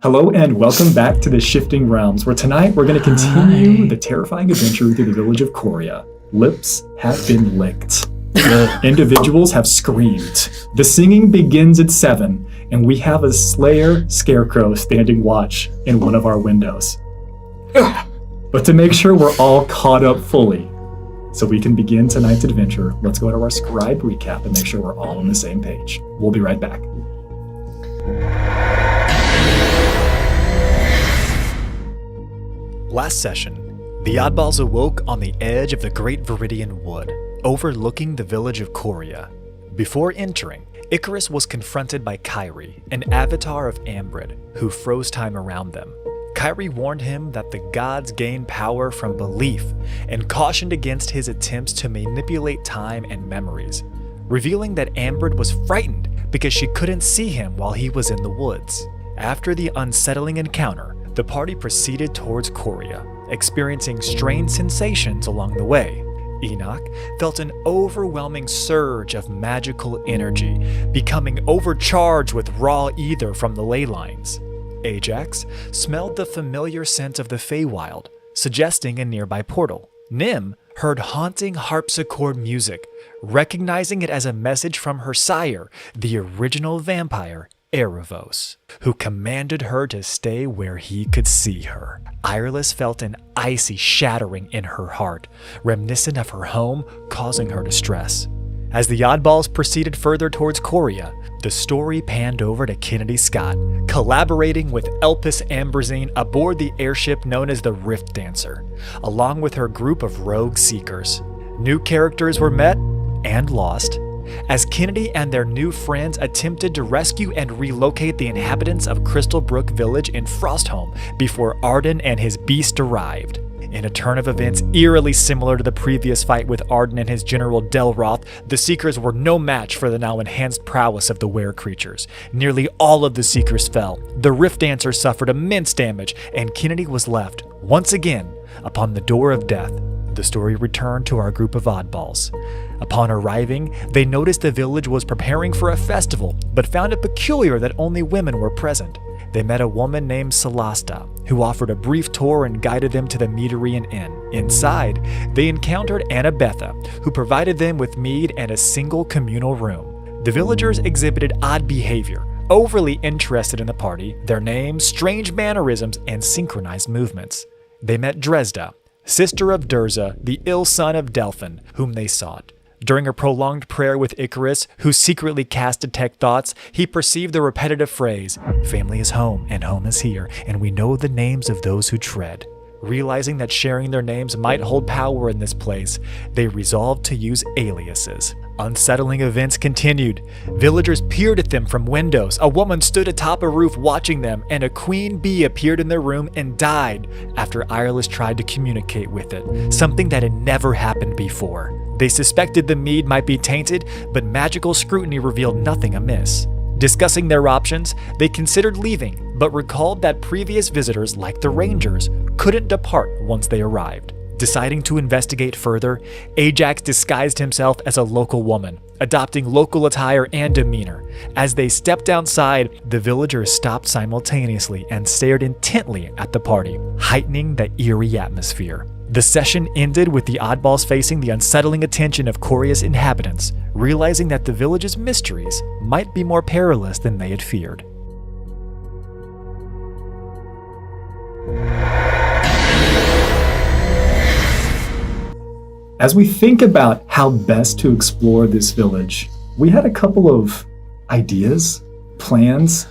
Hello and welcome back to the Shifting Realms, where tonight we're going to continue the terrifying adventure through the village of Coria. Lips have been licked. Individuals have screamed. The singing begins at 7, and we have a Slayer scarecrow standing watch in one of our windows. But to make sure we're all caught up fully, so we can begin tonight's adventure, let's go to our scribe recap and make sure we're all on the same page. We'll be right back. Last session, the Oddballs awoke on the edge of the Great Viridian Wood, overlooking the village of Coria. Before entering, Icarus was confronted by Kyrie, an avatar of Ambrid, who froze time around them. Kyrie warned him that the gods gain power from belief and cautioned against his attempts to manipulate time and memories, revealing that Ambrid was frightened because she couldn't see him while he was in the woods. After the unsettling encounter, the party proceeded towards Coria, experiencing strange sensations along the way. Enoch felt an overwhelming surge of magical energy, becoming overcharged with raw ether from the ley lines. Ajax smelled the familiar scent of the Feywild, suggesting a nearby portal. Nim heard haunting harpsichord music, recognizing it as a message from her sire, the original vampire, Erebos, who commanded her to stay where he could see her. Irilys felt an icy shattering in her heart, reminiscent of her home, causing her distress. As the Oddballs proceeded further towards Coria, the story panned over to Kennedy Scott, collaborating with Elpis Amberzine aboard the airship known as the Rift Dancer, along with her group of rogue seekers. New characters were met and lost, as Kennedy and their new friends attempted to rescue and relocate the inhabitants of Crystalbrook Village in Frostholm before Arden and his beast arrived. In a turn of events eerily similar to the previous fight with Arden and his general Delroth, the Seekers were no match for the now enhanced prowess of the were creatures. Nearly all of the Seekers fell, the Rift Dancer suffered immense damage, and Kennedy was left, once again, upon the door of death. The story returned to our group of oddballs. Upon arriving, they noticed the village was preparing for a festival, but found it peculiar that only women were present. They met a woman named Celasta, who offered a brief tour and guided them to the Meaderian Inn. Inside, they encountered Annabetha, who provided them with mead and a single communal room. The villagers exhibited odd behavior, overly interested in the party, their names, strange mannerisms, and synchronized movements. They met Dresda, sister of Durza, the ill son of Delphin, whom they sought. During a prolonged prayer with Icarus, who secretly cast detect thoughts, he perceived the repetitive phrase, "Family is home, and home is here, and we know the names of those who tread." Realizing that sharing their names might hold power in this place, they resolved to use aliases. Unsettling events continued. Villagers peered at them from windows. A woman stood atop a roof watching them, and a queen bee appeared in their room and died after Irilys tried to communicate with it, something that had never happened before. They suspected the mead might be tainted, but magical scrutiny revealed nothing amiss. Discussing their options, they considered leaving, but recalled that previous visitors, like the Rangers, couldn't depart once they arrived. Deciding to investigate further, Ajax disguised himself as a local woman, adopting local attire and demeanor. As they stepped outside, the villagers stopped simultaneously and stared intently at the party, heightening the eerie atmosphere. The session ended with the oddballs facing the unsettling attention of Coria's inhabitants, realizing that the village's mysteries might be more perilous than they had feared. As we think about how best to explore this village, we had a couple of ideas, plans,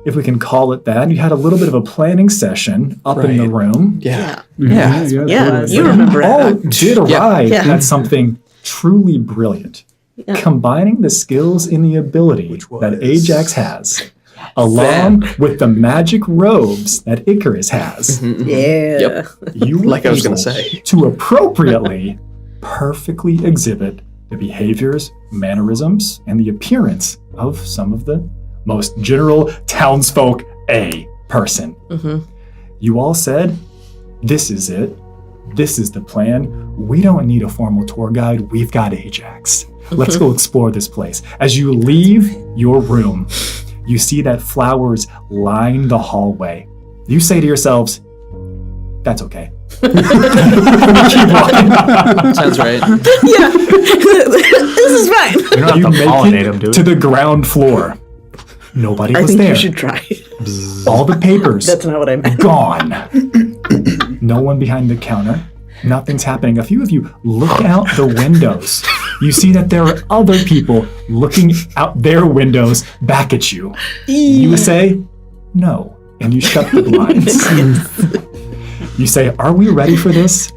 if we can call it that. You had a little bit of a planning session up in the room. Yeah. Yeah, you remember all that. did arrive Yeah. at something truly brilliant. Yeah. Combining the skills and the ability that Ajax has, along with the magic robes that Icarus has, Yeah. Yep. you were Like I was able gonna say. to appropriately, perfectly exhibit the behaviors, mannerisms, and the appearance of some of the most general townsfolk a person. You all said, this is it. This is the plan. We don't need a formal tour guide. We've got Ajax. Let's go explore this place. As you leave your room, You see that flowers line the hallway. You say to yourselves, that's okay. Keep walking. Sounds right. Yeah. This is fine. We don't have You to make pollinate it them, do we? to the ground floor. Nobody I was think there. you should try. All the papers That's not what I meant. gone. No one behind the counter. Nothing's happening. A few of you look out the windows. You see that there are other people looking out their windows back at you. You say, no, and you shut the blinds. You say, are we ready for this?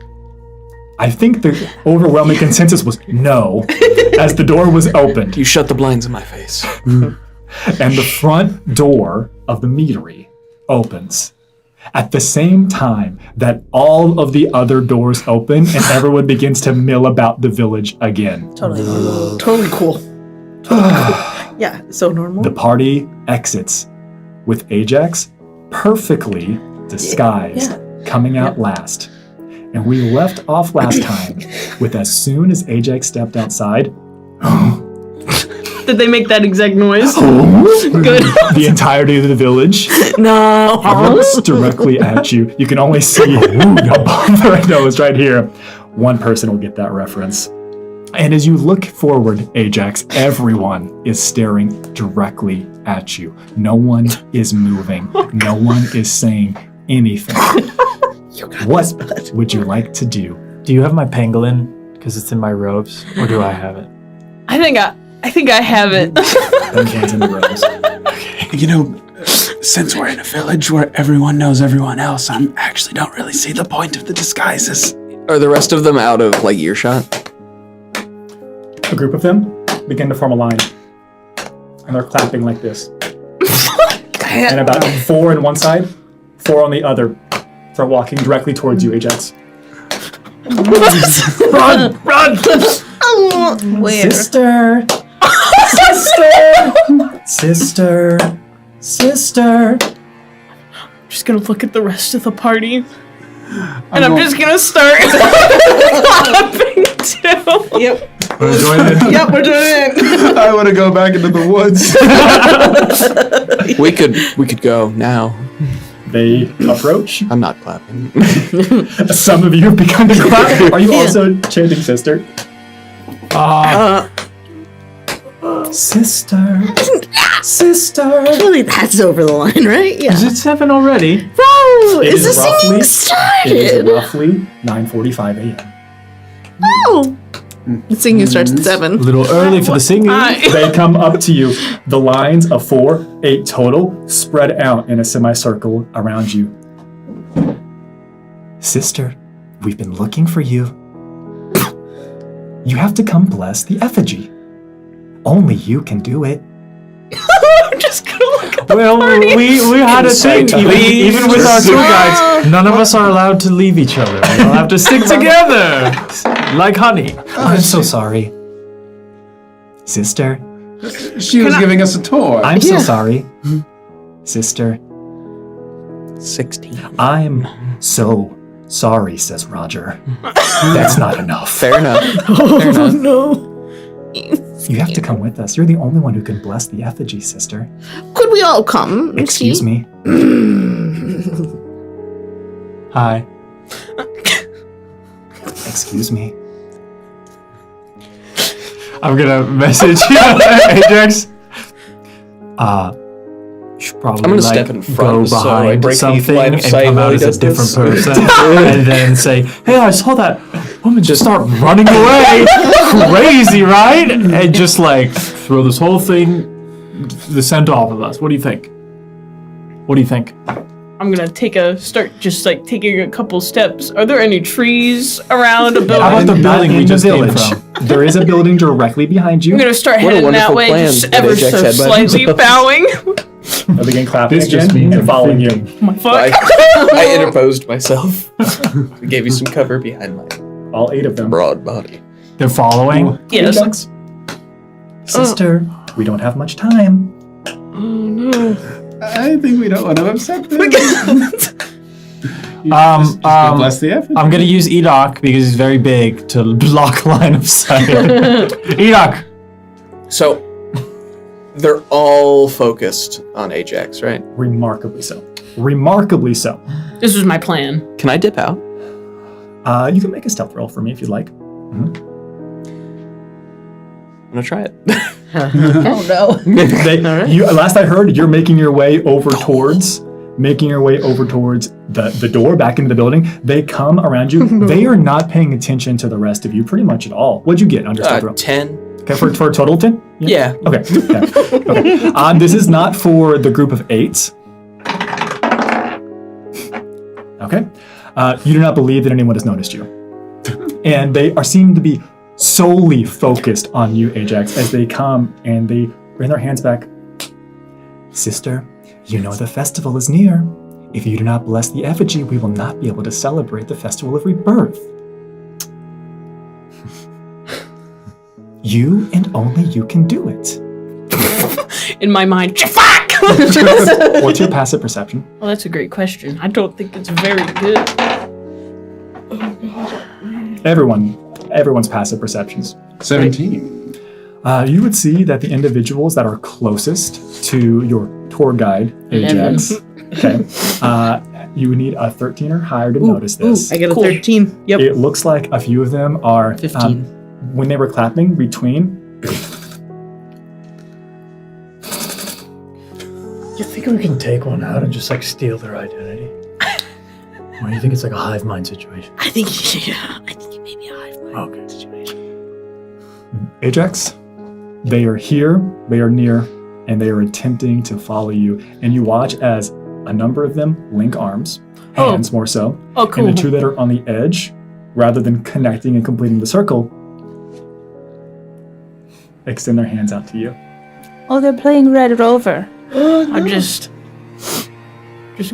I think the overwhelming consensus was no, as the door was opened. You shut the blinds in my face. And the front door of the meadery opens at the same time that all of the other doors open and everyone begins to mill about the village again. Totally cool. Totally cool. Yeah, so normal. The party exits with Ajax perfectly disguised, coming out last. And we left off last time with as soon as Ajax stepped outside, Did they make that exact noise? Good. the entirety of the village No. looks directly at you. You can only see above their nose right here. One person will get that reference. And as you look forward, Ajax, everyone is staring directly at you. No one is moving. No one is saying anything. What would you like to do? Do you have my pangolin? Because it's in my robes, or do I have it? I think I have it. Penguins in the rows. You know, since we're in a village where everyone knows everyone else, I actually don't really see the point of the disguises. Are the rest of them out of, like, earshot? A group of them begin to form a line. And they're clapping like this. And about 4 on one side, 4 on the other. They're walking directly towards you, Ajax. Run! Run! Where? Sister! Sister! Sister! I'm just gonna look at the rest of the party. And I'm just gonna start clapping too. Yep. Wanna join it? Yep, we're doing it. I want to go back into the woods. We could go now. They approach. I'm not clapping. Some of you have begun to clap. Are you also chanting sister? Sister. Sister. Really, that's over the line, right? Yeah. Is it 7 already? Bro, It is the is singing It is started? roughly 9:45 a.m. Oh. The singing starts at 7. A little early for the singing. They come up to you. The lines of 4, 8 total, spread out in a semicircle around you. Sister, we've been looking for you. You have to come bless the effigy. Only you can do it. I'm just gonna look at the Well, party. we had a thing. Even with our tour guides, none of us are allowed to leave each other. We'll have to stick together, like honey. I'm so sorry. Sister, She was giving us a tour. I'm so sorry. Sister, 16. I'm so sorry, says Roger. That's not enough. Fair enough. Fair enough. No. You have to come with us. You're the only one who can bless the effigy, sister. Could we all come? and Excuse see? me. Hi. Excuse me. I'm gonna message Ajax. You should probably I'm gonna step in front go so I behind break the something line of and sight come while out he as a does different this. person, and then say, "Hey, I saw that woman just start running away, crazy, right?" And just like throw this whole thing, the scent off of us. What do you think? What do you think? I'm gonna just like taking a couple steps. Are there any trees around a How about building? the Not building we in the just came village. from? There is a building directly behind you. I'm gonna start What a heading that wonderful way, plan just that ever Ajax so had by slightly himself. bowing. They begin clapping This again just means and following you. My fuck. I interposed myself. I gave you some cover behind my All 8 of them. broad body. They're following. Yes. Ajax. Sister, we don't have much time. Oh no. I think we don't want to upset them. Bless the effort. I'm gonna use Edok because he's very big to block line of sight. Edok. So, They're all focused on Ajax, right? Remarkably so. Remarkably so. This was my plan. Can I dip out? You can make a stealth roll for me if you'd like. I'm gonna try it. Oh no. Last I heard, you're making your way over towards the door back into the building. They come around you. They are not paying attention to the rest of you pretty much at all. What'd you get under stealth roll? 10. Okay, for a total of 10? Yeah. Okay. This is not for the group of 8. Okay. You do not believe that anyone has noticed you. And they seem to be solely focused on you, Ajax, as they come and they bring their hands back. Sister, you know the festival is near. If you do not bless the effigy, we will not be able to celebrate the festival of rebirth. You and only you can do it. In my mind, fuck! What's your passive perception? Well, that's a great question. I don't think it's very good. Everyone's passive perceptions. 17. You would see that the individuals that are closest to your tour guide, Ajax, okay, you would need a 13 or higher to notice this. I get a 13. Yep. It looks like a few of them are 15. When they were clapping between. You think we can take one out and just like steal their identity? Or do you think it's like a hive mind situation? I think it may be a hive mind Okay. situation. Ajax, they are here, they are near, and they are attempting to follow you. And you watch as a number of them link arms, hands more so. Oh, cool. And the two that are on the edge, rather than connecting and completing the circle, extend their hands out to you. Oh, they're playing Red Rover. I just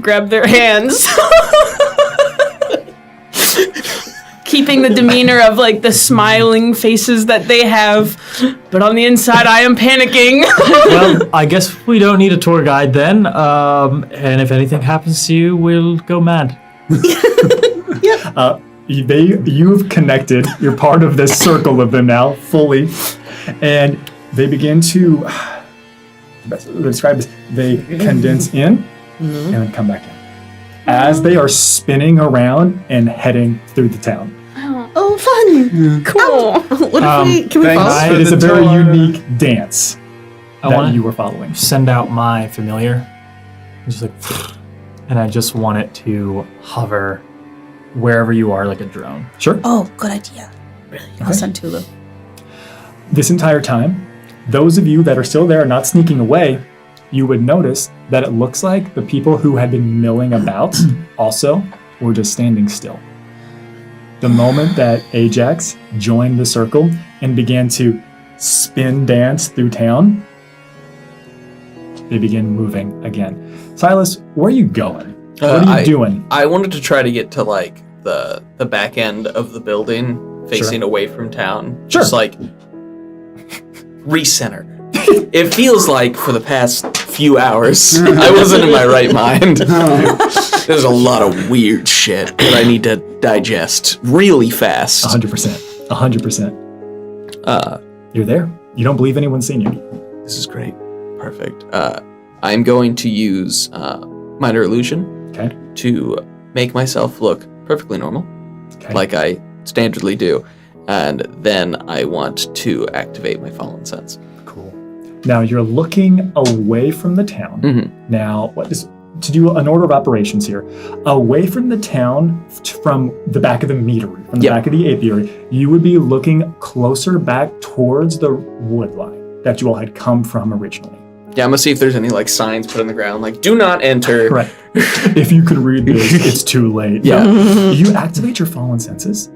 grab their hands. Keeping the demeanor of like the smiling faces that they have, but on the inside I am panicking. Well, I guess we don't need a tour guide then. And if anything happens to you, we'll go mad. You've connected. You're part of this circle of them now, fully. And they begin to, describe this, they condense in and then come back in. As they are spinning around and heading through the town. Oh, fun! Cool. What if can we thanks. follow? It is a the very tour. unique dance I that wanna you were following. send out my familiar. Just like, and I just want it to hover wherever you are like a drone. Sure. Oh, good idea. Really? I'll send Tulu. This entire time, those of you that are still there, not sneaking away, you would notice that it looks like the people who had been milling about also were just standing still. The moment that Ajax joined the circle and began to spin dance through town, they began moving again. Silas, where are you going? What are you doing? I wanted to try to get to like the back end of the building, facing away from town. Sure. Just like recenter. It feels like for the past few hours, I wasn't in my right mind. There's a lot of weird shit that I need to digest really fast. 100%. 100%. You're there. You don't believe anyone's seen you. This is great. Perfect. I'm going to use minor illusion Okay. to make myself look perfectly normal, Okay. like I standardly do, and then I want to activate my fallen sense. Cool. Now you're looking away from the town. Mhm. Now, what is to do an order of operations here? Away from the town, from the back of the meadery, from the back of the apiary, you would be looking closer back towards the wood line that you all had come from originally. Yeah, I'm gonna see if there's any like signs put on the ground, like "Do not enter." Right. If you could read this, it's too late. Yeah. You activate your fallen senses,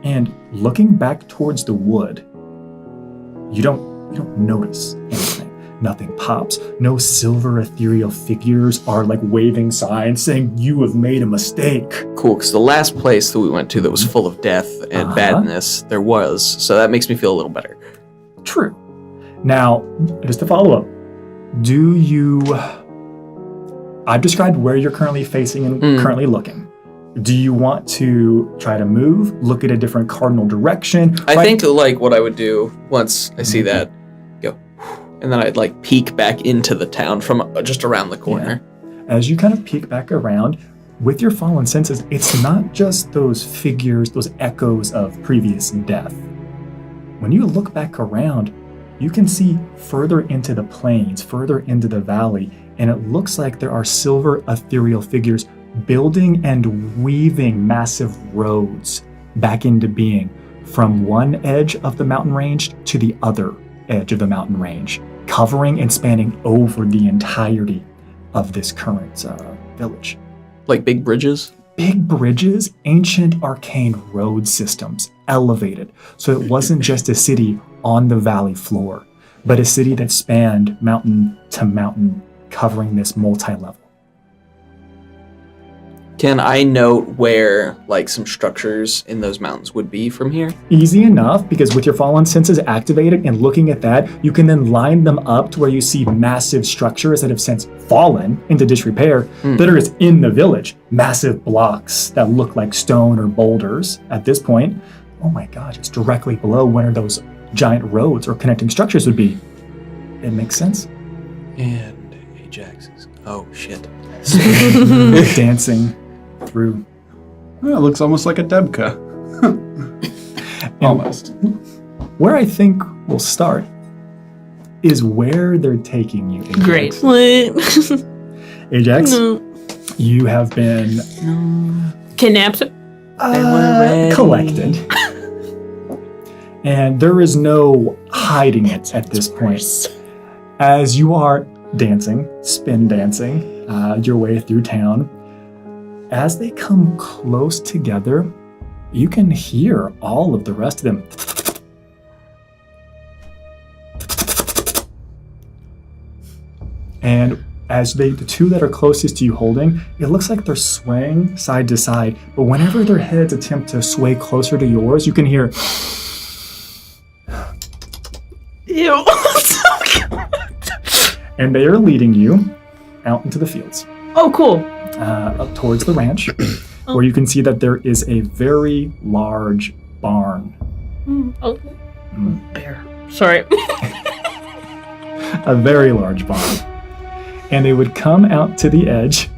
and looking back towards the wood, you don't notice anything. Nothing pops. No silver ethereal figures are like waving signs saying you have made a mistake. Cool, because the last place that we went to that was full of death and badness, there was, so that makes me feel a little better. True. Now, just to follow up, I've described where you're currently facing and currently looking. Do you want to try to move, look at a different cardinal direction? I think like what I would do once I see that, go, And then I'd like peek back into the town from just around the corner. Yeah. As you kind of peek back around, with your fallen senses, it's not just those figures, those echoes of previous death. When you look back around, you can see further into the plains, further into the valley, and it looks like there are silver ethereal figures building and weaving massive roads back into being from one edge of the mountain range to the other edge of the mountain range, covering and spanning over the entirety of this current village. Like big bridges? Big bridges, ancient arcane road systems, elevated. So it wasn't just a city on the valley floor, but a city that spanned mountain to mountain, covering this multi-level. Can I note where like some structures in those mountains would be from here? Easy enough, because with your fallen senses activated and looking at that, you can then line them up to where you see massive structures that have since fallen into disrepair that are just in the village. Massive blocks that look like stone or boulders at this point. Oh my gosh, it's directly below one of those giant roads or connecting structures would be. It makes sense. And Ajax's. Oh shit. Dancing through. Well, it looks almost like a Debka. Almost. Where I think we'll start is where they're taking you. Ajax. Great. What? Ajax, No. you have been Kidnapped. collected. And there is no hiding it at this point. As you are dancing, spin dancing, your way through town, as they come close together, you can hear all of the rest of them. And as the two that are closest to you holding, it looks like they're swaying side to side, but whenever their heads attempt to sway closer to yours, you can hear. Ew. And they are leading you out into the fields, Oh, cool. up towards the ranch, where you can see that there is a very large barn. Oh. Bear. Sorry. A very large barn. And they would come out to the edge,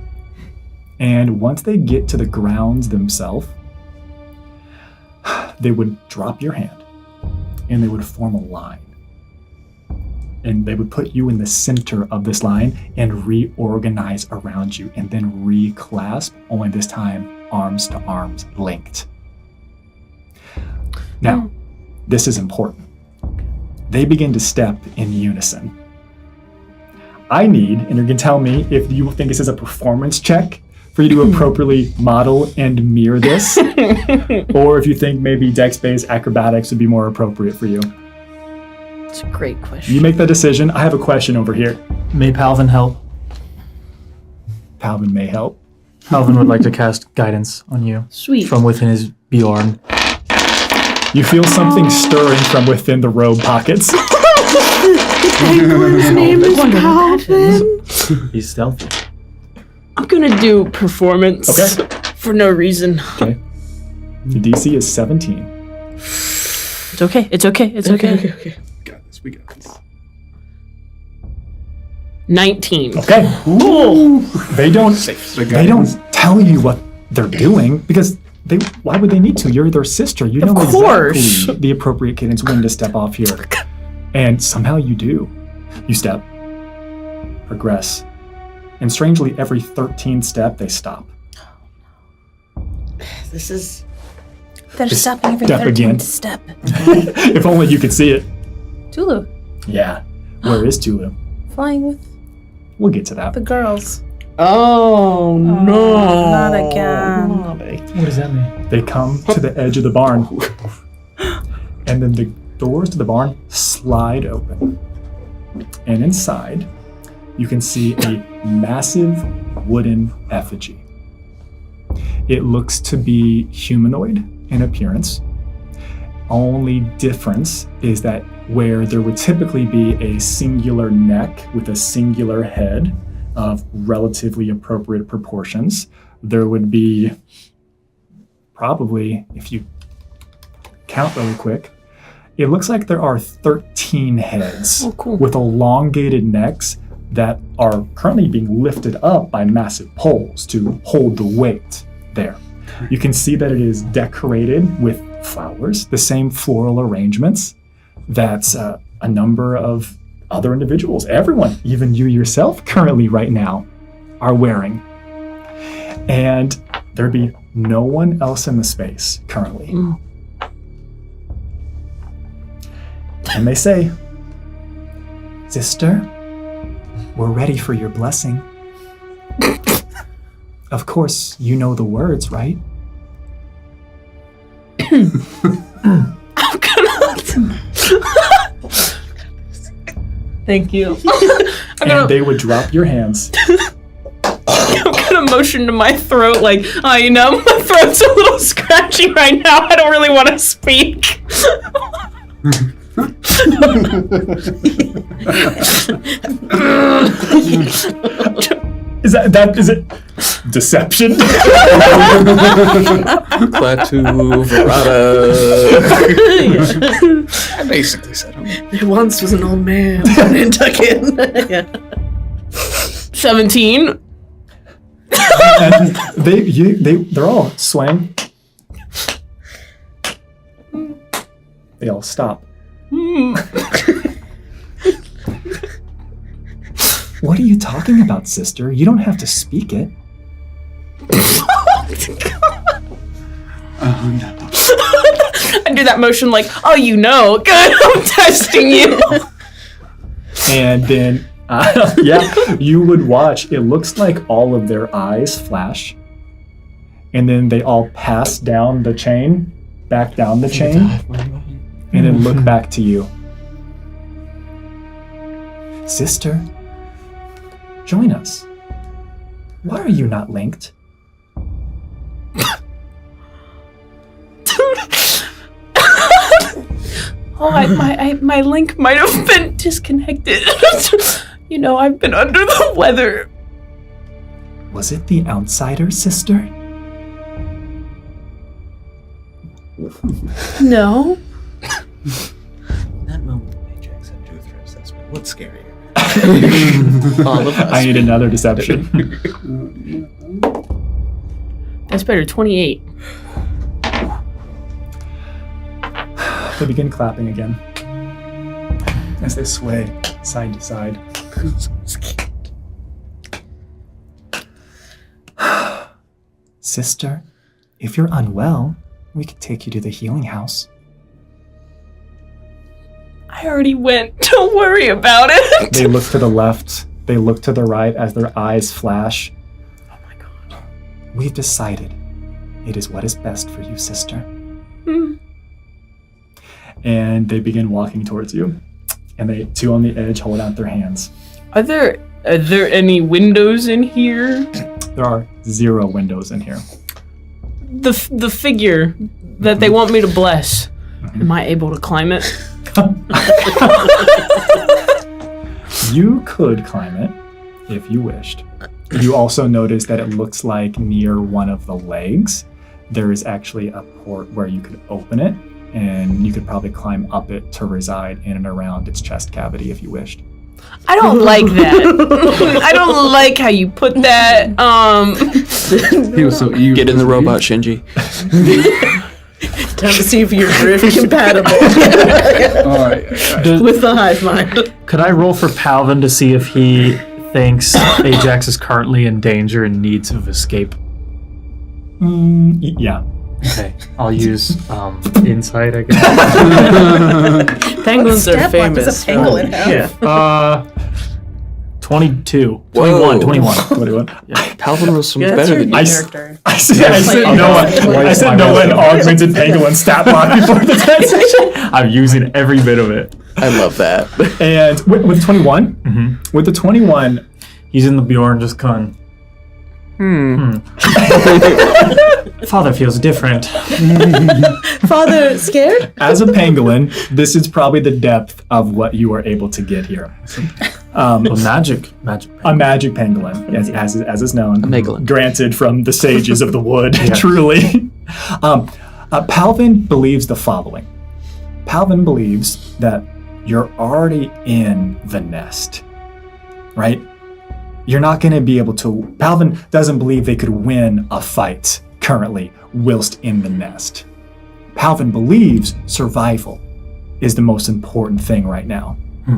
and once they get to the grounds themselves, they would drop your hand, and they would form a line. And they would put you in the center of this line and reorganize around you, and then reclasp, only this time arms to arms linked. Now, this is important. They begin to step in unison. I need, and you can tell me if you think this is a performance check for you to appropriately model and mirror this, or if you think maybe dex-based acrobatics would be more appropriate for you. That's a great question. You make the decision. I have a question over here. May Palvin help? Palvin may help. Palvin would like to cast guidance on you Sweet. from within his Bjorn. You feel something stirring from within the robe pockets. His name is Palvin. He's stealthy. I'm gonna do performance. Okay. For no reason. Okay. The DC is 17. It's okay. It's okay. It's okay. We got this. We got this. 19. Okay. Cool. They don't tell you what they're doing because why would they need to? You're their sister. You know course. exactly the appropriate cadence when to step off here. And somehow you do. You step, progress, and strangely every 13th step they stop. This is. They're Just stopping every step 13th again. step. If only you could see it. Tulu, Yeah. Where is Tulu? flying with We'll get to that. the girls. Oh, no. Not again. What does that mean? They come to the edge of the barn. And then the doors to the barn slide open. And inside, you can see a massive wooden effigy. It looks to be humanoid in appearance. Only difference is that where there would typically be a singular neck with a singular head of relatively appropriate proportions, there would be probably, if you count really quick, It looks like there are 13 heads Oh, cool. with elongated necks that are currently being lifted up by massive poles to hold the weight there. You can see that it is decorated with flowers, the same floral arrangements that a number of other individuals, everyone, even you yourself currently right now, are wearing. And there'd be no one else in the space currently. And they say, "Sister, we're ready for your blessing." Of course, you know the words, right? Thank you. And they would drop your hands. I'm gonna motion to my throat like, oh, you know, my throat's a little scratchy right now. I don't really want to speak. Is it deception? Klaatu, Verada. I basically said him. There once was an old man in Nantucket. Yeah. 17. And they're all swaying. They all stop. What are you talking about, sister? You don't have to speak it. I do that motion like, oh, you know. Good, I'm testing you. And then, you would watch. It looks like all of their eyes flash. And then they all pass down the chain, back down the chain, and then look back to you. Sister, join us. Why are you not linked? Oh, my link might have been disconnected. You know, I've been under the weather. Was it the outsider, sister? No. That moment when Ajax had to do a threat assessment, what's scarier? All of us. I need another deception. That's better, 28. They begin clapping again as they sway side to side. Sister, if you're unwell, we could take you to the healing house. I already went. Don't worry about it. They look to the left, they look to the right as their eyes flash. Oh my god. We've decided it is what is best for you, sister. And they begin walking towards you. And they, two on the edge, hold out their hands. Are there any windows in here? There are 0 windows in here. The figure that they want me to bless. Am I able to climb it? You could climb it if you wished. You also notice that it looks like near one of the legs, there is actually a port where you could open it, and you could probably climb up it to reside in and around its chest cavity if you wished. I don't like that. I don't like how you put that. He was so eager. Get in the robot, Shinji. Time to see if you're drift compatible All right. with the hive mind. Could I roll for Palvin to see if he thinks Ajax is currently in danger and needs of escape? Yeah. Okay, I'll use insight, I guess. Penguins are Step left famous. is a pangolin have? Yeah. 22. Whoa. 21. 21. Palvin was so much Yeah, better that's than your you. Character. I said no one augmented pangolin stat block before the transition. I'm using every bit of it. I love that. And with 21, with the 21, He's in the Bjorn just going, Father feels different. Father, scared? as a pangolin, this is probably the depth of what you are able to get here. Magic. A magic pangolin, as is known. A megalin. Granted from the sages of the wood, truly. Palvin believes the following. Palvin believes that you're already in the nest, right? You're not going to be able to... Palvin doesn't believe they could win a fight currently whilst in the nest. Palvin believes survival is the most important thing right now.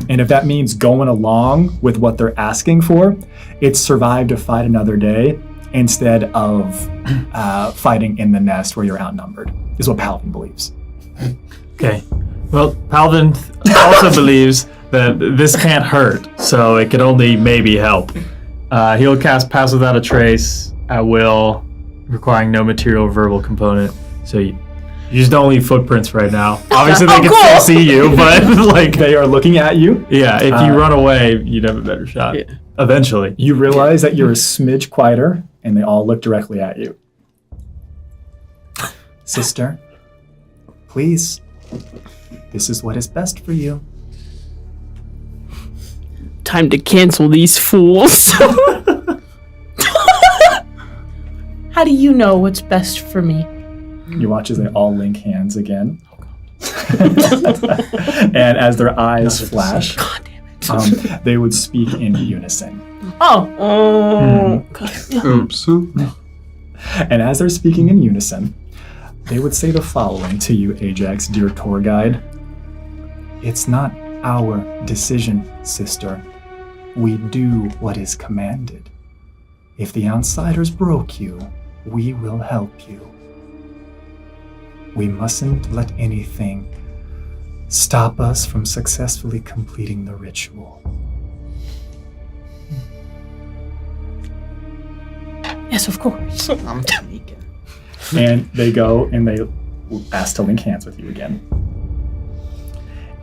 And if that means going along with what they're asking for, it's survive to fight another day instead of fighting in the nest where you're outnumbered, is what Palvin believes. Okay. Well, Palvin also believes that this can't hurt, so it can only maybe help. He'll cast Pass Without a Trace at will, requiring no material or verbal component. So you just don't leave footprints right now. Obviously, they can still see you, but like They are looking at you. yeah, if you run away, you'd have a better shot. Yeah. Eventually. You realize that you're a smidge quieter, and they all look directly at you. Sister, please, this is what is best for you. Time to cancel these fools. How do you know what's best for me? You watch as they all link hands again. And as their eyes flash, they would speak in unison. Oops. And as they're speaking in unison, they would say the following to you, Ajax, dear tour guide. It's not our decision, sister. We do what is commanded. If the outsiders broke you, we will help you. We mustn't let anything stop us from successfully completing the ritual. Yes, of course. And they go and they ask to link hands with you again.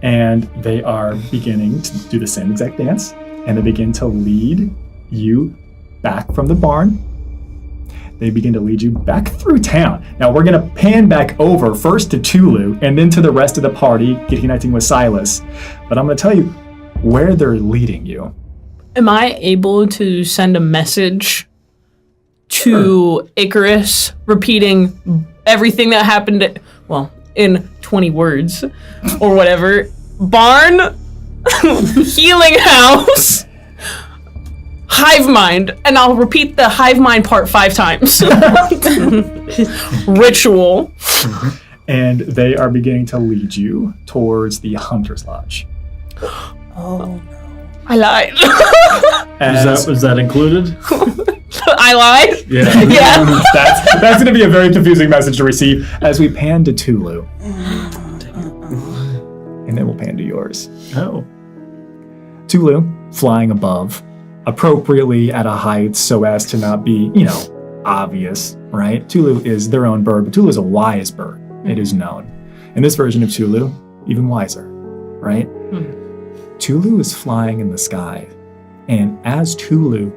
And they are beginning to do the same exact dance. And they begin to lead you back from the barn. They begin to lead you back through town. Now we're going to pan back over first to Tulu and then to the rest of the party, connecting with Silas. But I'm going to tell you where they're leading you. Am I able to send a message to Icarus repeating everything that happened, in 20 words or whatever? Barn, healing house, hive mind, and I'll repeat the hive mind part 5 times. Ritual. And they are beginning to lead you towards the Hunter's Lodge. Oh, I lied. Was that included? I lied? Yeah. Yeah. That's going to be a very confusing message to receive as we pan to Tulu. And then we'll pan to yours. Oh. Tulu, flying above, appropriately at a height so as to not be, obvious, right? Tulu is their own bird, but Tulu is a wise bird. It is known. And this version of Tulu, even wiser, right? Tulu is flying in the sky. And as Tulu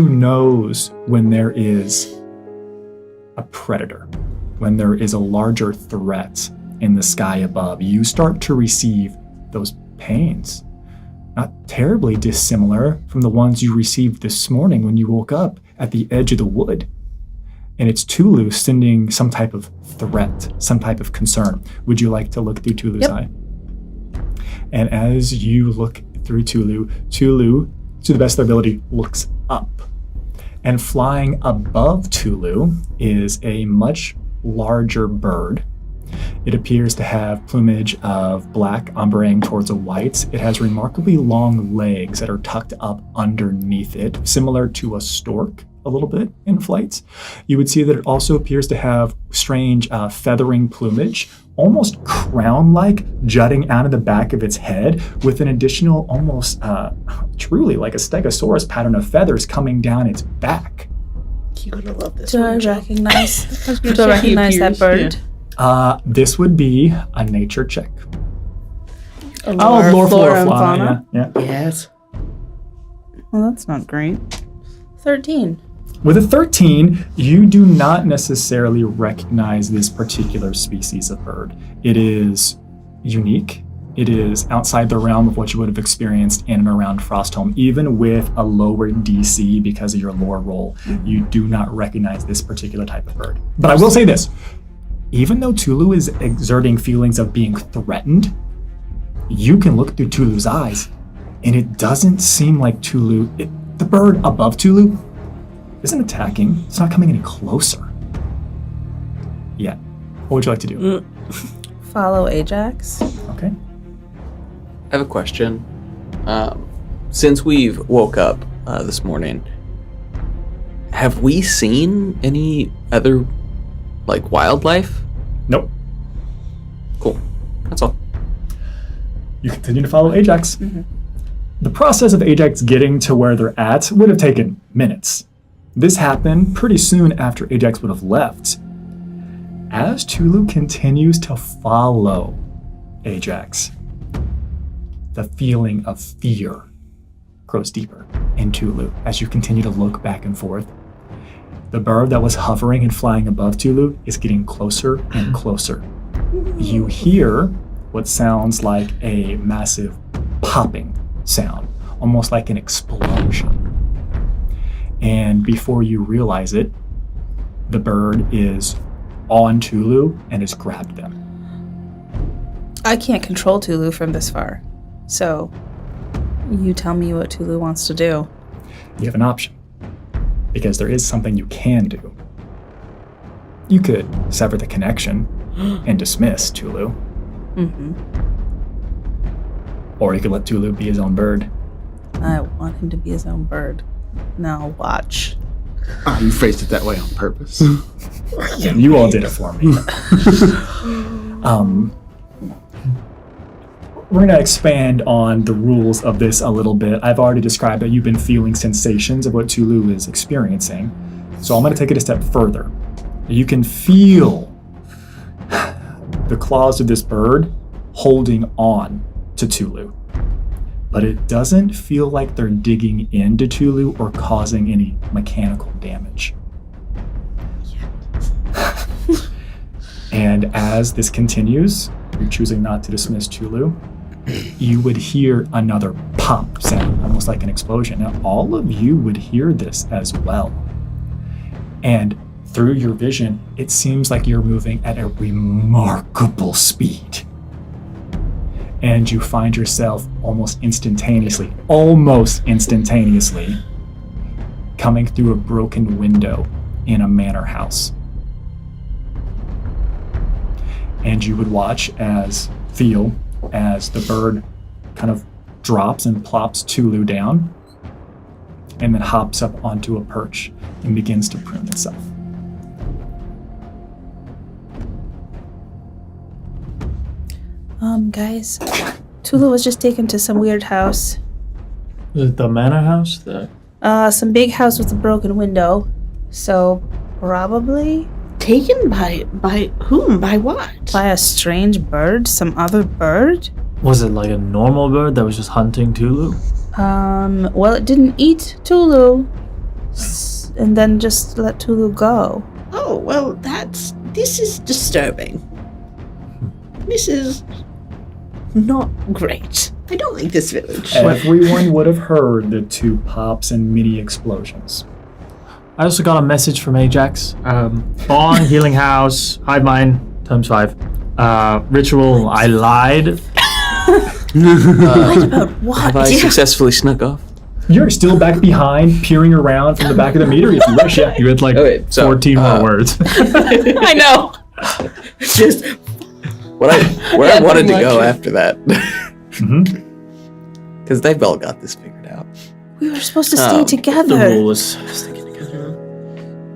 knows when there is a predator, when there is a larger threat in the sky above. You start to receive those pains, not terribly dissimilar from the ones you received this morning when you woke up at the edge of the wood. And it's Tulu sending some type of threat, some type of concern. Would you like to look through Tulu's eye? And as you look through Tulu, to the best of their ability, looks up. And flying above Tulu is a much larger bird. It appears to have plumage of black ombrang towards a white. It has remarkably long legs that are tucked up underneath it, similar to a stork a little bit in flight. You would see that it also appears to have strange feathering plumage, almost crown-like, jutting out of the back of its head, with an additional almost truly like a stegosaurus pattern of feathers coming down its back. You're gonna love this Do I one, Joe. recognize that appears, bird? This would be a nature check. Lore, flora, and fauna. fauna. Yeah. Yes. Well, that's not great. 13. With a 13, you do not necessarily recognize this particular species of bird. It is unique. It is outside the realm of what you would have experienced in and around Frostholm. Even with a lower DC because of your lore roll, you do not recognize this particular type of bird. But I will say this. even though Tulu is exerting feelings of being threatened, you can look through Tulu's eyes, and it doesn't seem like the bird above Tulu isn't attacking. It's not coming any closer yet. What would you like to do? Follow Ajax. Okay. I have a question. Since we've woke up this morning, have we seen any other, like, wildlife? Nope. Cool. That's all. You continue to follow Ajax. Mm-hmm. The process of Ajax getting to where they're at would have taken minutes. This happened pretty soon after Ajax would have left. As Tulu continues to follow Ajax, the feeling of fear grows deeper in Tulu as you continue to look back and forth. The bird that was hovering and flying above Tulu is getting closer and closer. You hear what sounds like a massive popping sound, almost like an explosion. And before you realize it, the bird is on Tulu and has grabbed them. I can't control Tulu from this far. So, you tell me what Tulu wants to do. You have an option, because there is something you can do. You could sever the connection and dismiss Tulu. Mm-hmm. Or you could let Tulu be his own bird. I want him to be his own bird. Now watch. Oh, you phrased it that way on purpose. You all did it for me. We're going to expand on the rules of this a little bit. I've already described that you've been feeling sensations of what Tulu is experiencing. So I'm going to take it a step further. You can feel the claws of this bird holding on to Tulu. But it doesn't feel like they're digging into Tulu or causing any mechanical damage. And as this continues, you're choosing not to dismiss Tulu, you would hear another pop sound, almost like an explosion. Now, all of you would hear this as well. And through your vision, it seems like you're moving at a remarkable speed. And you find yourself almost instantaneously, coming through a broken window in a manor house. And you would watch as the bird kind of drops and plops Tulu down, and then hops up onto a perch and begins to prune itself. Guys, Tulu was just taken to some weird house. Is it the manor house? Some big house with a broken window. So, probably... Taken by whom? By what? By a strange bird? Some other bird? Was it like a normal bird that was just hunting Tulu? Well, it didn't eat Tulu. And then just let Tulu go. Oh, well, this is disturbing. This is not great. I don't like this village. Everyone would have heard the two pops and mini explosions. I also got a message from Ajax. Bond, healing house, hive mind, times 5. Ritual, I lied. Lied about what? Have I successfully snuck off? You're still back behind, peering around from the back of the meter if you wish. Yeah. You had 14 more words. I know. Just where I wanted to go after that. Because they've all got this figured out. We were supposed to stay together. The rule was sticking together.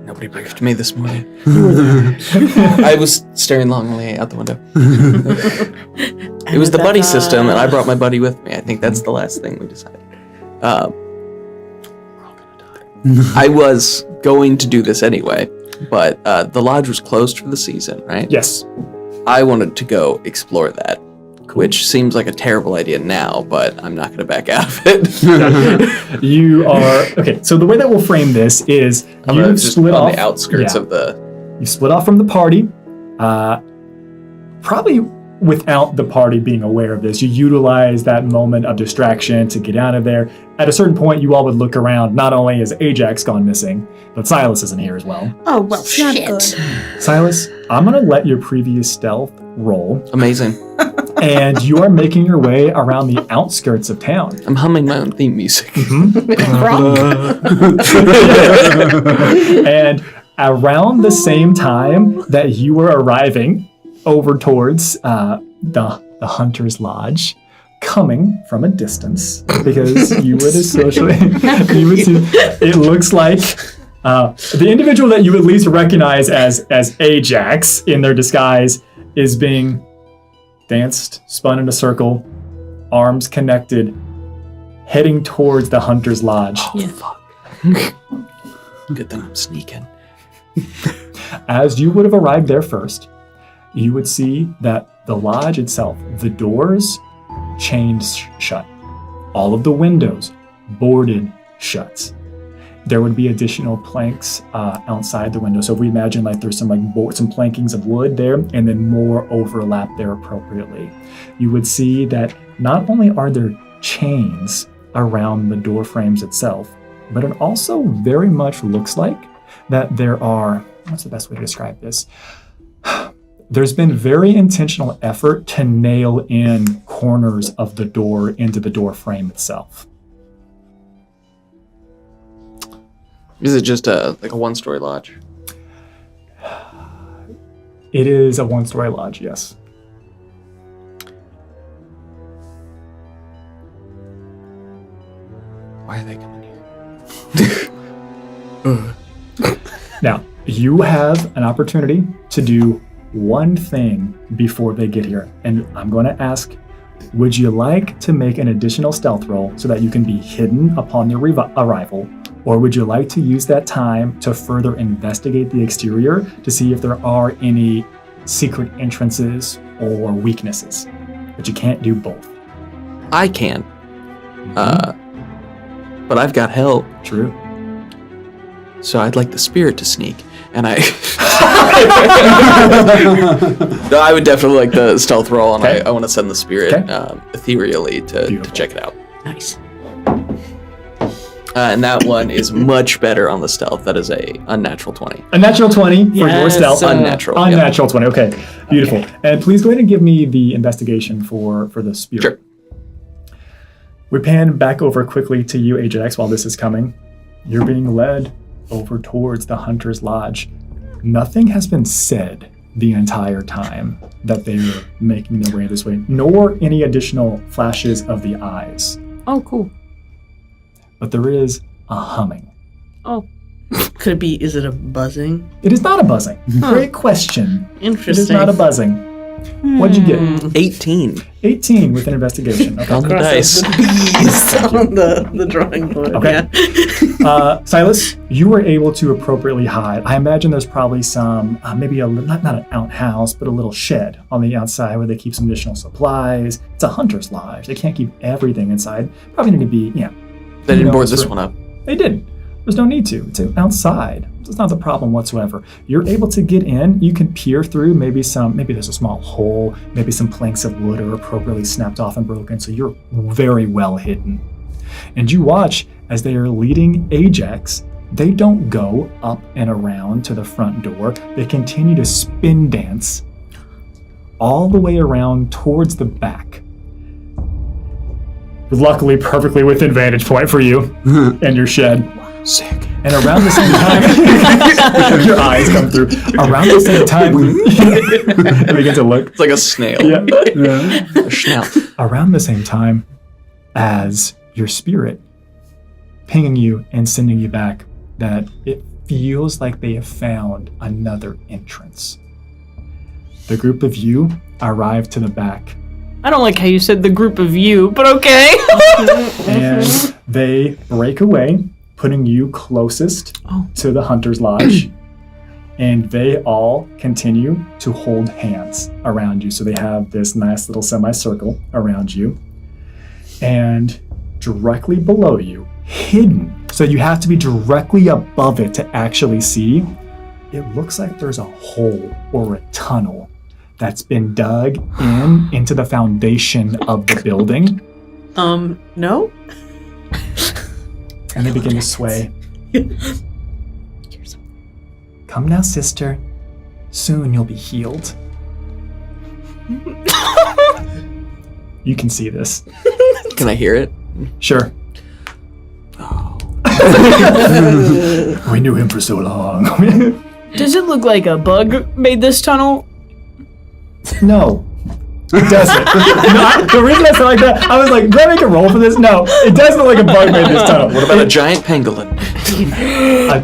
Nobody briefed me this morning. I was staring longingly out the window. It was the buddy system, and I brought my buddy with me. I think that's the last thing we decided. We're all gonna die. I was going to do this anyway, but the lodge was closed for the season, right? Yes. I wanted to go explore that, which seems like a terrible idea now, but I'm not going to back out of it. You are okay. So the way that we'll frame this is you split on off the outskirts of the. You split off from the party. Probably without the party being aware of this. You utilize that moment of distraction to get out of there. At a certain point, you all would look around. Not only is Ajax gone missing, but Silas isn't here as well. Oh, well, Not shit. good. Silas, I'm going to let your previous stealth roll, Amazing. and you are making your way around the outskirts of town. I'm humming my own theme music. And around the same time that you were arriving over towards the Hunter's Lodge, coming from a distance, because you would essentially, you would see, it looks like the individual that you at least recognize as Ajax in their disguise is being danced, spun in a circle, arms connected, heading towards the Hunter's Lodge. Good thing I'm sneaking. As you would have arrived there first, you would see that the lodge itself, the doors chained shut, all of the windows boarded shut. There would be additional planks outside the window. So if we imagine like there's some some plankings of wood there, and then more overlap there appropriately. You would see that not only are there chains around the door frames itself, but it also very much looks like that there are, what's the best way to describe this? There's been very intentional effort to nail in corners of the door into the door frame itself. Is it just like a one-story lodge? It is a one-story lodge, yes. Why are they coming here? Now, you have an opportunity to do one thing before they get here. And I'm going to ask, would you like to make an additional stealth roll so that you can be hidden upon their arrival? Or would you like to use that time to further investigate the exterior to see if there are any secret entrances or weaknesses? But you can't do both. I can. But I've got help. True. So I'd like the spirit to sneak. And I... No, I would definitely like the stealth roll, and Okay. I want to send the spirit ethereally to Beautiful. check it out. Nice. And that one is much better on the stealth. That is a unnatural 20. A natural 20 for your Yes, stealth. Unnatural. yeah. Unnatural 20. Okay, beautiful. And please go ahead and give me the investigation for the spirit. Sure. We pan back over quickly to you, Ajax, while this is coming. You're being led over towards the Hunter's Lodge. Nothing has been said the entire time that they're making their way this way, nor any additional flashes of the eyes. Oh, cool. But there is a humming. Oh, Could it be, is it a buzzing? It is not a buzzing. Great question. It Interesting. is not a buzzing. What'd you get? 18 18 with an investigation. Okay. on the dice. Bees on the drawing board. Okay. Yeah. Silas, you were able to appropriately hide. I imagine there's probably some, maybe not an outhouse, but a little shed on the outside where they keep some additional supplies. It's a hunter's lodge. They can't keep everything inside. Probably need to be, They didn't board this one up. They did. There's no need to. It's outside. It's not the problem whatsoever. You're able to get in. You can peer through. Maybe there's a small hole. Maybe some planks of wood are appropriately snapped off and broken. So you're very well hidden. And you watch as they are leading Ajax. They don't go up and around to the front door. They continue to spin dance all the way around towards the back. Luckily, perfectly within vantage point for you and your shed. Sick. And around the same time, your eyes come through. Around the same time, I begin to look. It's like a snail. Yeah. A snout. Around the same time as your spirit pinging you and sending you back, that it feels like they have found another entrance. The group of you arrive to the back, I don't like how you said the group of you, but okay. and they break away, putting you closest to the Hunter's Lodge. And they all continue to hold hands around you. So they have this nice little semicircle around you. And directly below you, hidden, so you have to be directly above it to actually see, it looks like there's a hole or a tunnel that's been dug into the foundation of the building. No? And they begin to sway. Come now, sister. Soon you'll be healed. You can see this. Can I hear it? Sure. We knew him for so long. Does it look like a bug made this tunnel? No. It doesn't. The reason I said like that, I was like, do I make a roll for this? No. It does look like a bug made this tunnel. What about a giant pangolin? A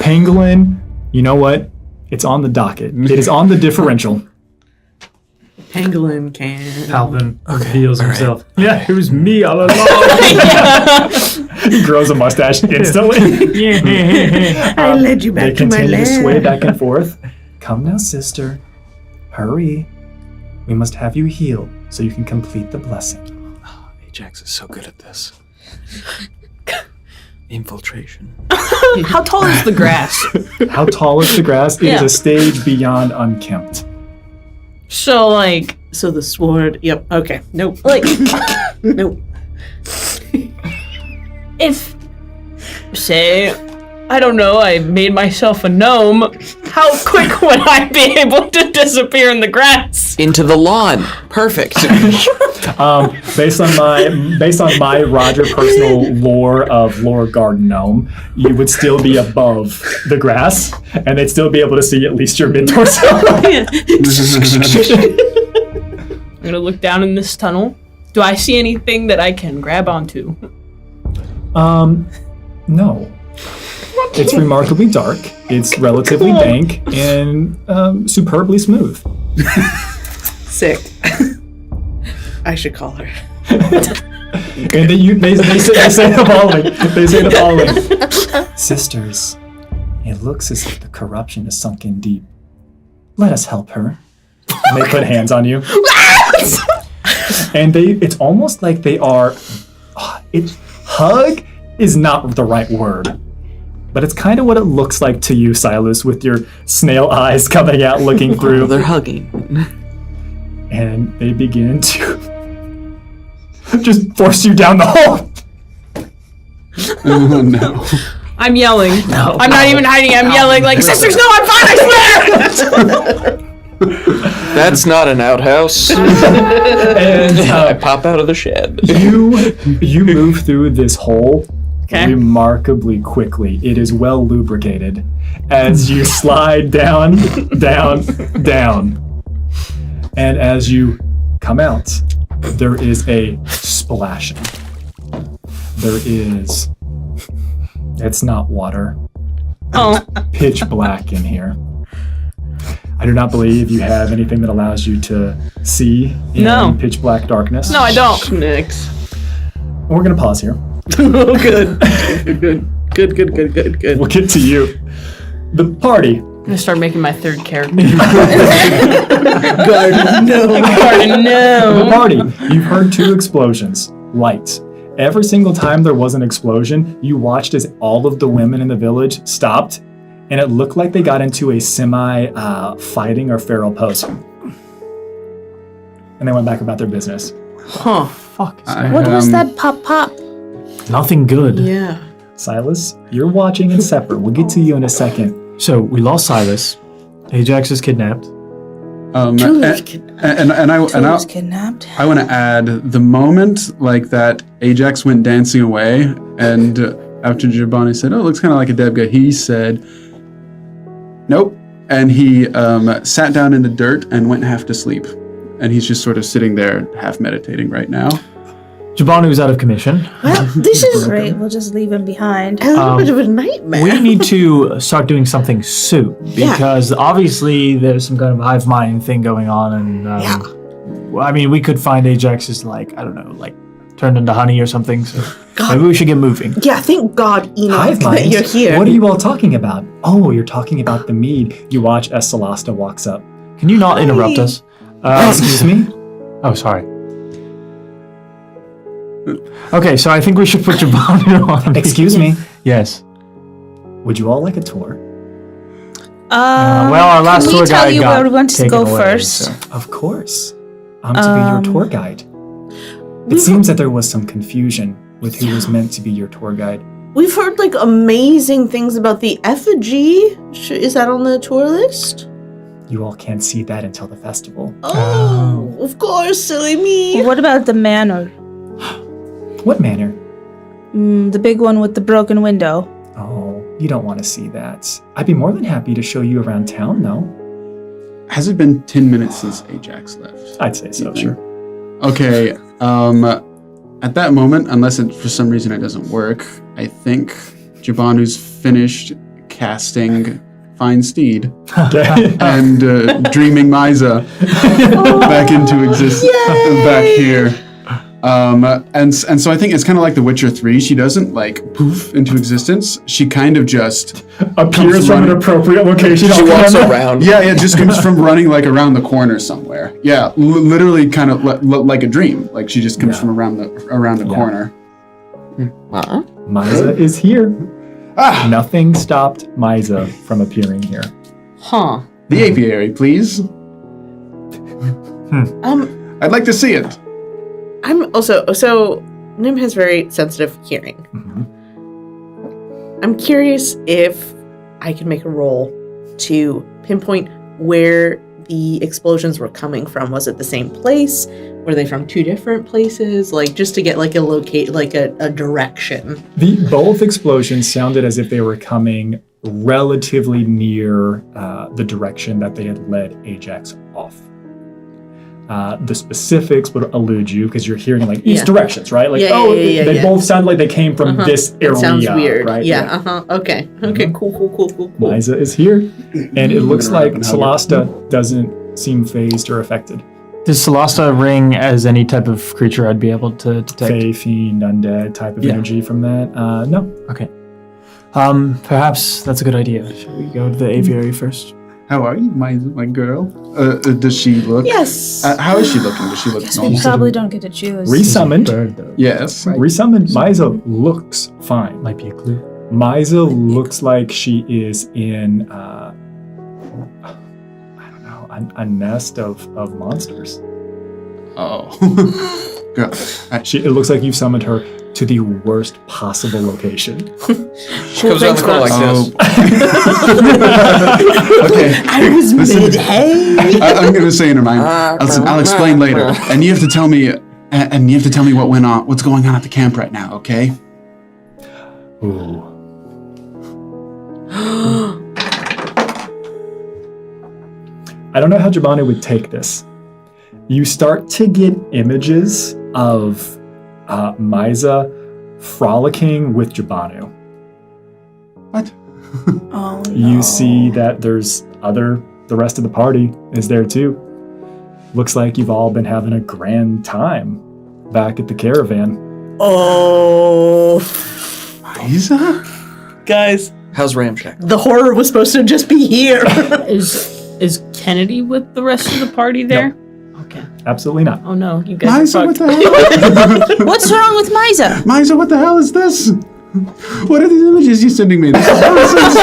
pangolin. You know what? It's on the docket. It is on the differential. Pangolin can. Alvin reveals himself. Yeah, it was me all along. He grows a mustache instantly. I led you They back to my continue to lair. sway back and forth. Come now, sister. Hurry. We must have you healed so you can complete the blessing. Ajax is so good at this. Infiltration. How tall is the grass? How tall is the grass? It is Yeah. a stage beyond unkempt. So, like, So the sword. Yep. Okay. Nope. like Nope. if, say, I don't know, I made myself a gnome, how quick would I be able to disappear in the grass? Into the lawn. Perfect. Based on my Roger personal lore of Lore Garden Gnome, you would still be above the grass, and they'd still be able to see at least your mid torso. I'm gonna look down in this tunnel. Do I see anything that I can grab onto? No. It's remarkably dark. It's relatively dank and superbly smooth. Sick. I should call her. And they say the following. They say the following. Sisters, it looks as if the corruption has sunk in deep. Let us help her. And they put hands on you. And it's almost like they are. Hug is not the right word. But it's kind of what it looks like to you, Silas, with your snail eyes coming out looking through. They're hugging. And they begin to just force you down the hole. Oh no. I'm yelling. I'm not even hiding. I'm yelling like, sisters, no, I'm fine, I swear! That's not an outhouse. And I pop out of the shed. you move through this hole Okay. remarkably quickly. It is well lubricated as you slide down, down, down. And as you come out, there is a splashing. It's not water. Oh, Pitch black in here. I do not believe you have anything that allows you to see in No. pitch black darkness. no, I don't. Next. We're going to pause here. Oh, good. Good. We'll get to you. The party. I'm gonna start making my third character. Garden, no. Garden, The no. party. You've heard 2 explosions. Lights. Every single time there was an explosion, you watched as all of the women in the village stopped, and it looked like they got into a semi-fighting or feral pose. And they went back about their business. Huh. Fuck. What was that pop pop? Nothing good. Yeah. Silas, you're watching in separate. We'll get to you in a second. So we lost Silas. Ajax is kidnapped. Julia's kidnapped. And I was kidnapped. I want to add the moment like that Ajax went dancing away, and after Giovanni said, "Oh, it looks kind of like a dead guy," he said, "Nope," and he sat down in the dirt and went half to sleep, and he's just sort of sitting there half meditating right now. Jabanu is out of commission. Well, this is Great, we'll just leave him behind. a little bit of a nightmare. We need to start doing something soon because obviously there's some kind of hive mind thing going on, and I mean, we could find Ajax's turned into honey or something. So maybe we should get moving. Yeah, thank God, Enoch, Hive that minds? you're here. What are you all talking about? Oh, you're talking about the mead. You watch as Celasta walks up. Can you not interrupt us? Excuse me? Oh, sorry. Okay, so I think we should put Jabanu on. Excuse me? Yes. Would you all like a tour? Well, our last can tour we tell guide you got where we want to taken go away, first? so- Of course. I'm to be your tour guide. It seems that there was some confusion with who was meant to be your tour guide. We've heard like amazing things about the effigy. Is that on the tour list? You all can't see that until the festival. Oh, of course, silly me. What about the manor? What manor? The big one with the broken window. Oh, you don't want to see that. I'd be more than happy to show you around town, though. Has it been 10 minutes since Ajax left? I'd say so, You think? sure. Okay, at that moment, unless it, for some reason it doesn't work, I think Jabanu's finished casting Fine Steed Okay. and dreaming Miza back into existence back here. And so I think it's kind of like The Witcher 3. She doesn't like poof into existence. She kind of just Appears from an appropriate location. She on walks camera. around. yeah, it just comes from running like around the corner somewhere. Yeah, literally kind of like a dream. Like she just comes Yeah. from around the Yeah. corner. Miza is here. Ah, Nothing stopped Miza from appearing here. Huh. the apiary, please. I'd like to see it. I'm also so Nim has very sensitive hearing. I'm curious if I can make a roll to pinpoint where the explosions were coming from. Was it the same place? Were they from two different places? Like just to get like a a direction. Both explosions sounded as if they were coming relatively near the direction that they had led Ajax off. The specifics would elude you because you're hearing like each directions, right? Like, they both sound like they came from this area. It sounds weird. right? Yeah. Okay. Okay. Cool. Miza is here, and it looks like Up and hug her. Celasta doesn't seem phased or affected. Does Celasta ring as any type of creature I'd be able to detect? Fey, fiend, undead type of Yeah. energy from that. No. Okay. Perhaps that's a good idea. Should we go to the aviary first? How are you, my girl? Does she look? Yes. How is she looking? Does she look Guess we normal? probably don't get to choose. Resummoned. Yes. Resummoned. Miza looks fine. Might be a clue. Miza looks like she is in, I don't know, a nest of monsters. Oh. Girl. It looks like you've summoned her to the worst possible location. She comes around the corner like this. Okay. I was Listen. mid-hay. I'm gonna say in her mind. I'll explain later. And you have to tell me. And you have to tell me what's going on at the camp right now. Okay. Ooh. I don't know how Jabani would take this. You start to get images of Miza frolicking with Jabanu. What? Oh, no. You see that there's the rest of the party is there too. Looks like you've all been having a grand time back at the caravan. Oh, Isa? guys, How's Ramshack? the horror was supposed to just be here. Is Kennedy with the rest of the party there? Okay. Absolutely not. Oh no, you guys Miza, are what fucked. the hell? What's wrong with Miza? Miza, what the hell is this? What are these images you're sending me? This is nonsense.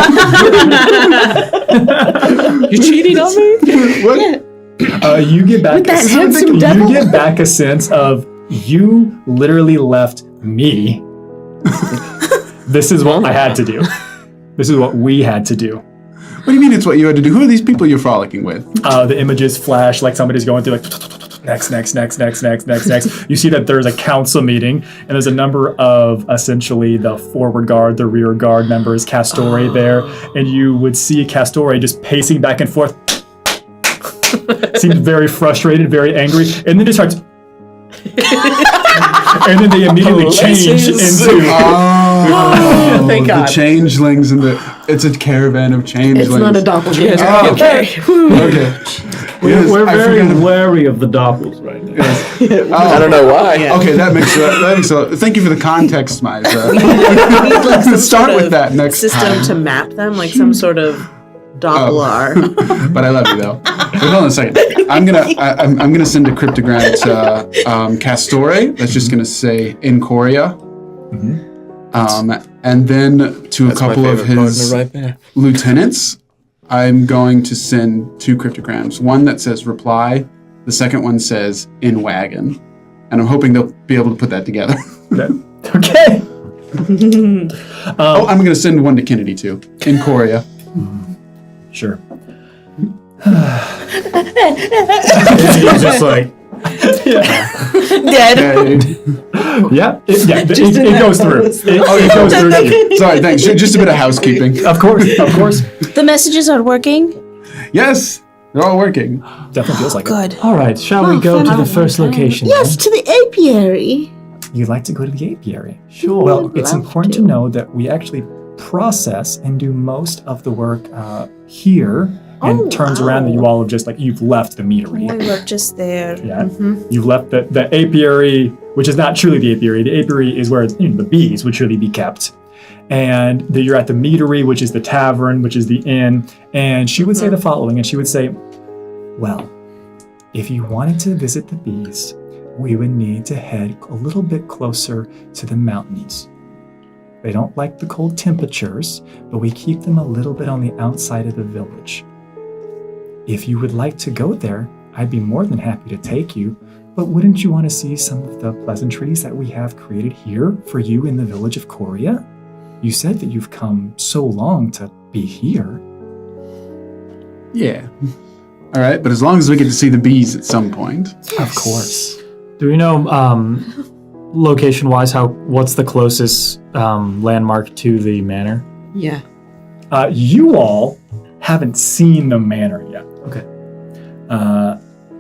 You cheating on me? What? You get back. With that handsome devil? You get back a sense of you literally left me. This is what I had to do. This is what we had to do. What do you mean it's what you had to do? Who are these people you're frolicking with? The images flash like somebody's going through like next. You see that there's a council meeting and there's a number of essentially the forward guard, the rear guard members, Castore there, and you would see Castore just pacing back and forth. Seems very frustrated, very angry, and then it starts. And then they immediately change into. Thank God. The changelings and it's a caravan of changelings. It's not a doppelganger. Oh, Okay. Okay. Yes, We're I very forgot about- wary of the doppels right now. I don't know why. Okay, that makes sense. Thank you for the context, Miza. We need like some Start sort with of that next system time. to map them, like some sort of Doppler. But I love you though. Wait, hold on a second. I'm gonna send a cryptogram to Castore. That's just gonna say in Coria. And then to That's a couple my of favorite his partner right there. lieutenants. I'm going to send 2 cryptograms. One that says reply. The second one says in wagon. And I'm hoping they'll be able to put that together. Okay. I'm going to send one to Kennedy too, in Korea. Sure. Just like, Dead. Yeah. It goes through. It goes through to you. Sorry, thanks. Just a bit of housekeeping. Of course. The messages are working? Yes, they're all working. Definitely feels like it. Good. all right, shall we go to the first location? Yes, to the apiary. You'd like to go to the apiary. Sure. Well, it's love important to know that we actually process and do most of the work here, and turns around that you all have just you've left the meadery. We were just there. Yeah, you've left the apiary, which is not truly the apiary. The apiary is where the bees would truly be kept. And you're at the meadery, which is the tavern, which is the inn. And she would say the following, and she would say, well, if you wanted to visit the bees, we would need to head a little bit closer to the mountains. They don't like the cold temperatures, but we keep them a little bit on the outside of the village. If you would like to go there, I'd be more than happy to take you, but wouldn't you want to see some of the pleasantries that we have created here for you in the village of Korea? You said that you've come so long to be here. Yeah. All right, but as long as we get to see the bees at some point. Of course. Do we know, location-wise, what's the closest landmark to the manor? Yeah. You all haven't seen the manor yet. Okay.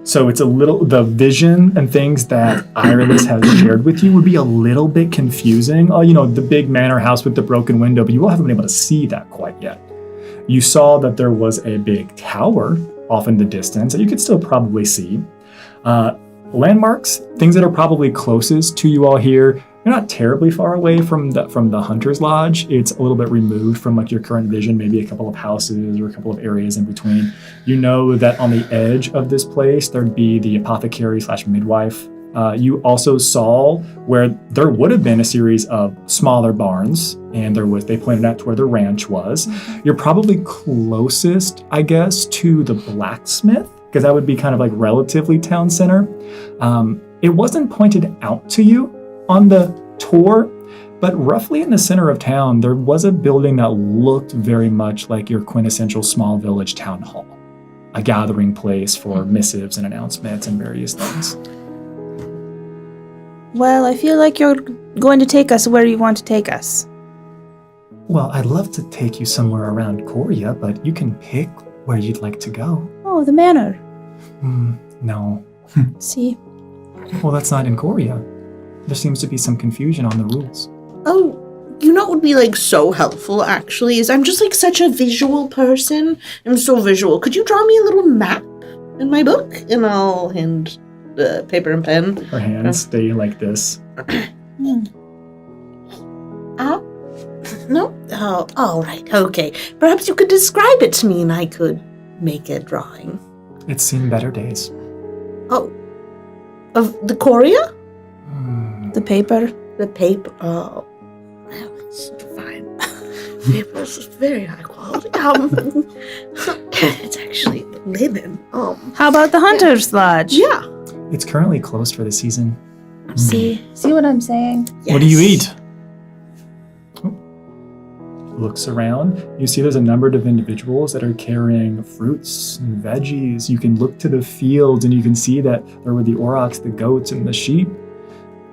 So it's the vision and things that Iris has shared with you would be a little bit confusing. Oh, the big manor house with the broken window, but you all haven't been able to see that quite yet. You saw that there was a big tower off in the distance that you could still probably see. Landmarks, things that are probably closest to you all here, you're not terribly far away from the Hunter's Lodge. It's a little bit removed from your current vision, maybe a couple of houses or a couple of areas in between. You know that on the edge of this place, there'd be the apothecary/midwife. You also saw where there would have been a series of smaller barns, and they pointed out to where the ranch was. You're probably closest, I guess, to the blacksmith, because that would be kind of relatively town center. It wasn't pointed out to you on the tour, but roughly in the center of town, there was a building that looked very much like your quintessential small village town hall, a gathering place for missives and announcements and various things. Well, I feel like you're going to take us where you want to take us. Well, I'd love to take you somewhere around Korea, but you can pick where you'd like to go. Oh, the manor. No. See? Well, that's not in Korea. There seems to be some confusion on the rules. Oh, what would be so helpful actually is I'm just such a visual person. I'm so visual. Could you draw me a little map in my book? And I'll hand the paper and pen. Her hands stay like this. No? Oh, all right. Okay. Perhaps you could describe it to me and I could make a drawing. It's seen better days. Oh. Of the Korea? The paper. The paper. Oh. Well, it's fine. Paper is very high quality. It's actually linen. How about the Hunter's Lodge? Yeah. It's currently closed for the season. See what I'm saying? What do you eat? Looks around. You see there's a number of individuals that are carrying fruits and veggies. You can look to the fields and you can see that there were the aurochs, the goats, and the sheep.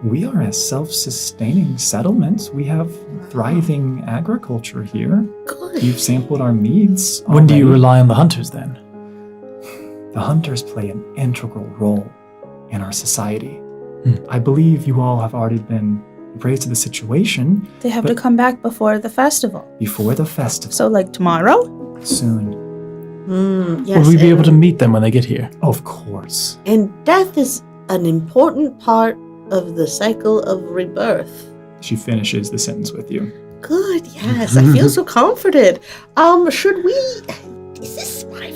We are a self-sustaining settlement. We have thriving agriculture here. Good. You've sampled our meats. When do you already. rely on the hunters then? The hunters play an integral role in our society. I believe you all have already been appraised of the situation. They have to come back before the festival. Before the festival. So tomorrow? Soon. Yes. Will we be able to meet them when they get here? Of course. And death is an important part of the cycle of rebirth. She finishes the sentence with you. Good, yes. I feel so comforted. Should we... Is this my...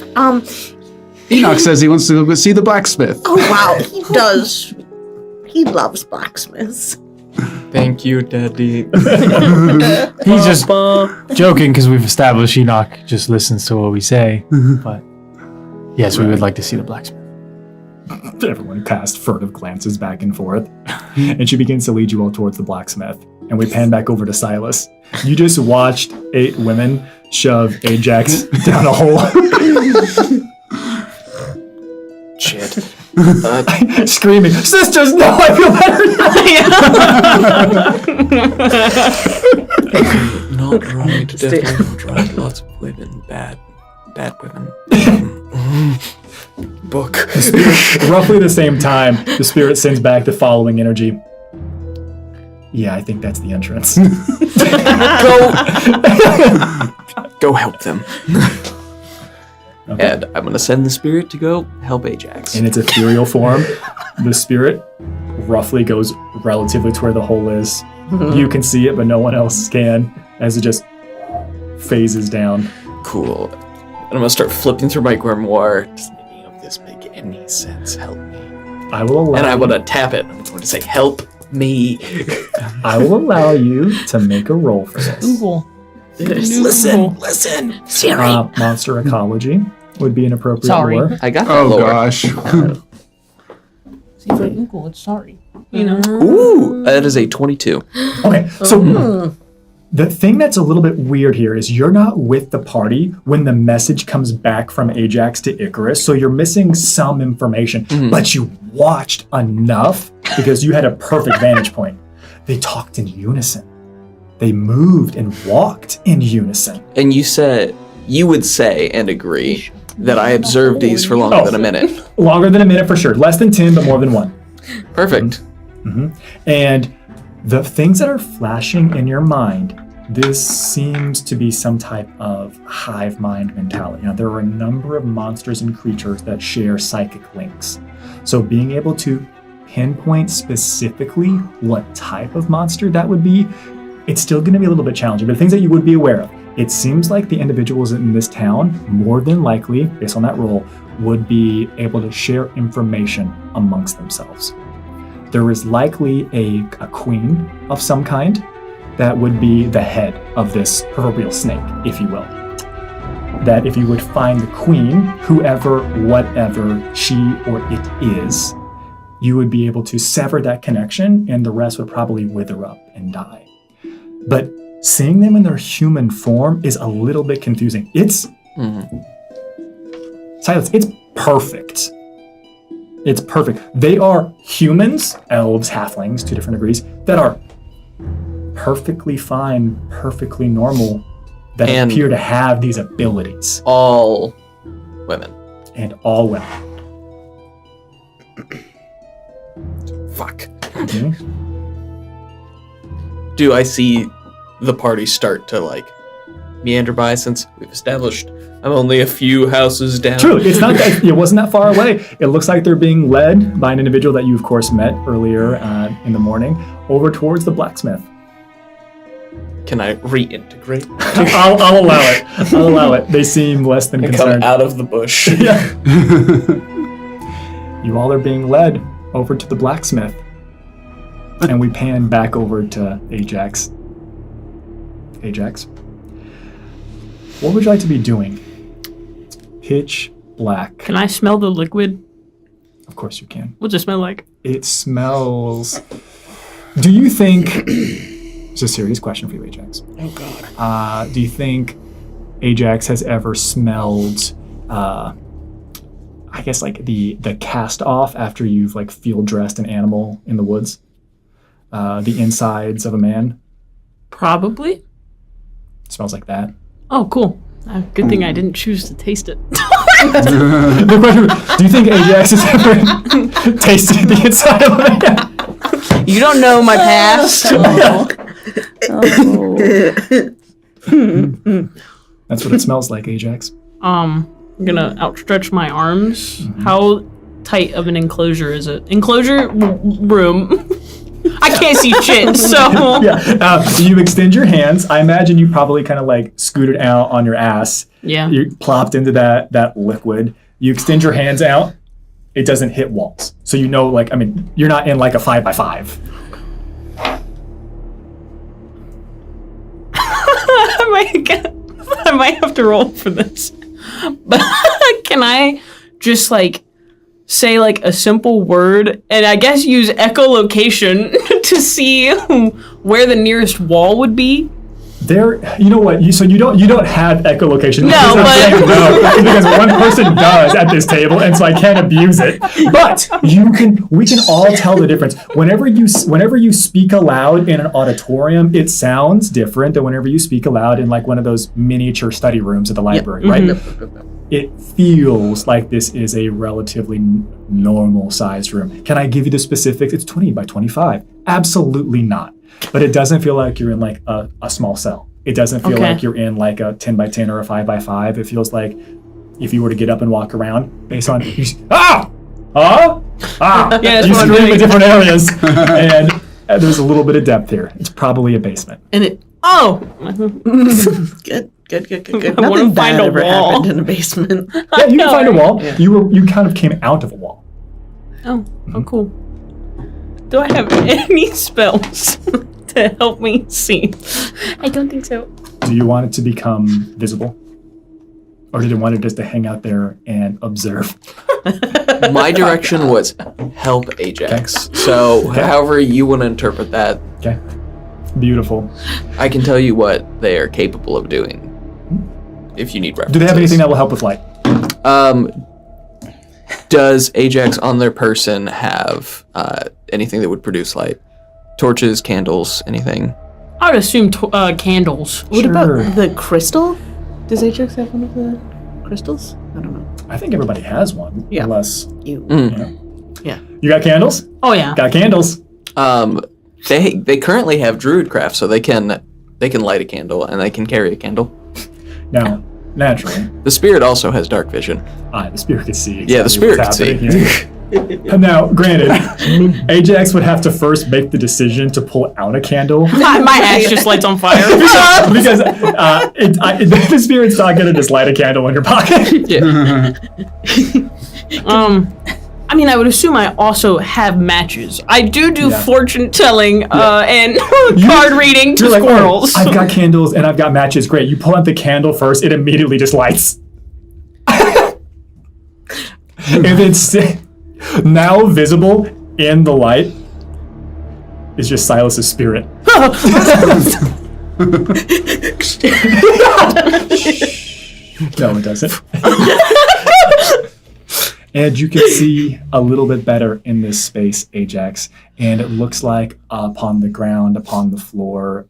Enoch says he wants to go see the blacksmith. Oh, wow. He does. He loves blacksmiths. Thank you, Daddy. He's just joking because we've established Enoch just listens to what we say. But yes, we would like to see the blacksmith. Everyone cast furtive glances back and forth, and she begins to lead you all towards the blacksmith. And we pan back over to Silas. You just watched 8 women shove Ajax down a hole. Shit. Screaming, "Sisters, no, I feel better." Not right, definitely not right. Lots of women, bad women. Book. Roughly the same time, the spirit sends back the following energy. Yeah, I think that's the entrance. Go help them. Okay. And I'm gonna send the spirit to go help Ajax. In its ethereal form, the spirit roughly goes relatively to where the hole is. You can see it, but no one else can, as it just phases down. Cool. And I'm gonna start flipping through my grimoire. Does any of this make any sense? Help me. I will allow And I'm you- gonna tap it. I'm going to say, help me. I will allow you to make a roll for this. Google. Listen. Siri. Monster ecology would be an appropriate Sorry. lore. I got that Oh lower. gosh. See if I Google it. Sorry. You know. Ooh, that is a 22. Okay, so the thing that's a little bit weird here is you're not with the party when the message comes back from Ajax to Icarus, so you're missing some information, but you watched enough because you had a perfect vantage point. They talked in unison. They moved and walked in unison. And you would say and agree that I observed these for longer than a minute. Longer than a minute for sure. Less than 10, but more than 1. Perfect. And the things that are flashing in your mind, this seems to be some type of hive mind mentality. Now, there are a number of monsters and creatures that share psychic links. So being able to pinpoint specifically what type of monster that would be, it's still going to be a little bit challenging. But things that you would be aware of, it seems like the individuals in this town, more than likely, based on that role, would be able to share information amongst themselves. There is likely a queen of some kind that would be the head of this proverbial snake, if you will. That if you would find the queen, whoever, whatever she or it is, you would be able to sever that connection and the rest would probably wither up and die. But seeing them in their human form is a little bit confusing. It's Silas, it's perfect. It's perfect. They are humans, elves, halflings, 2 different degrees, that are perfectly fine, perfectly normal, that And- appear to have these abilities. All women. And all women. Fuck. Okay? Do I see the party start to meander by since we've established I'm only a few houses down? True, it's not that, it wasn't that far away. It looks like they're being led by an individual that you, of course, met earlier in the morning over towards the blacksmith. Can I reintegrate? I'll allow it. I'll allow it. They seem less than And concerned. come out of the bush. Yeah. You all are being led over to the blacksmith. And we pan back over to Ajax. Ajax, what would you like to be doing? It's pitch black. Can I smell the liquid? Of course you can. What's it smell like? It smells... Do you think... It's a serious question for you, Ajax. Oh, God. Do you think Ajax has ever smelled, I guess, the cast off after you've field dressed an animal in the woods? The insides of a man? Probably. It smells like that. Oh, cool. Good thing I didn't choose to taste it. The question, do you think Ajax has ever tasted the inside of a man? You don't know my past. That's what it smells like, Ajax. I'm gonna outstretch my arms. How tight of an enclosure is it? Enclosure room. I can't see shit, so. Yeah. You extend your hands. I imagine you probably kind of scooted out on your ass. Yeah. You plopped into that liquid. You extend your hands out. It doesn't hit walls. So you're not in a 5x5. I might have to roll for this. But can I just say a simple word and I guess use echolocation to see where the nearest wall would be? There, you know what? You don't have echolocation. No, but because one person does at this table, and so I can't abuse it. But we can all tell the difference. Whenever you speak aloud in an auditorium, it sounds different than whenever you speak aloud in one of those miniature study rooms at the library, right? It feels like this is a relatively normal sized room. Can I give you the specifics? It's 20 by 25. Absolutely not. But it doesn't feel like you're in a small cell. It doesn't feel like you're in a 10 by 10 or a 5 by 5. It feels like if you were to get up and walk around based on you see them in different areas, and there's a little bit of depth here. It's probably a basement. And it. Good. I want to find a ever wall. happened in a basement. Yeah, you can find a wall. Yeah. You kind of came out of a wall. Oh, cool. Do I have any spells to help me see? I don't think so. Do you want it to become visible? Or did you want it just to hang out there and observe? My direction was help Ajax. So however you want to interpret that, Okay. Beautiful. I can tell you what they are capable of doing. If you need references. Do they have anything that will help with light? Does Ajax on their person have anything that would produce light? Torches, candles, anything? I would assume candles. What about the crystal? Does Ajax have one of the crystals? I don't know. I think everybody has one. Yeah. Unless, You. Yeah. you got candles? Oh yeah. Got candles. They currently have druidcraft, so they can light a candle and they can carry a candle. Now, naturally, The spirit also has dark vision. the spirit could see. Yeah, the spirit what's could see. happening here. Now, granted, Ajax would have to first make the decision to pull out a candle. My ass just lights on fire. Because the spirit's not going to just light a candle in your pocket. Yeah. I would assume I also have matches. I do Yeah. fortune telling and card reading to You're squirrels. I've got candles and I've got matches. Great. You pull out the candle first, it immediately just lights. And it's now visible in the light is just Silas's spirit. No, it doesn't. And you can see a little bit better in this space, Ajax. And it looks like upon the ground, upon the floor,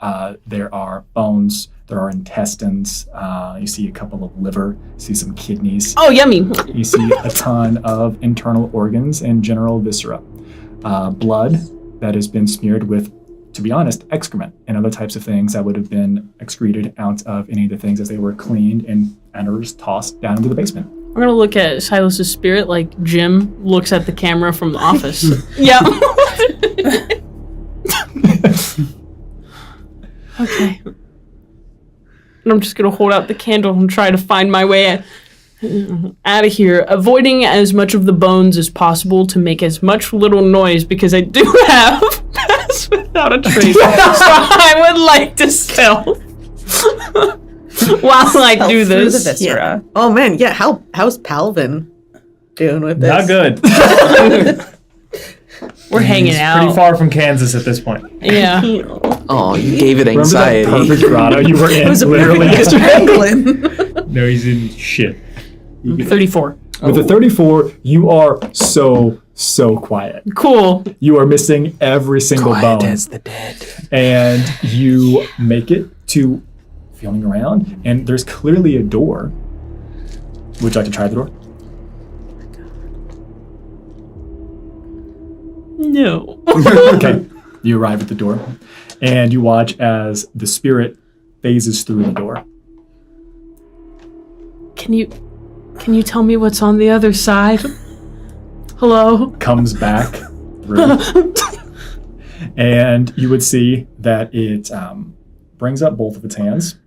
there are bones, there are intestines. You see a couple of liver, you see some kidneys. Oh, yummy. You see a ton of internal organs and general viscera. Blood that has been smeared with, to be honest, excrement and other types of things that would have been excreted out of any of the things as they were cleaned and are just tossed down into the basement. We're gonna look at Silas's spirit like Jim looks at the camera from The Office. Yeah. Okay. And I'm just gonna hold out the candle and try to find my way out of here, avoiding as much of the bones as possible to make as much little noise because I do have pass without a trace. So I would like to stealth while I do Through the this. viscera. Oh man, yeah. How's Palvin doing with this? Not good. We're hanging He's out. pretty far from Kansas at this point. Yeah. Oh, you gave it Remember that anxiety. perfect grotto you were in literally yesterday? England. No, he's in shit. 34. With the 34, you are so quiet. Cool. You are missing every single Quiet bone. as the dead. And you make it to feeling around, and there's clearly a door. Would you like to try the door? No. Okay. You arrive at the door, and you watch as the spirit phases through the door. Can you tell me what's on the other side? Hello? Comes back through, and you would see that it brings up both of its hands,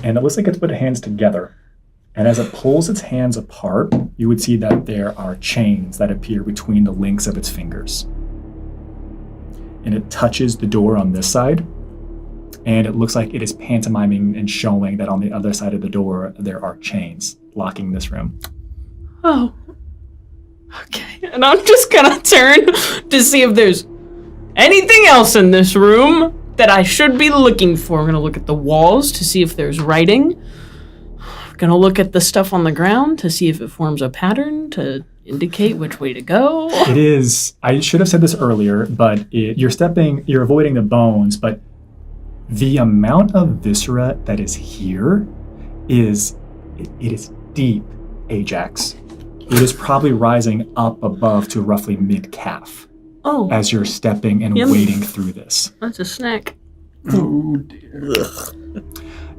and it looks like it's put hands together. And as it pulls its hands apart, you would see that there are chains that appear between the links of its fingers. And it touches the door on this side, and it looks like it is pantomiming and showing that on the other side of the door there are chains locking this room. Oh. Okay. And I'm just gonna turn to see if there's anything else in this room that I should be looking for. I'm gonna look at the walls to see if there's writing. I'm gonna look at the stuff on the ground to see if it forms a pattern to indicate which way to go. It is, I should have said this earlier, but you're avoiding the bones, but the amount of viscera that is here is deep, Ajax. It is probably rising up above to roughly mid-calf Oh, as you're stepping and Yum. wading through this. that's a snack. Oh dear.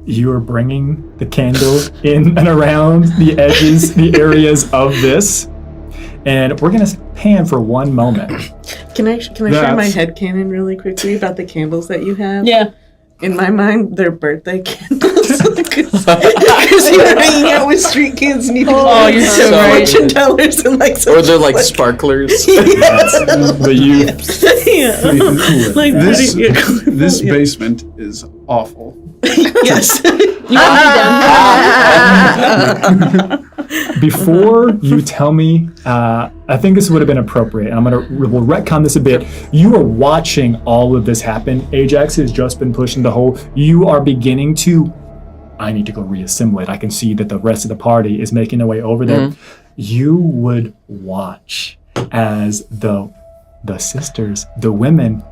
You are bringing the candle in and around the edges, the areas of this. And we're going to pan for one moment. Can I share my That's- headcanon really quickly about the candles that you have? Yeah. In my mind, they're birthday candles. Because you're hanging out with street kids and you Oh, you're so right. fortune tellers and like Or they're like sparklers. But you, like This, putting- this basement is awful. yes. You want me down? before you tell me, I think this would have been appropriate. I'm we'll retcon this a bit. You are watching all of this happen. Ajax has just been pushed in the hole. You are beginning to, I need to go reassemble it. I can see that the rest of the party is making their way over there. You would watch as the sisters, the women,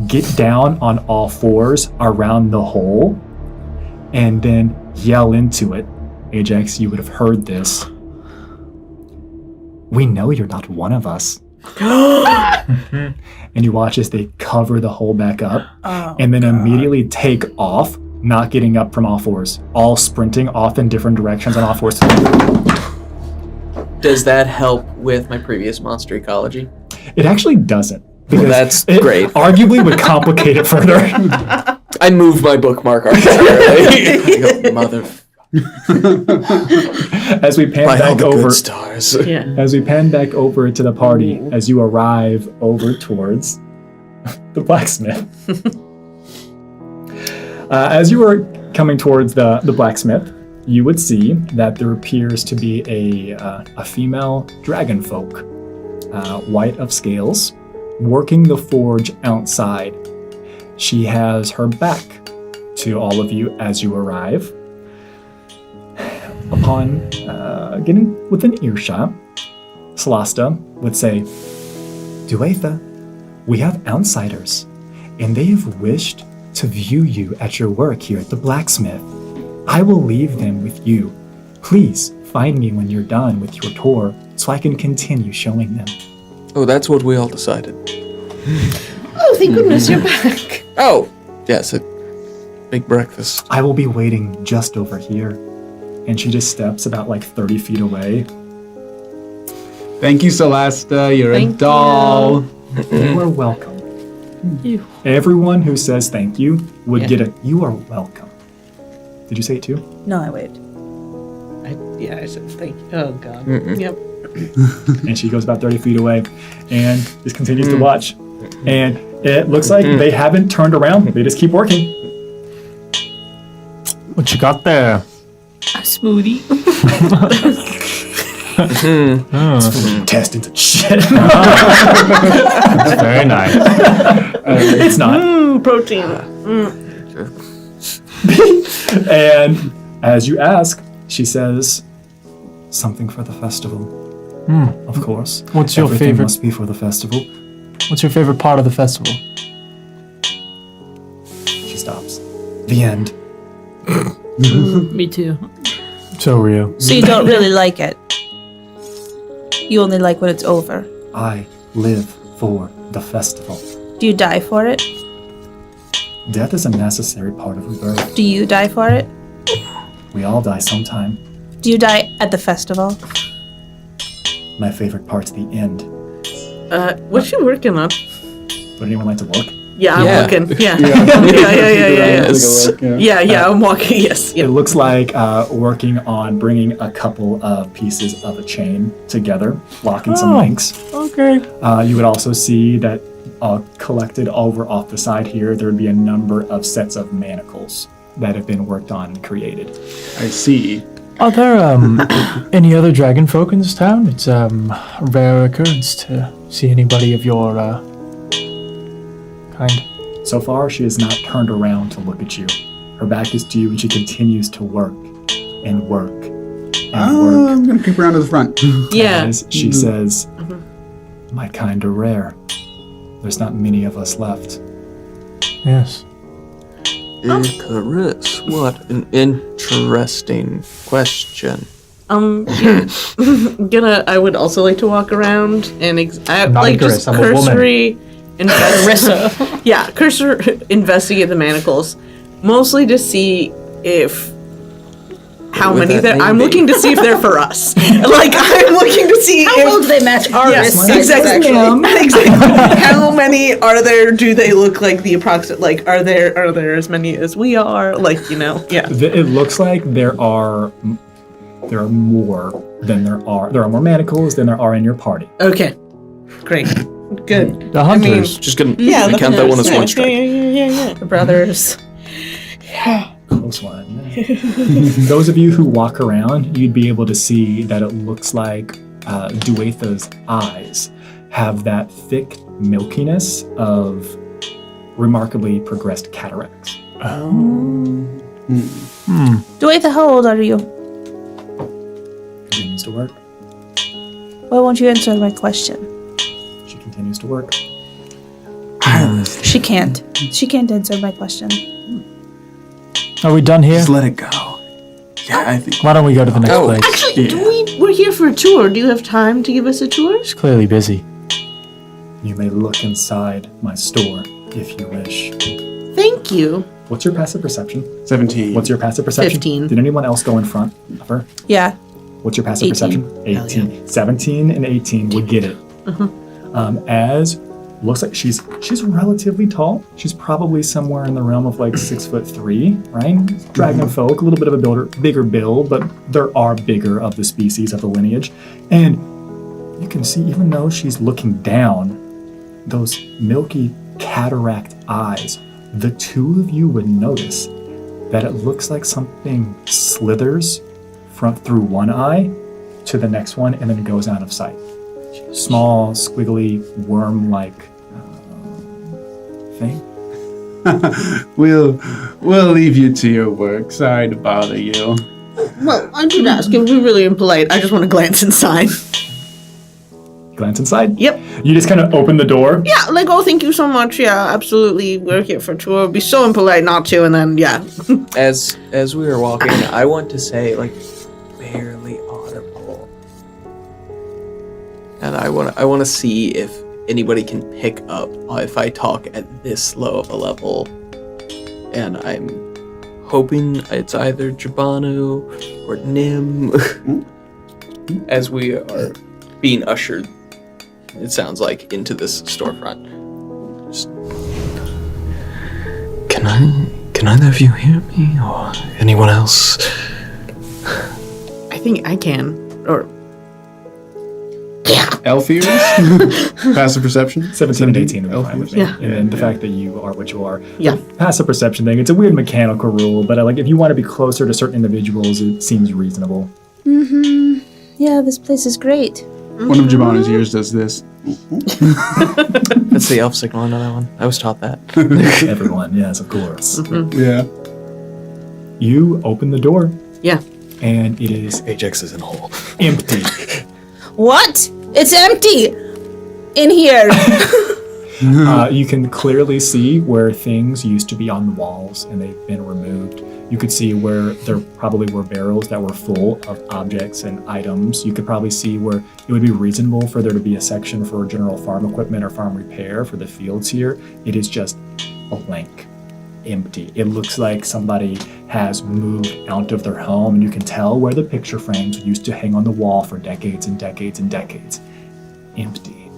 get down on all fours around the hole and then yell into it. Ajax, you would have heard this. We know you're not one of us. And you watch as they cover the hole back up and then immediately take off, not getting up from all fours, all sprinting off in different directions on all fours. Does that help with my previous monster ecology? It actually doesn't. Because that's it great. Arguably would complicate it further. I moved my bookmark arbitrarily. Mother. As we pan By all back the over, good stars. Yeah. as we pan back over to the party, as you arrive over towards the blacksmith. As you are coming towards the blacksmith, you would see that there appears to be a female dragon folk, white of scales, working the forge outside. She has her back to all of you as you arrive. Upon getting within earshot, Celasta would say, Duetha, we have outsiders, and they have wished to view you at your work here at the blacksmith. I will leave them with you. Please find me when you're done with your tour so I can continue showing them. Oh, that's what we all decided. Oh, thank goodness you're back. Oh, yes, a big breakfast. I will be waiting just over here. And she just steps about like 30 feet away. Thank you, Celesta. You're Thank a doll. You are welcome. You. Everyone who says thank you would get a you are welcome. Did you say it too? No, I waved. I said thank you. Oh, God. Yep. And she goes about 30 feet away and just continues to watch. And it looks like they haven't turned around. They just keep working. What you got there? A smoothie. Intestines and shit. That's very nice. It's not. Protein. And as you ask, she says, something for the festival. Of course. What's your Everything favorite? must be for the festival. What's your favorite part of the festival? She stops. The end. Me too. So real. So you don't really like it. You only like when it's over. I live for the festival. Do you die for it? Death is a necessary part of rebirth. Do you die for it? We all die sometime. Do you die at the festival? My favorite part's the end. What you working on? Would anyone like to look? Yeah, I'm Yeah. looking. Yeah. Yes. Yeah, I'm walking. Yes. It looks like working on bringing a couple of pieces of a chain together, locking some links. Okay. You would also see that collected over off the side here, there would be a number of sets of manacles that have been worked on and created. I see. Are there any other dragon folk in this town? It's a rare occurrence to see anybody of your kind. So far, she has not turned around to look at you. Her back is to you, and she continues to work and work and work. I'm gonna creep around to the front. Yeah. As she says, "My kind are rare. There's not many of us left." Yes. Icarus, what an interesting question. I would also like to walk around and Not Icarus, I'm a woman. cursory investigate the manacles, mostly to see how Would many that there. name I'm be? looking to see if they're for us. Like I'm looking to see How well do they match our Yes, wrist exactly. sizes, Exactly. How many are there? Do they look like the approximate? Like, are there as many as we are? Like, yeah. It looks like there are more than there are. There are more manacles than there are in your party. Okay. Great. Good. The hunters. Just gonna Yeah, the count that one as hunters. one strike. Yeah. The brothers. Close one. Those of you who walk around, you'd be able to see that it looks like Duatha's eyes have that thick milkiness of remarkably progressed cataracts. Duatha, how old are you? Continues to work. Why won't you answer my question? She continues to work. She can't. She can't answer my question. Are we done here? Just let it go. Yeah, I think. Why don't we go to the next Oh. place? Actually, we're here for a tour. Do you have time to give us a tour? She's clearly busy. You may look inside my store if you wish. Thank you. What's your passive perception? 17. What's your passive perception? 15. Did anyone else go in front of her? Yeah. What's your passive 18. perception? 18. 17 and 18 would get it. As looks like she's relatively tall. She's probably somewhere in the realm of like 6'3", right? Dragon folk, a little bit of a bigger build, but there are bigger of the species of the lineage. And you can see, even though she's looking down, those milky cataract eyes, the two of you would notice that it looks like something slithers through one eye to the next one and then goes out of sight. Small, squiggly, worm-like thing. We'll leave you to your work. Sorry to bother you. Well, I did ask. It would be really impolite. I just want to glance inside. Glance inside? Yep. You just kind of open the door. Yeah, like, oh, thank you so much. Yeah, absolutely. We're here for a tour. It'd be so impolite not to, and then, yeah. As we were walking, I want to say, like, barely audible. And I want to see if anybody can pick up if I talk at this low of a level. And I'm hoping it's either Jabanu or Nim. As we are being ushered, it sounds like, into this storefront. Just, can either of you hear me, or anyone else? I think I can. Or, Elf ears? Passive perception? 17 and 18 would be fine with me. Yeah. And then the fact that you are what you are. Yeah. The passive perception thing, it's a weird mechanical rule, but like if you want to be closer to certain individuals, it seems reasonable. Mm-hmm. Yeah, this place is great. One of Jabanu's ears does this. That's the elf signal, another one. I was taught that. Everyone, yes, of course. Yeah. You open the door, yeah. and it is Ajax is in a hole. empty. What? It's empty in here. You can clearly see where things used to be on the walls, and they've been removed. You could see where there probably were barrels that were full of objects and items. You could probably see where it would be reasonable for there to be a section for general farm equipment or farm repair for the fields here. It is just blank, empty. It looks like somebody has moved out of their home, and you can tell where the picture frames used to hang on the wall for decades and decades and decades. Empty.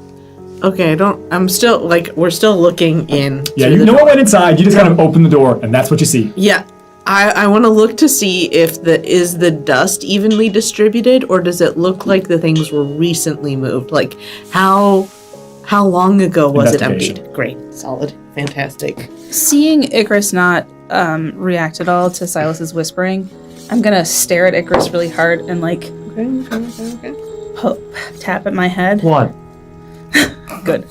Okay, I'm still, like, we're still looking in. Yeah, through you the know door. what went inside. You just kind of open the door, and that's what you see. Yeah. I want to look to see if is the dust evenly distributed, or does it look like the things were recently moved? Like how How long ago was it Investigation. emptied? Great. Solid. Fantastic. Seeing Icarus not react at all to Silas's whispering, I'm gonna stare at Icarus really hard and like tap at my head. What? Good.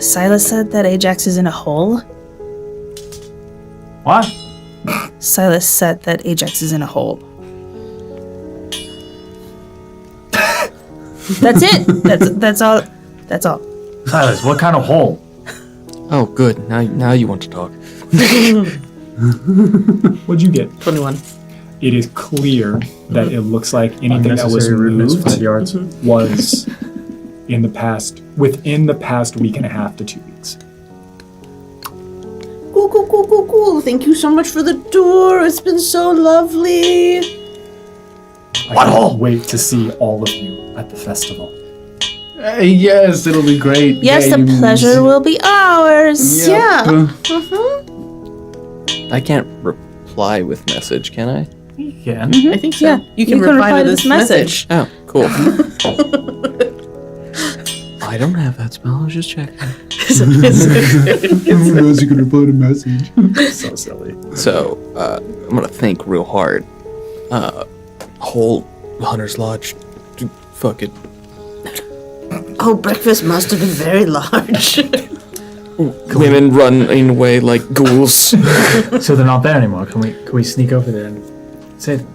Silas said that Ajax is in a hole. What? Silas said that Ajax is in a hole. That's it. That's all. That's all. Silas, what kind of hole? Oh, good. Now you want to talk. What'd you get? 21. It is clear that it looks like anything that was Unnecessary rudeness, moved 5 yards. was within the past week and a half to 2 weeks. Cool. Thank you so much for the tour. It's been so lovely. I can't wait to see all of you at the festival. Yes, it'll be great. Yes, the games. pleasure will be ours. Yep. I can't reply with message, can I? You can. I think so. Yeah, You can reply to this message. Oh, cool. I don't have that spell. I was just checking. Who knows you can reply to message? So silly. So, I'm gonna think real hard. Whole Hunter's Lodge. Fuck it. Oh, breakfast must have been very large. Women running away like ghouls. So they're not there anymore. Can we sneak over there and say them?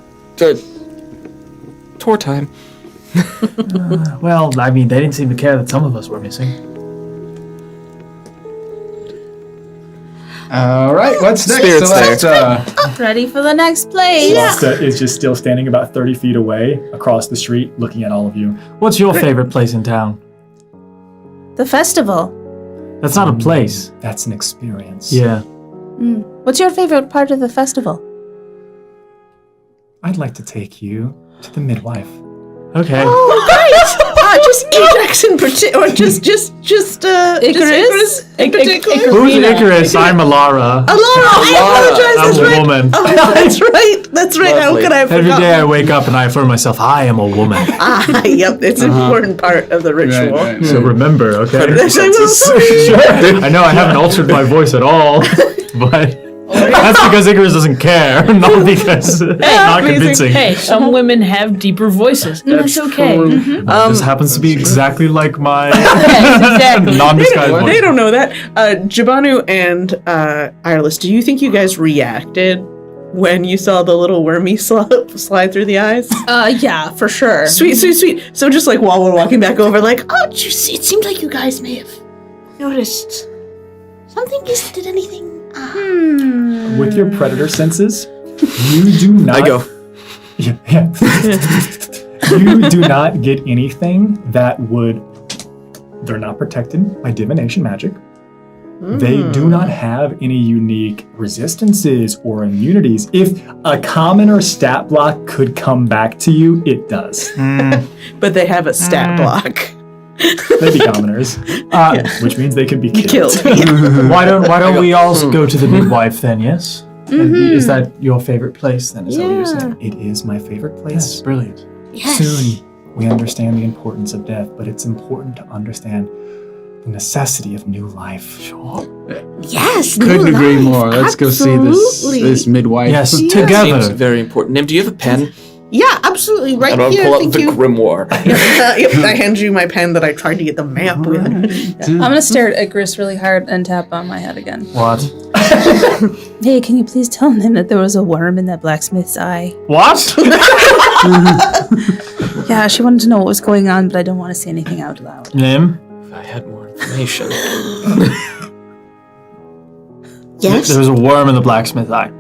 Tour time. Well, I mean, they didn't seem to care that some of us were missing. All right, what's next? Spirits Celeste? Ready for the next place. Celesta is just still standing about 30 feet away across the street looking at all of you. What's your favorite place in town? The festival. That's not a place. That's an experience. Yeah. What's your favorite part of the festival? I'd like to take you to the midwife. Okay. Oh, right. Just Ajax in particular, or just Icarus in particular. Who's Icarus? I'm Alara. Alara, I apologize. I'm That's a right. woman. Oh, that's right. How Lovely. could I have Every day I forgotten? wake up and I affirm myself, I am a woman. Yep, it's an important part of the ritual. Right. So remember, okay? Yes, I will. Sure. I know I haven't altered my voice at all, but that's because Icarus doesn't care, not because it's not convincing. Hey, some women have deeper voices. And that's okay. This happens to be exactly like my Yes, exactly. non-disguised They voice. don't know that. Jabanu and Irlis, do you think you guys reacted when you saw the little wormy slide through the eyes? Yeah, for sure. Sweet. So just like while we're walking back over, like, oh, it seemed like you guys may have noticed something. Did anything? With your predator senses, you do not. I go. Yeah. You do not get anything that would. They're not protected by divination magic. They do not have any unique resistances or immunities. If a common or stat block could come back to you, it does. But they have a stat block. They'd be commoners, which means they could be Killed. killed. Why don't we all go to the midwife then? Yes. Is that your favorite place then? Is that what you're saying? It is my favorite place. Yes, brilliant. Soon we understand the importance of death, but it's important to understand the necessity of new life. Sure. Yes. Couldn't new agree life. more. Let's go see Absolutely. this midwife. Yes, Seems together. very important. Nim, do you have a pen? Yeah, absolutely. Right I don't here. pull out Thank the you. grimoire. Yep, I hand you my pen that I tried to get the map with. I'm gonna stare at Icarus really hard and tap on my head again. What? Hey, can you please tell him that there was a worm in that blacksmith's eye? What? Yeah, she wanted to know what was going on, but I don't want to say anything out loud. Nim? If I had more information. Yes. There was a worm in the blacksmith's eye.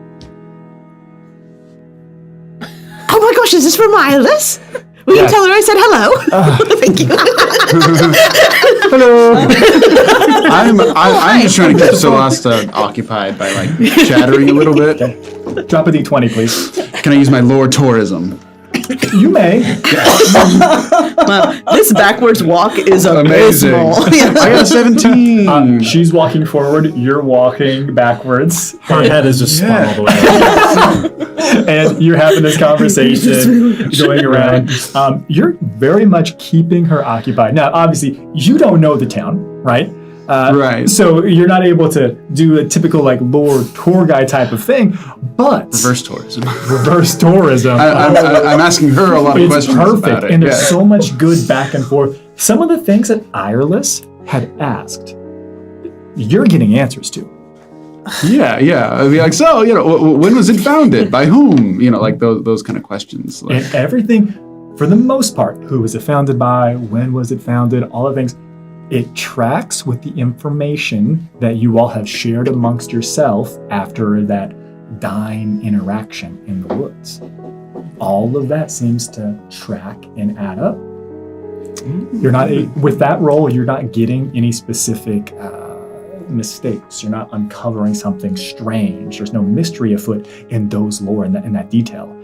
Oh my gosh, is this from Irlis? Will you tell her I said hello? Thank you. I'm just trying to keep Celeste occupied by like chattering a little bit. Drop a d20, please. Can I use my lore tourism? You may. Wow, this backwards walk is Amazing. abysmal. I got a 17. She's walking forward. You're walking backwards. Her head is just spun all the way up. And you're having this conversation going around. You're very much keeping her occupied. Now, obviously, you don't know the town, right? Right. So you're not able to do a typical like lore tour guide type of thing, but Reverse tourism. reverse tourism. I'm asking her a lot of It's questions perfect, about it. and there's so much good back and forth. Some of the things that Ireless had asked, you're getting answers to. Yeah. I'd be like, so, when was it founded? By whom? Like those kind of questions. Like, And everything, for the most part, who was it founded by? When was it founded? All the things. It tracks with the information that you all have shared amongst yourself after that dying interaction in the woods. All of that seems to track and add up. You're not with that roll. You're not getting any specific mistakes. You're not uncovering something strange. There's no mystery afoot in those lore in that detail.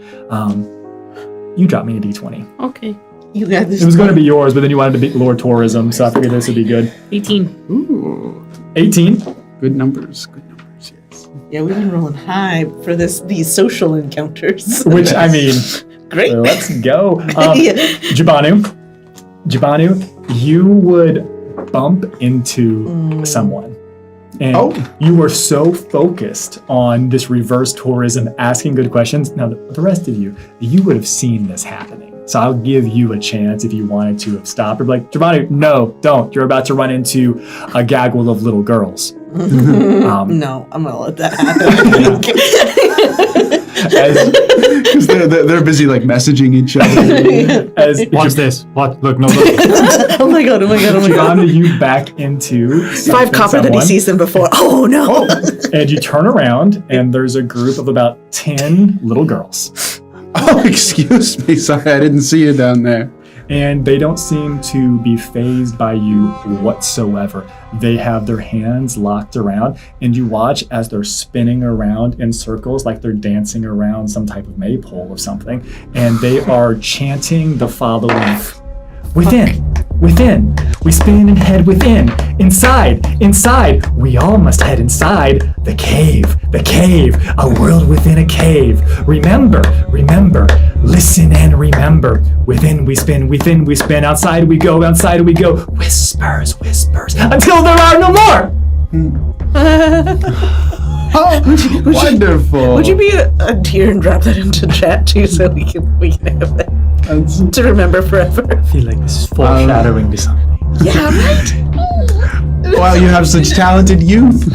You drop me a d20. Okay. You got this. It was going to be yours, but then you wanted to beat lore tourism, so I figured this would be good. 18. ooh, 18. good numbers, yes. Yeah, we've been rolling high for these social encounters. Which, I mean, Great. let's go. Yeah. Jabanu, you would bump into someone. And you were so focused on this reverse tourism, asking good questions. Now, the rest of you would have seen this happening. So I'll give you a chance if you wanted to have stopped. Or be like, Jabanu, no, don't. You're about to run into a gaggle of little girls. No, I'm gonna let that happen. Because they're busy like messaging each other. Watch this. Look, no, look. Oh my god. Jabanu, you back into Five copper that he someone. sees them before. Oh no. And you turn around, and there's a group of about 10 little girls. Oh, excuse me. Sorry, I didn't see you down there. And they don't seem to be fazed by you whatsoever. They have their hands locked around, and you watch as they're spinning around in circles like they're dancing around some type of maypole of something. And they are chanting the following: within, we spin and head within, inside, we all must head inside, the cave, a world within a cave. Remember, listen and remember, within we spin, outside we go, whispers, until there are no more. Wonderful. Would you be a dear and drop that into chat too, so we can have that to remember forever? I feel like this is foreshadowing to something. Yeah, right. Wow, you have such talented youth.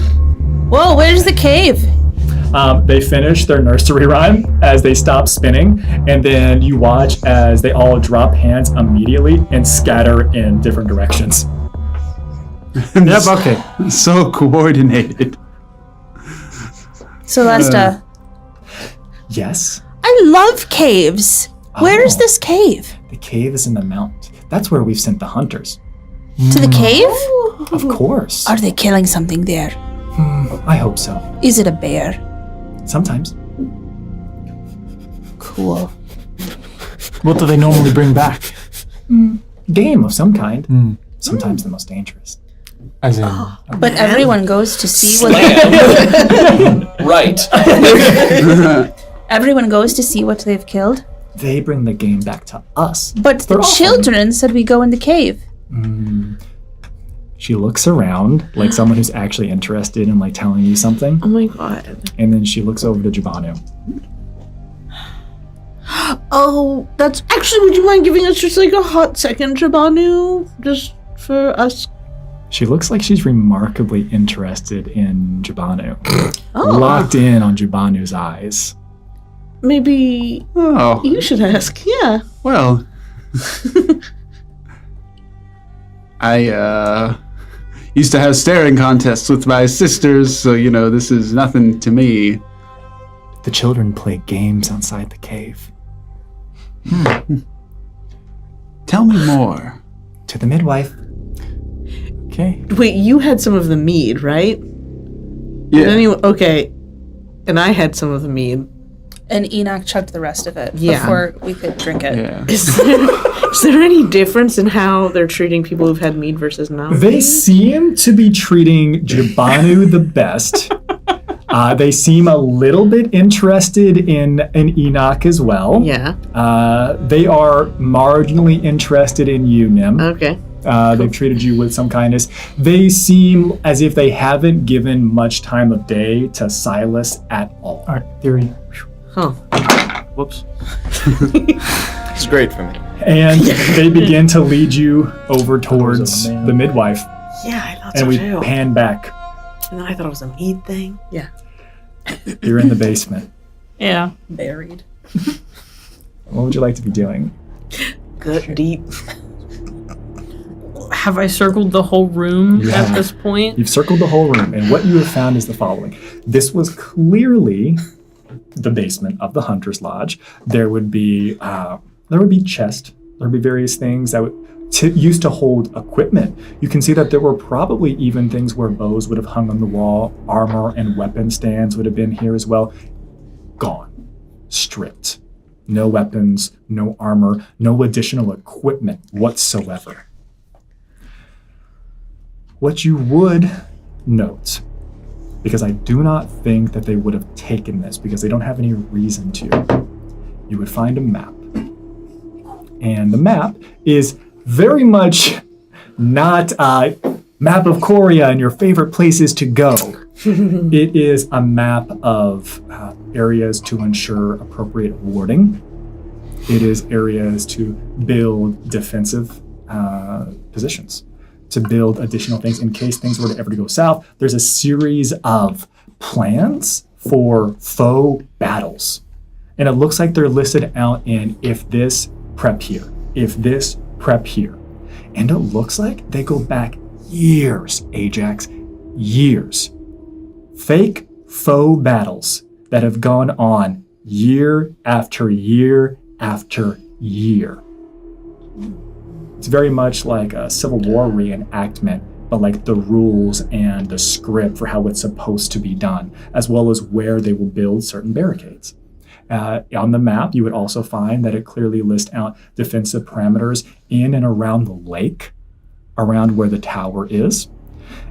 Whoa, where's the cave? They finish their nursery rhyme as they stop spinning, and then you watch as they all drop hands immediately and scatter in different directions. Yep, okay. So coordinated. Celesta, Yes, I love caves. Where is Oh. this cave? the cave is in the mountain. That's where we've sent the hunters. To the cave? Of course. Are they killing something there? I hope so. Is it a bear? Sometimes. Cool. What do they normally bring back? Game of some kind. Sometimes the most dangerous. As in, But everyone goes to see what Right. everyone goes to see what they've killed. They bring the game back to us. But the They're awesome. children said we go in the cave. She looks around like someone who's actually interested in like telling you something, Oh my god. and then she looks over to Jabanu. Oh, that's actually. Would you mind giving us just like a hot second, Jabanu, just for us? She looks like she's remarkably interested in Jabanu. Oh, Locked in on Jabanu's eyes. maybe Oh, you should ask. Yeah. well. I used to have staring contests with my sisters, so this is nothing to me. The children play games outside the cave. Tell me more. To the midwife. Okay. Wait, you had some of the mead, right? Yeah. Okay. And I had some of the mead. And Enoch chugged the rest of it Yeah. before we could drink it. Yeah. Is there any difference in how they're treating people who've had mead versus not? They seem to be treating Jibanu the best. They seem a little bit interested in Enoch as well. Yeah. They are marginally interested in you, Nim. Okay. They've treated you with some kindness. They seem as if they haven't given much time of day to Silas at all. All right, theory. Huh. Whoops. It's great for me. And they begin to lead you over towards man. the midwife. Yeah, I thought And so we too. pan back. And then I thought it was a mead thing. Yeah. You're in the basement. Yeah. Buried. What would you like to be doing? Good, deep. Have I circled the whole room You at have. this point? You've circled the whole room, and what you have found is the following. This was clearly the basement of the Hunter's Lodge. There would be chest. There would be various things that used to hold equipment. You can see that there were probably even things where bows would have hung on the wall, armor and weapon stands would have been here as well. Gone. Stripped. No weapons, no armor, no additional equipment whatsoever. What you would note, because I do not think that they would have taken this because they don't have any reason to, you would find a map. And the map is very much not a map of Korea and your favorite places to go. It is a map of areas to ensure appropriate warding. It is areas to build defensive positions, to build additional things in case things were to ever go south. There's a series of plans for faux battles. And it looks like they're listed out in if this, prep here. If this, prep here. And it looks like they go back years, Ajax, years. Fake faux battles that have gone on year after year after year. It's very much like a Civil War reenactment, but like the rules and the script for how it's supposed to be done, as well as where they will build certain barricades. On the map, you would also find that it clearly lists out defensive parameters in and around the lake, around where the tower is.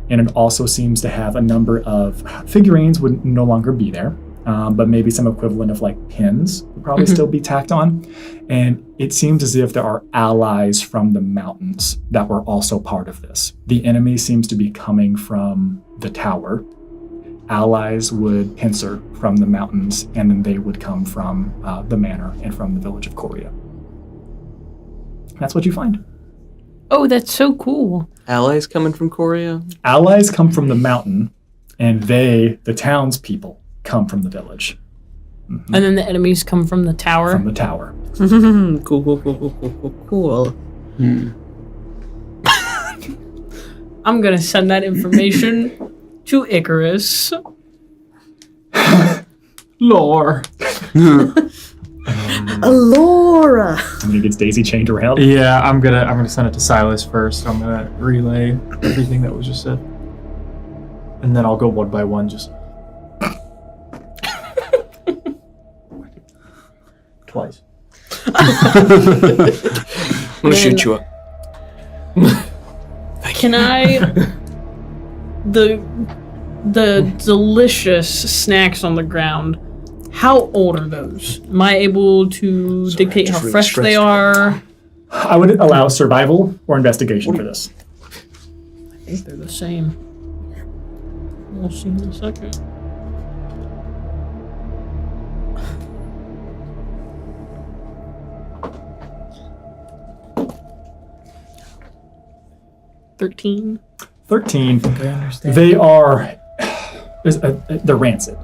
And it also seems to have a number of figurines would no longer be there, but maybe some equivalent of like pins would probably still be tacked on. And it seems as if there are allies from the mountains that were also part of this. The enemy seems to be coming from the tower. Allies would pincer from the mountains, and then they would come from the manor and from the village of Korea. That's what you find. Oh, that's so cool. Allies coming from Korea? Allies come from the mountain, and they, the townspeople, come from the village. And then the enemies come from the tower. From the tower. Cool. I'm gonna send that information to Icarus. Lore. Alora. And he gets daisy chained around. Yeah, I'm gonna send it to Silas first. I'm gonna relay everything that was just said, and then I'll go one by one. Just twice. I'm gonna shoot you up. Can I? The delicious snacks on the ground. How old are those? Am I able to dictate how really fresh they stressed. are? I would allow survival or investigation for this. I think they're the same. We'll see in a second. $13. 13. I understand. They are, they're rancid.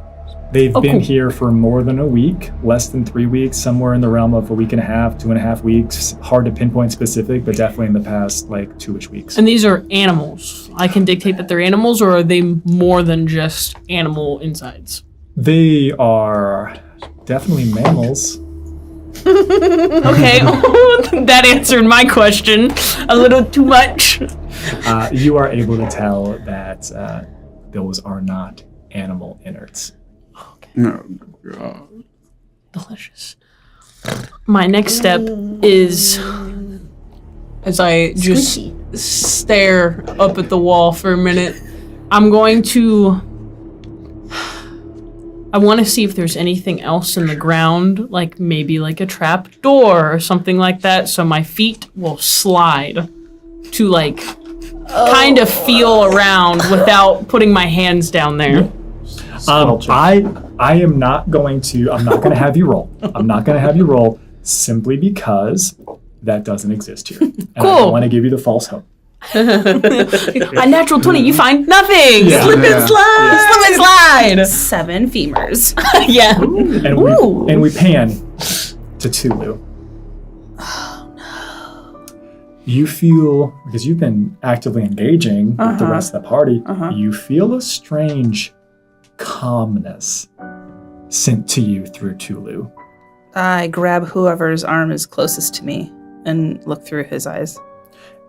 They've been cool. here for more than a week, less than 3 weeks, somewhere in the realm of a week and a half, 2.5 weeks. Hard to pinpoint specific, but definitely in the past, like 2-ish weeks. And these are animals. I can dictate that they're animals, or are they more than just animal insides? They are definitely mammals. Okay, that answered my question a little too much. You are able to tell that those are not animal innards. Oh, God. delicious. My next step is, as I just stare up at the wall for a minute, I'm going to... I want to see if there's anything else in the ground, like maybe like a trap door or something like that, so my feet will slide to like kind of feel around without putting my hands down there. I'm not going to have you roll. I'm not going to have you roll simply because that doesn't exist here. And I Cool. don't want to give you the false hope. A natural 20, you find nothing. Yeah. Slip and slide. Slip and slide. 7 femurs. Yeah. And we pan to Tulu. Oh no. You feel, because you've been actively engaging with the rest of the party, you feel a strange calmness sent to you through Tulu. I grab whoever's arm is closest to me and look through his eyes.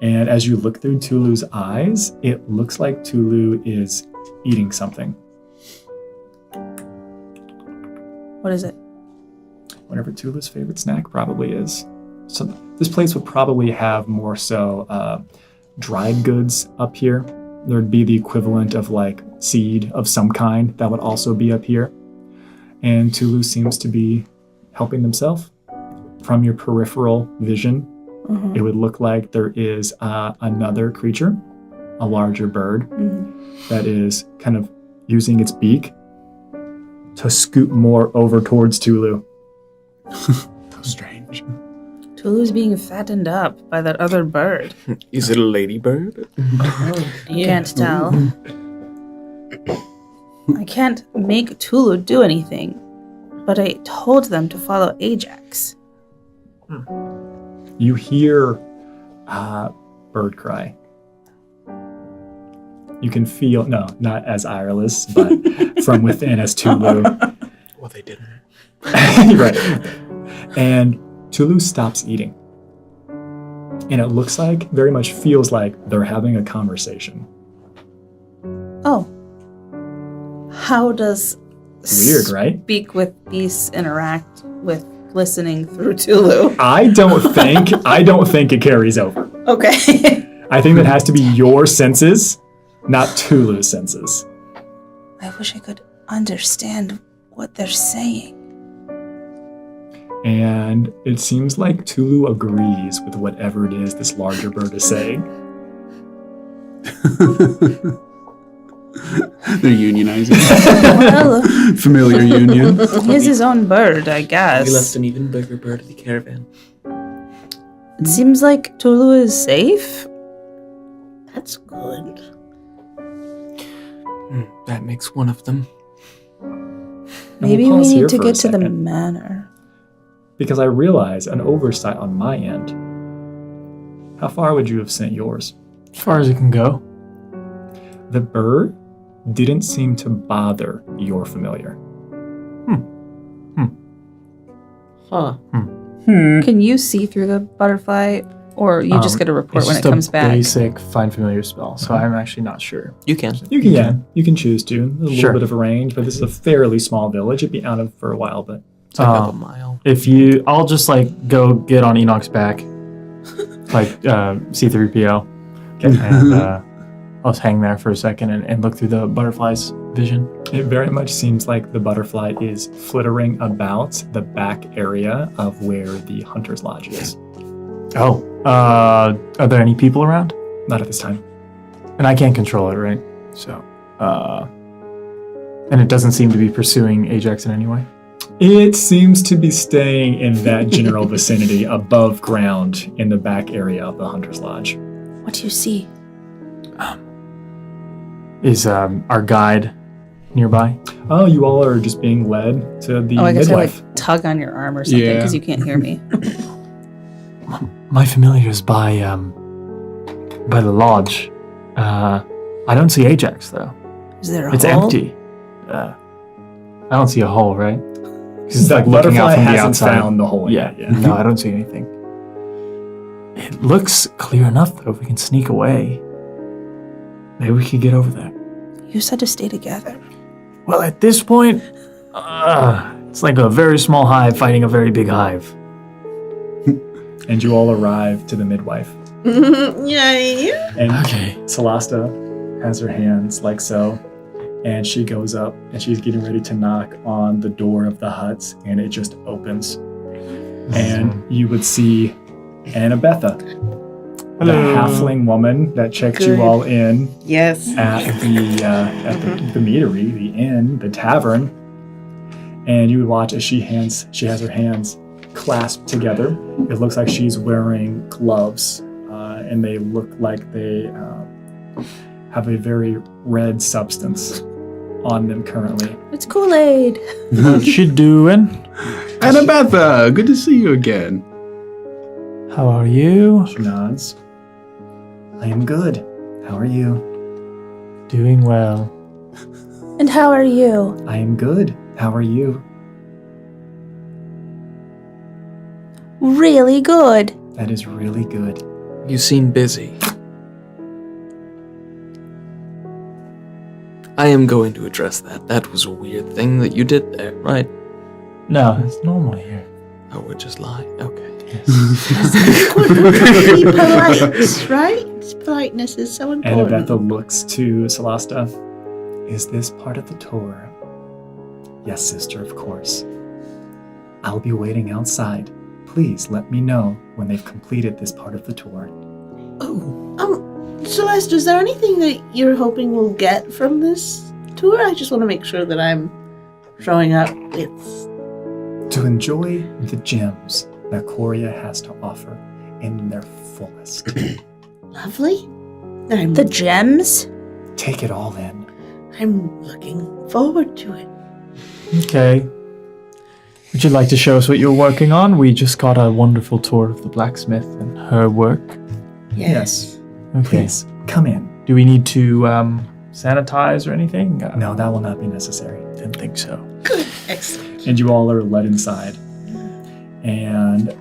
And as you look through Tulu's eyes, it looks like Tulu is eating something. What is it? Whatever Tulu's favorite snack probably is. So this place would probably have more so dried goods up here. There'd be the equivalent of like seed of some kind that would also be up here. And Tulu seems to be helping himself. From your peripheral vision, it would look like there is another creature, a larger bird, that is kind of using its beak to scoot more over towards Tulu. So strange. Tulu's being fattened up by that other bird. Is it a ladybird? I can't tell. I can't make Tulu do anything, but I told them to follow Ajax. You hear bird cry. You can feel, no, not as Ireless, but from within as Tulu. Well, they didn't. Right. And Tulu stops eating. And it looks like, very much feels like they're having a conversation. Oh. How does Weird, right? speak with beasts interact with listening through Tulu? I don't think it carries over. Okay. I think that has to be your senses, not Tulu's senses. I wish I could understand what they're saying. And it seems like Tulu agrees with whatever it is this larger bird is saying. They're unionizing. Well, Familiar union. he's his own bird, I guess. We left an even bigger bird of the caravan. It seems like Tulu is safe. That's good. That makes one of them. Maybe we'll we pause here need to for a get to the second, manor. because I realize an oversight on my end. How far would you have sent yours? As far as it can go. The bird didn't seem to bother your familiar. Huh. Can you see through the butterfly, or you just get a report when it comes It's back? just a basic find familiar spell, so I'm actually not sure. You can. You can choose to. There's a Sure. little bit of a range, but this is a fairly small village. It'd be out of for a while, but It's like up a mile. I'll just like go get on Enoch's back, like C3PO, and I'll just hang there for a second and look through the butterfly's vision. it very much seems like the butterfly is flittering about the back area of where the Hunter's Lodge is. Oh, are there any people around? Not at this time. And I can't control it, right? So, and it doesn't seem to be pursuing Ajax in any way. It seems to be staying in that general vicinity above ground in the back area of the Hunter's Lodge. What do you see? Is our guide nearby? Oh, you all are just being led to the I guess midwife. I tug on your arm or something Yeah. because you can't hear me. My familiar is by the lodge. I don't see Ajax though. Is there a It's hole? empty. I don't see a hole, right? 'Cause it's The like looking out butterfly from the hasn't outside. found the hole Yeah, yet. Yeah. no, I don't see anything. It looks clear enough though. If we can sneak away, maybe we could get over there. You said to stay together. Well, at this point, It's like a very small hive fighting a very big hive. And you all arrive to the midwife. Yay! And Okay. Celasta has her hands like so, and she goes up and she's getting ready to knock on the door of the hut, and it just opens. And you would see Annabetha, the halfling woman that checked Good. you all in Yes. at the meadery, the inn, the tavern. And you would watch as she has her hands clasped together. It looks like she's wearing gloves, and they look like they have a very red substance on them currently. It's Kool-Aid. What you doing? Annabetha, good to see you again. How are you? She nods. I am good. How are you? Doing well. And how are you? I am good. How are you? Really good. That is really good. You seem busy. I am going to address that. That was a weird thing that you did there, right? No, it's normal here. Oh, we're just lying. Okay. Be polite, right? Politeness is so important. Annabetha looks to Celasta. Is this part of the tour? Yes, sister, of course. I'll be waiting outside. Please let me know when they've completed this part of the tour. Celeste, is there anything that you're hoping we'll get from this tour? I just want to make sure that I'm showing up with... To enjoy the gems that Korea has to offer in their fullest. Lovely. The gems? Take it all in. I'm looking forward to it. Okay. Would you like to show us what you're working on? We just got a wonderful tour of the blacksmith and her work. Yes. Okay. Please, come in. Do we need to sanitize or anything? No, that will not be necessary. Didn't think so. Good. Excellent. And you all are led inside. And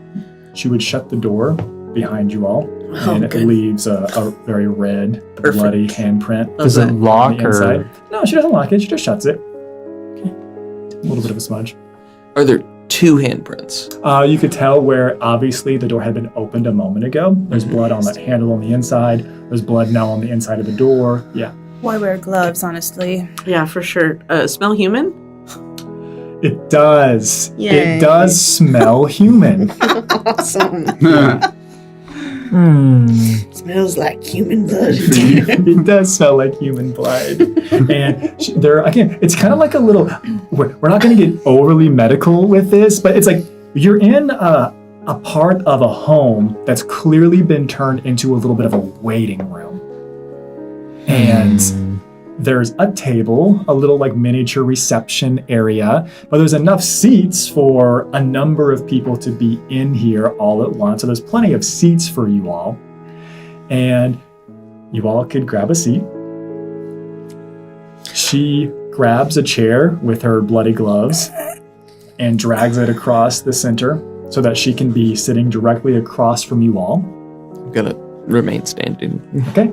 she would shut the door behind you all. Oh, And it good. leaves a very red, bloody handprint. Does it on lock the or? inside. No, she doesn't lock it. She just shuts it. A little bit of a smudge. Are there two handprints? You could tell where obviously the door had been opened a moment ago. There's blood on that handle on the inside. There's blood now on the inside of the door. Yeah. Why wear gloves, honestly? Yeah, for sure. Smell human? It does. Yay. It does smell human. Awesome. Smells like human blood. It does smell like human blood. And there, again, it's kind of like a little, we're not going to get overly medical with this, but it's like you're in a part of a home that's clearly been turned into a little bit of a waiting room. And there's a table, a little like miniature reception area, but there's enough seats for a number of people to be in here all at once. So there's plenty of seats for you all. And you all could grab a seat. She grabs a chair with her bloody gloves and drags it across the center so that she can be sitting directly across from you all. I'm gonna remain standing. Okay,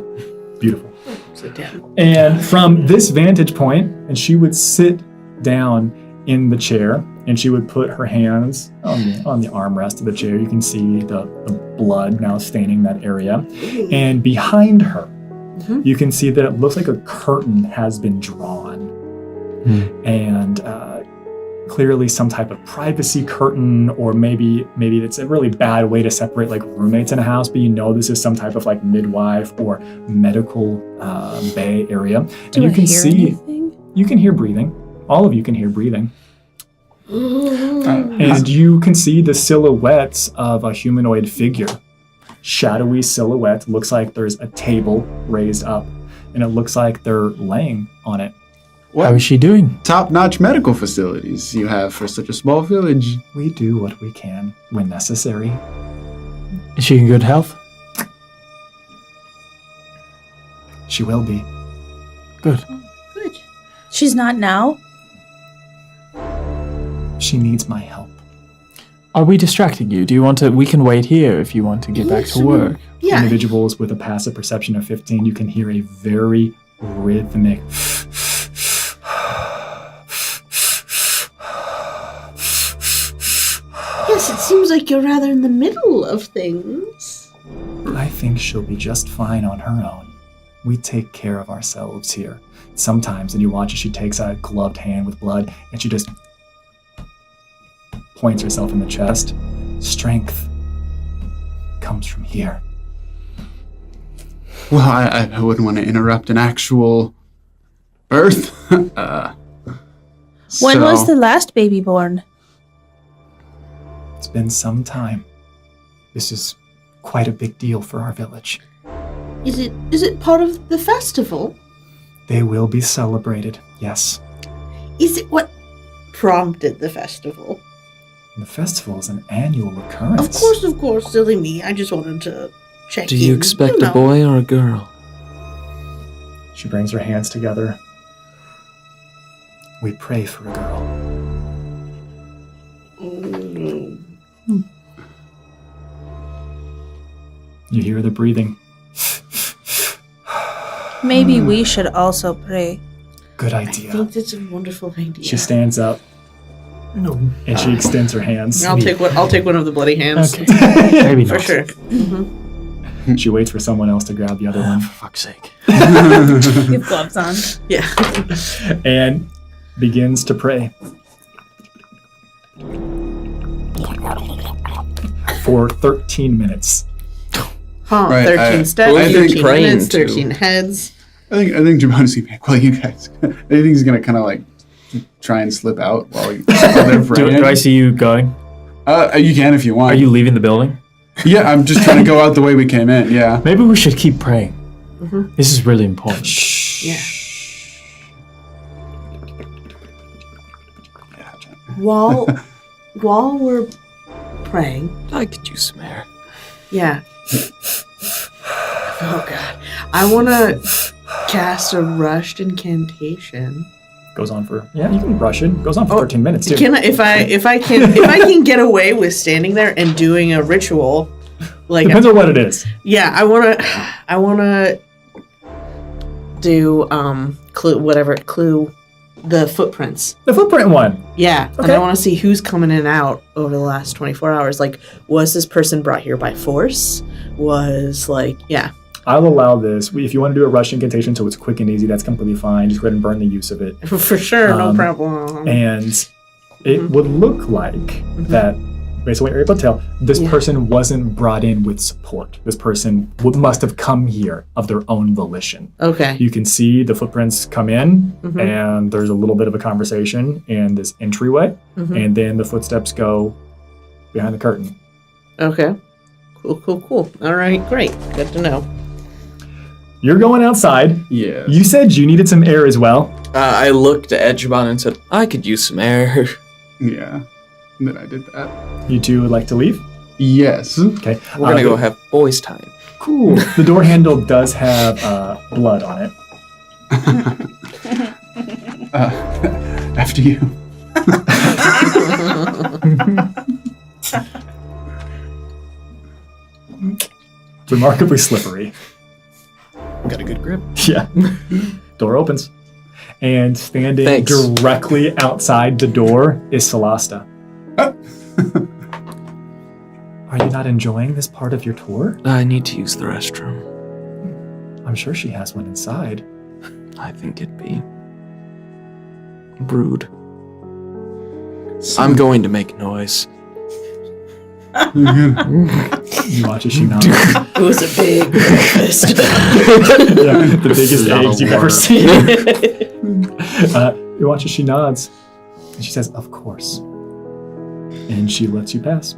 beautiful. Sit down. And from this vantage point, and she would sit down in the chair, and she would put her hands on the armrest of the chair. You can see the blood now staining that area. And behind her, you can see that it looks like a curtain has been drawn. And clearly some type of privacy curtain, or maybe it's a really bad way to separate like roommates in a house, but you know this is some type of like midwife or medical bay area. Do and you I can hear see, anything? you can hear breathing. All of you can hear breathing. And you can see the silhouettes of a humanoid figure. Shadowy silhouette. Looks like there's a table raised up, and it looks like they're laying on it. How is she doing? Top-notch medical facilities you have for such a small village. We do what we can when necessary. Is she in good health? She will be. Good. Good. She's not now? She needs my help. Are we distracting you? Do you want to? We can wait here if you want to get back to work. Yeah. Individuals with a passive perception of 15, you can hear a very rhythmic Yes, it seems like you're rather in the middle of things. I think she'll be just fine on her own. We take care of ourselves here. Sometimes, and you watch as she takes a gloved hand with blood, and she just points herself in the chest. Strength comes from here. Well, I wouldn't want to interrupt an actual birth. When was the last baby born? It's been some time. This is quite a big deal for our village. Is it part of the festival? They will be celebrated, yes. Is it what prompted the festival? The festival is an annual occurrence. Of course, silly me. I just wanted to check in. Do you expect a boy or a girl? She brings her hands together. We pray for a girl. You hear the breathing. Maybe we should also pray. Good I idea. think that's a wonderful idea. She stands up. No. And she extends her hands. I'll take one of the bloody hands. Okay. Maybe For not. sure. She waits for someone else to grab the other one. For fuck's sake. You have gloves on. Yeah. And begins to pray. For 13 minutes. Huh, Right, 13 steps, who are you 13 praying minutes, to? 13 heads. I think Giovanni's like, well, you guys. I think he's gonna kind of like try and slip out while they're praying. Do I see you going? You can if you want. Are you leaving the building? Yeah, I'm just trying to go out the way we came in. Yeah. Maybe we should keep praying. This is really important. Yeah. While we're praying, I could use some air. yeah. Oh god. I want to cast a rushed incantation. Goes on for, you can rush it. Goes on for 13 minutes too. Can I, if I can get away with standing there and doing a ritual, like Depends on what it is. yeah, I wanna do clue the footprints. The footprint one. Yeah, and Okay. I want to see who's coming in and out over the last 24 hours. Like, was this person brought here by force? Was yeah. I'll allow this. If you want to do a rush incantation so it's quick and easy, that's completely fine. Just go ahead and burn the use of it. For sure, no Um, problem. And it would look like that, based on what you're able to tell, this person wasn't brought in with support. This person must have come here of their own volition. Okay. You can see the footprints come in, and there's a little bit of a conversation in this entryway, and then the footsteps go behind the curtain. Okay. Cool. All right, great. Good to know. You're going outside. Yeah. You said you needed some air as well. I looked at Edgebon and said, I could use some air. Yeah. And then I did that. You two would like to leave? Yes. Okay. We're gonna go have boys' time. Cool. The door handle does have blood on it. After you. Remarkably slippery. Got a good grip. Yeah. Door opens. And standing Thanks. directly outside the door is Celasta. Are you not enjoying this part of your tour? I need to use the restroom. I'm sure she has one inside. I think it'd be rude. I'm going to make noise. You watch as she nods. It was a big breakfast. Yeah, the biggest Not a eggs you've ever word. seen. You watch as she nods. And she says, of course. And she lets you pass.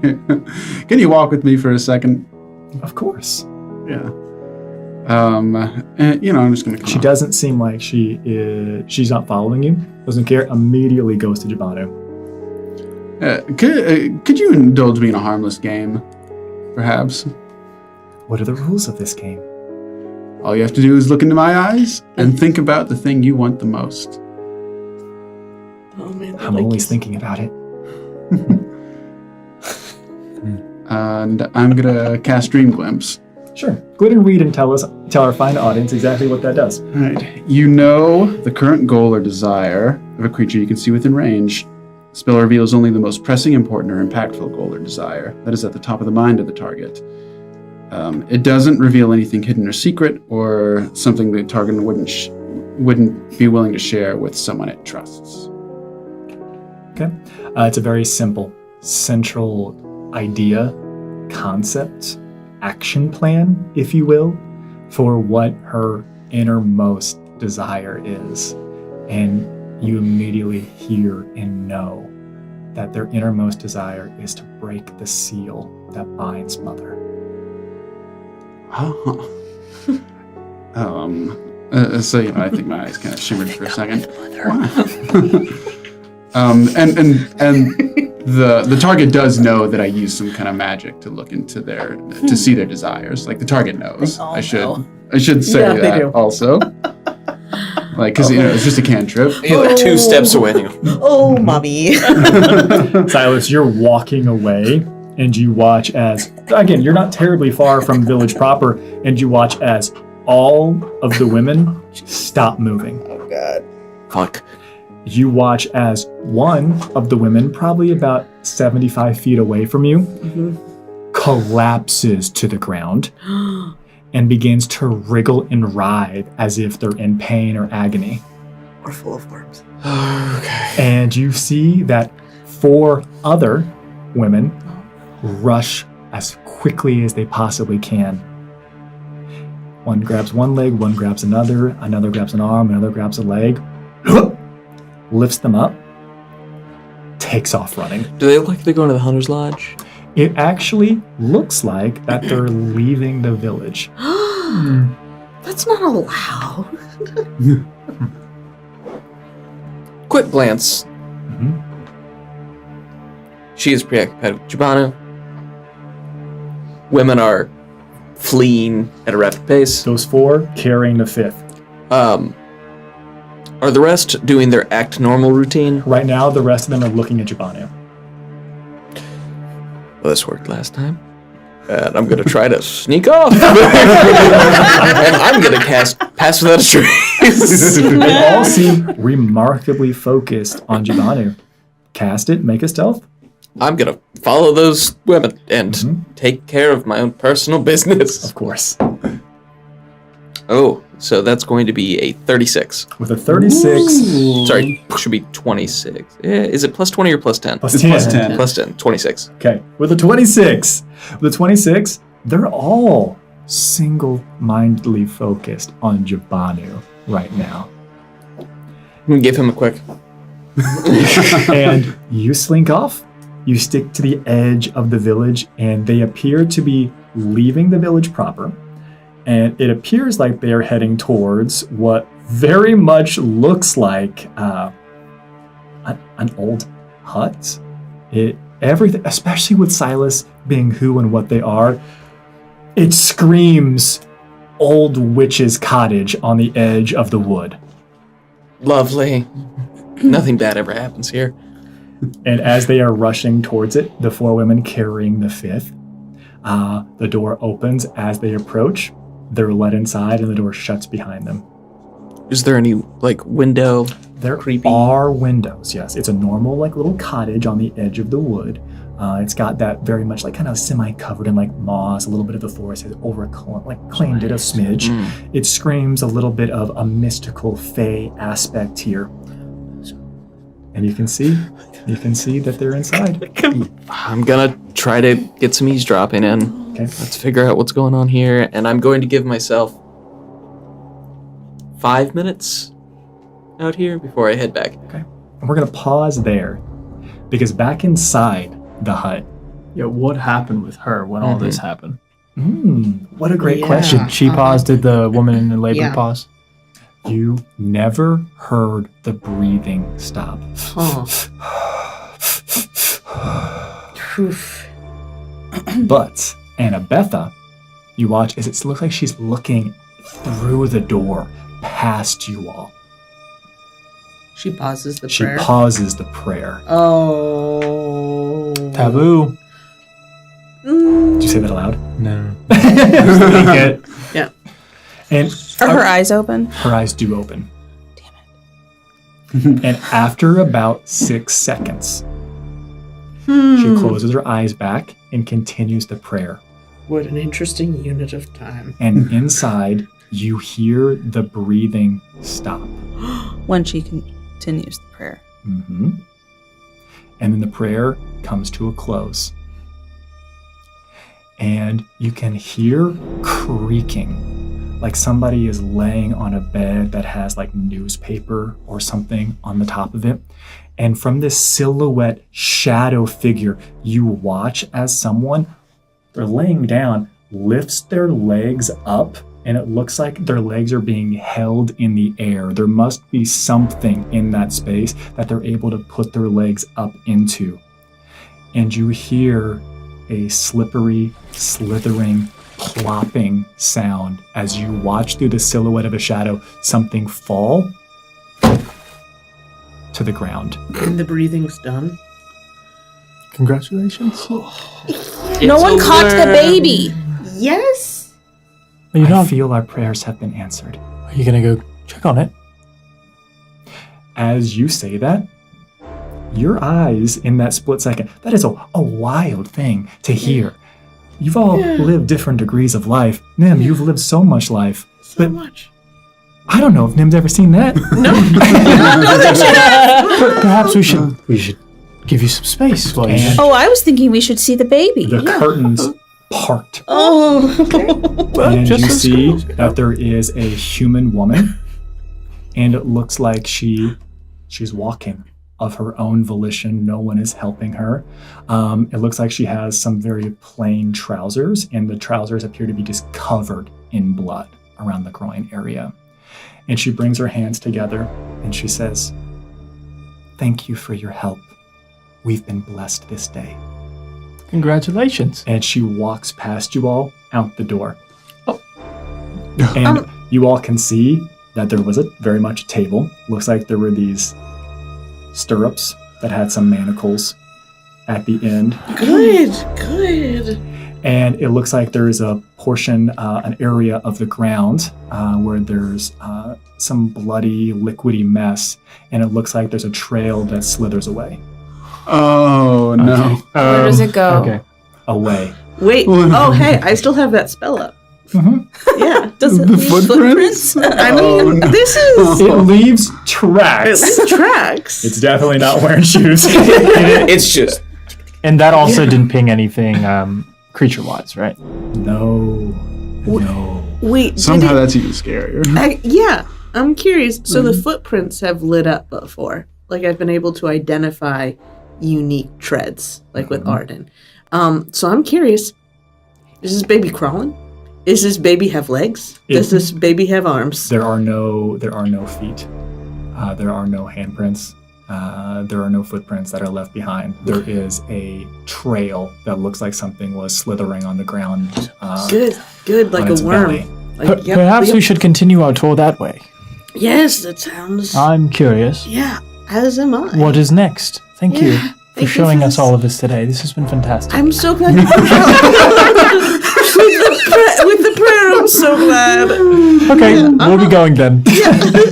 Can you walk with me for a second? Of course. Yeah. I'm just gonna come She up. doesn't seem like she's not following you. Doesn't care. Immediately goes to Jabanu. Could you indulge me in a harmless game, perhaps? What are the rules of this game? All you have to do is look into my eyes and think about the thing you want the most. Oh man, I'm always thinking about it. And I'm gonna cast Dream Glimpse. Sure. Go ahead and read and tell our fine audience exactly what that does. Alright. You know the current goal or desire of a creature you can see within range. Spell reveals only the most pressing, important, or impactful goal or desire that is at the top of the mind of the target. It doesn't reveal anything hidden or secret, or something the target wouldn't be willing to share with someone it trusts. Okay. It's a very simple, central idea, concept, action plan, if you will, for what her innermost desire is. And you immediately hear and know that their innermost desire is to break the seal that binds Mother. So I think my eyes kind of shimmered for a second. And the target does know that I use some kind of magic to look into to see their desires. Like the target knows. I should say Yeah, they that do. also. Like, because it's just a cantrip. You're like 2 steps away. And you go, Oh, mommy. Silas, you're walking away, and you watch as, again, you're not terribly far from the village proper, and you watch as all of the women stop moving. Oh, God. fuck. You watch as one of the women, probably about 75 feet away from you, collapses to the ground and begins to wriggle and writhe as if they're in pain or agony. We're full of worms. Okay. And you see that 4 other women rush as quickly as they possibly can. One grabs one leg, one grabs another grabs an arm, another grabs a leg, lifts them up, takes off running. Do they look like they're going to the Hunter's Lodge? It actually looks like that they're leaving the village. That's not allowed. Quick glance. Mhm. She is preoccupied with Jabanu. Women are fleeing at a rapid pace. Those 4 carrying the 5th. Are the rest doing their act normal routine? Right now, the rest of them are looking at Jabanu. Well, this worked last time. And I'm going to try to sneak off. And I'm going to cast Pass Without a Trace. They all seem remarkably focused on Jabanu. Cast it, make a stealth. I'm going to follow those women and take care of my own personal business. Of course. Oh, so that's going to be a 36. With a 36. Sorry, should be 26. Is it plus 20 or plus 10? Plus It's 10. plus 10. Plus 10, 26. Okay. With a 26. With a 26, they're all single-mindedly focused on Jabanu right now. I'm going to give him a quick. And you slink off. You stick to the edge of the village, and they appear to be leaving the village proper. And it appears like they are heading towards what very much looks like an old hut. Everything, especially with Silas being who and what they are, it screams old witch's cottage on the edge of the wood. Lovely. Nothing bad ever happens here. And as they are rushing towards it, the 4 women carrying the 5th, the door opens as they approach. They're led inside, and the door shuts behind them. Is there any, window? There Creepy. are windows, yes. It's a normal, little cottage on the edge of the wood. It's got that very much, kind of semi-covered in, moss. A little bit of the forest has claimed it a smidge. It screams a little bit of a mystical, fey aspect here. And you can see that they're inside. I'm going to try to get some eavesdropping in. Okay. Let's figure out what's going on here. And I'm going to give myself 5 minutes out here before I head back. Okay. And we're going to pause there, because back inside the hut. Yeah, what happened with her when all this happened? What a great Yeah. question. She paused. Did the woman in labor Yeah. pause? You never heard the breathing stop. But Annabetha, you watch as it looks like she's looking through the door past you all. She pauses the She prayer. pauses the prayer. Oh. Taboo. Did you say that aloud? No. Think it. Yeah. And Are her eyes open? her eyes do open. Damn it. And after about 6 seconds, she closes her eyes back and continues the prayer. What an interesting unit of time. And inside, you hear the breathing stop. When she continues the prayer. Mm-hmm. And then the prayer comes to a close. And you can hear creaking, like somebody is laying on a bed that has like newspaper or something on the top of it. And from this silhouette shadow figure, you watch as someone, they're laying down, lifts their legs up, and it looks like their legs are being held in the air. There must be something in that space that they're able to put their legs up into. And you hear a slippery, slithering, plopping sound as you watch through the silhouette of a shadow something fall to the ground. And the breathing's done. Congratulations. No one caught the baby. Yes. I feel our prayers have been answered. Are you going to go check on it? As you say that, your eyes in that split second, that is a wild thing to hear. You've all lived different degrees of life. Nim, you've lived so much life. So much. I don't know if Nim's ever seen that. But perhaps we should give you some space while you... Oh, I was thinking we should see the baby. The curtains part. Oh. And you see that there is a human woman, and it looks like she's walking of her own volition. No one is helping her. It looks like she has some very plain trousers, and the trousers appear to be just covered in blood around the groin area. And she brings her hands together and she says, "Thank you for your help. We've been blessed this day." Congratulations. And she walks past you all out the door. Oh. And you all can see that there was very much a table. Looks like there were these stirrups that had some manacles at the end. Good. And it looks like there is a portion, an area of the ground where there's some bloody, liquidy mess. And it looks like there's a trail that slithers away. Oh, no. Where does it go? Okay. Away. Wait. Oh, hey, I still have that spell up. Mm-hmm. Yeah. Does it The leave footprints? I mean, this is... It leaves tracks. It leaves tracks. It's definitely not wearing shoes. It's just And that also didn't ping anything creature-wise, right? No. Wait, Somehow that's even scarier. yeah, I'm curious. So the footprints have lit up before. Like I've been able to identify unique treads, like with Arden. So I'm curious, is this baby crawling? Does this baby have legs? Does this baby have arms? There are no feet. There are no handprints. There are no footprints that are left behind. There is a trail that looks like something was slithering on the ground. Good, like on a its worm. belly. Like, Perhaps we should continue our tour that way. Yes, that sounds... I'm curious. Yeah, as am I. What is next? Thank you Yeah, for thank you showing for us this. all of this today. This has been fantastic. I'm so glad you with the prayer, I'm so glad. Okay, we'll be going then.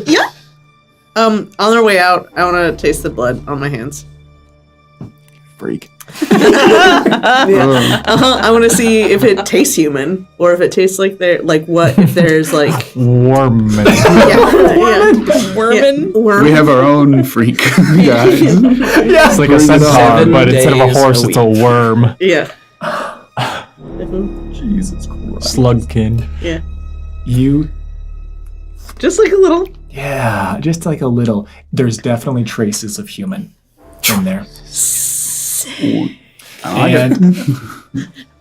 Yeah. On our way out, I want to taste the blood on my hands. Freak. I want to see if it tastes human or if it tastes like what if there's like Worm. worm. We have our own freak, guys. It's like a Bring it centaur, on. but instead of a 7 horse, days it's a worm. Yeah. Jesus Christ. Slugkin. Yeah. You, Just like a little. yeah, just like a little. There's definitely traces of human in there. And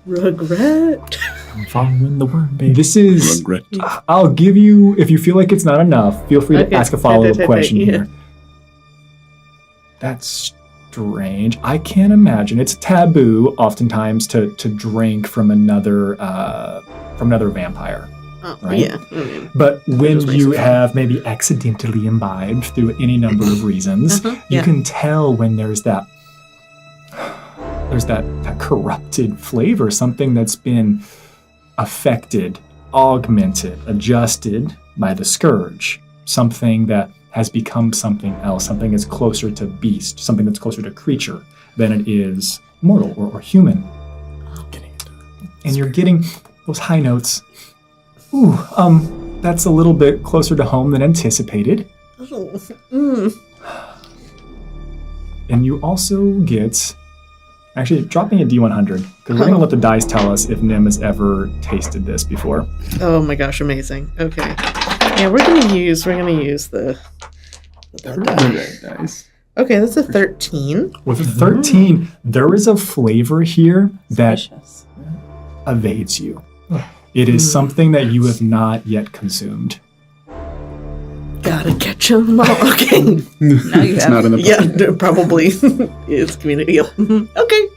Regret. I'm following the worm, baby. this is, I'll give you, if you feel like it's not enough, feel free to Okay. ask a follow-up question Yeah. here. That's strange. I can't imagine. It's taboo oftentimes to drink from another vampire. Oh, Right? Yeah. I mean, But when just makes you it fun. have maybe accidentally imbibed through any number of reasons, you yeah. can tell when there's that corrupted flavor, something that's been affected, augmented, adjusted by the Scourge, something that has become something else, something that's closer to beast, something that's closer to creature than it is mortal or human. And you're getting those high notes. Ooh, that's a little bit closer to home than anticipated. And you also get, actually, drop me a D100, because we're going to let the dice tell us if Nim has ever tasted this before. Oh my gosh, amazing. Okay. Yeah, we're gonna use the Nice. Okay, that's a 13. With a 13, there is a flavor here that evades you. It is something that you have not yet consumed. Gotta catch 'em all. Okay. Now you It's have. not in the Yeah, probably is community. Okay.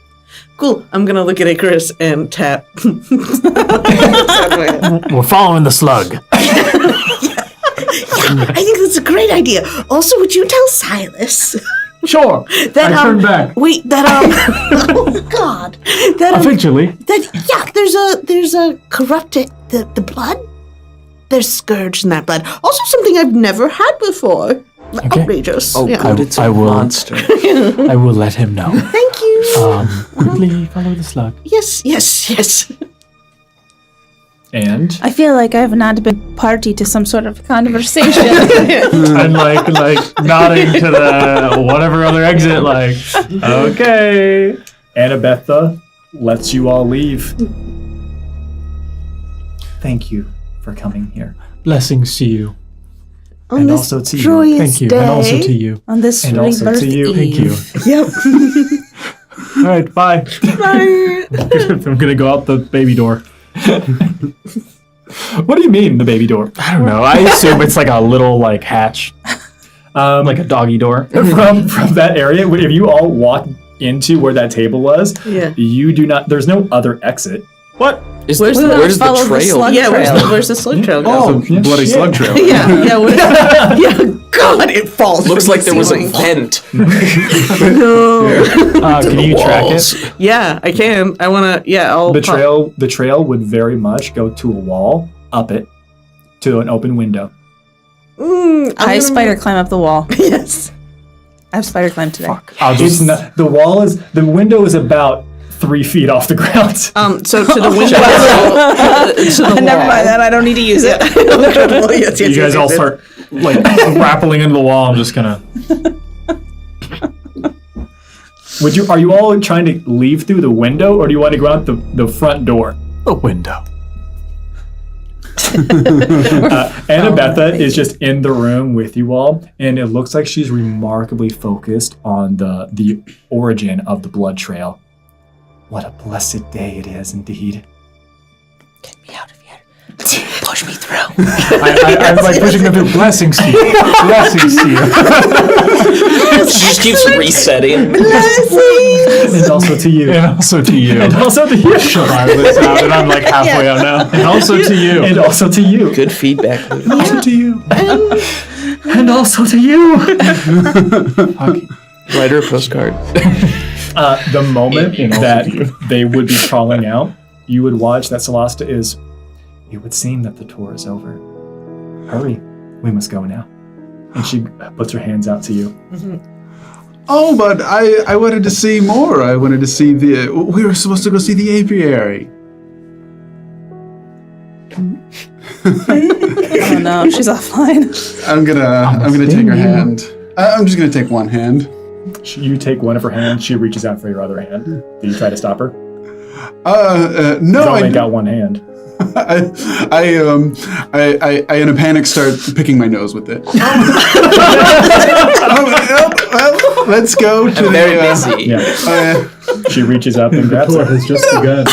Cool. I'm gonna look at Icarus and tap. We're following the slug. I think that's a great idea. Also, would you tell Silas Sure. that I turn back. Wait, that oh god, that Eventually. that there's a corrupted the blood. There's Scourge in that blood. Also, something I've never had before. Outrageous. Oh, yeah. good. It's a I will- monster. I will let him know. Thank you. Quickly follow the slug. Yes. And I feel like I have not been party to some sort of conversation. And like nodding to the whatever other exit, like, okay. Annabetha lets you all leave. Thank you for coming here. Blessings to you. On And this also to you. joyous Thank you. day. And also to you. On this And also rebirth to you. eve. Thank you. Yep. All right, bye. I'm gonna go out the baby door. What do you mean, the baby door? I don't know. I assume it's like a little like hatch, like a doggy door. From that area, if you all walk into where that table was, Yeah. you do not. There's no other exit. What? Where's Where's the follow the trail? slug Yeah, trail? where's the slug trail go? Oh, yeah, Bloody shit. slug trail. Yeah. Yeah. God, it falls. Looks from like the there was a ceiling. vent. No. Can you track Walls. it? Yeah, I can. I wanna. Yeah, I'll. The trail would very much go to a wall, up it, to an open window. I spider climb up the wall. Yes. I've spider climbed today. I'll It's just. not, the window is about 3 feet off the ground. So to the window. To the Never wall. mind that. I don't need to use it. Yes, You guys all start like rappelling into the wall. I'm just gonna. Are you all trying to leave through the window, or do you want to go out the front door? The window. Annabetha is just in the room with you all, and it looks like she's remarkably focused on the origin of the blood trail. What a blessed day it is, indeed. Get me out of here. Push me through. I'm like pushing them through. Blessings to you. Blessings to you. She just keeps resetting. And also to you. And also to you. And also to you. I live out, and I'm like halfway out now. And also to you. And also to you. Good feedback. And also to you. And also to you. Write her a postcard. The moment that they would be crawling out, you would watch that Celesta is. It would seem that the tour is over. Hurry, we must go now. And she puts her hands out to you. Oh, but I wanted to see more. I wanted to see the. We were supposed to go see the apiary. Oh no, she's offline. I'm gonna take her hand. I'm just gonna take one hand. You take one of her hands. She reaches out for your other hand. Do you try to stop her? No, You I only got one hand. I in a panic start picking my nose with it. Let's go to I'm very the. busy. Yeah. She reaches up and grabs it. has just begun.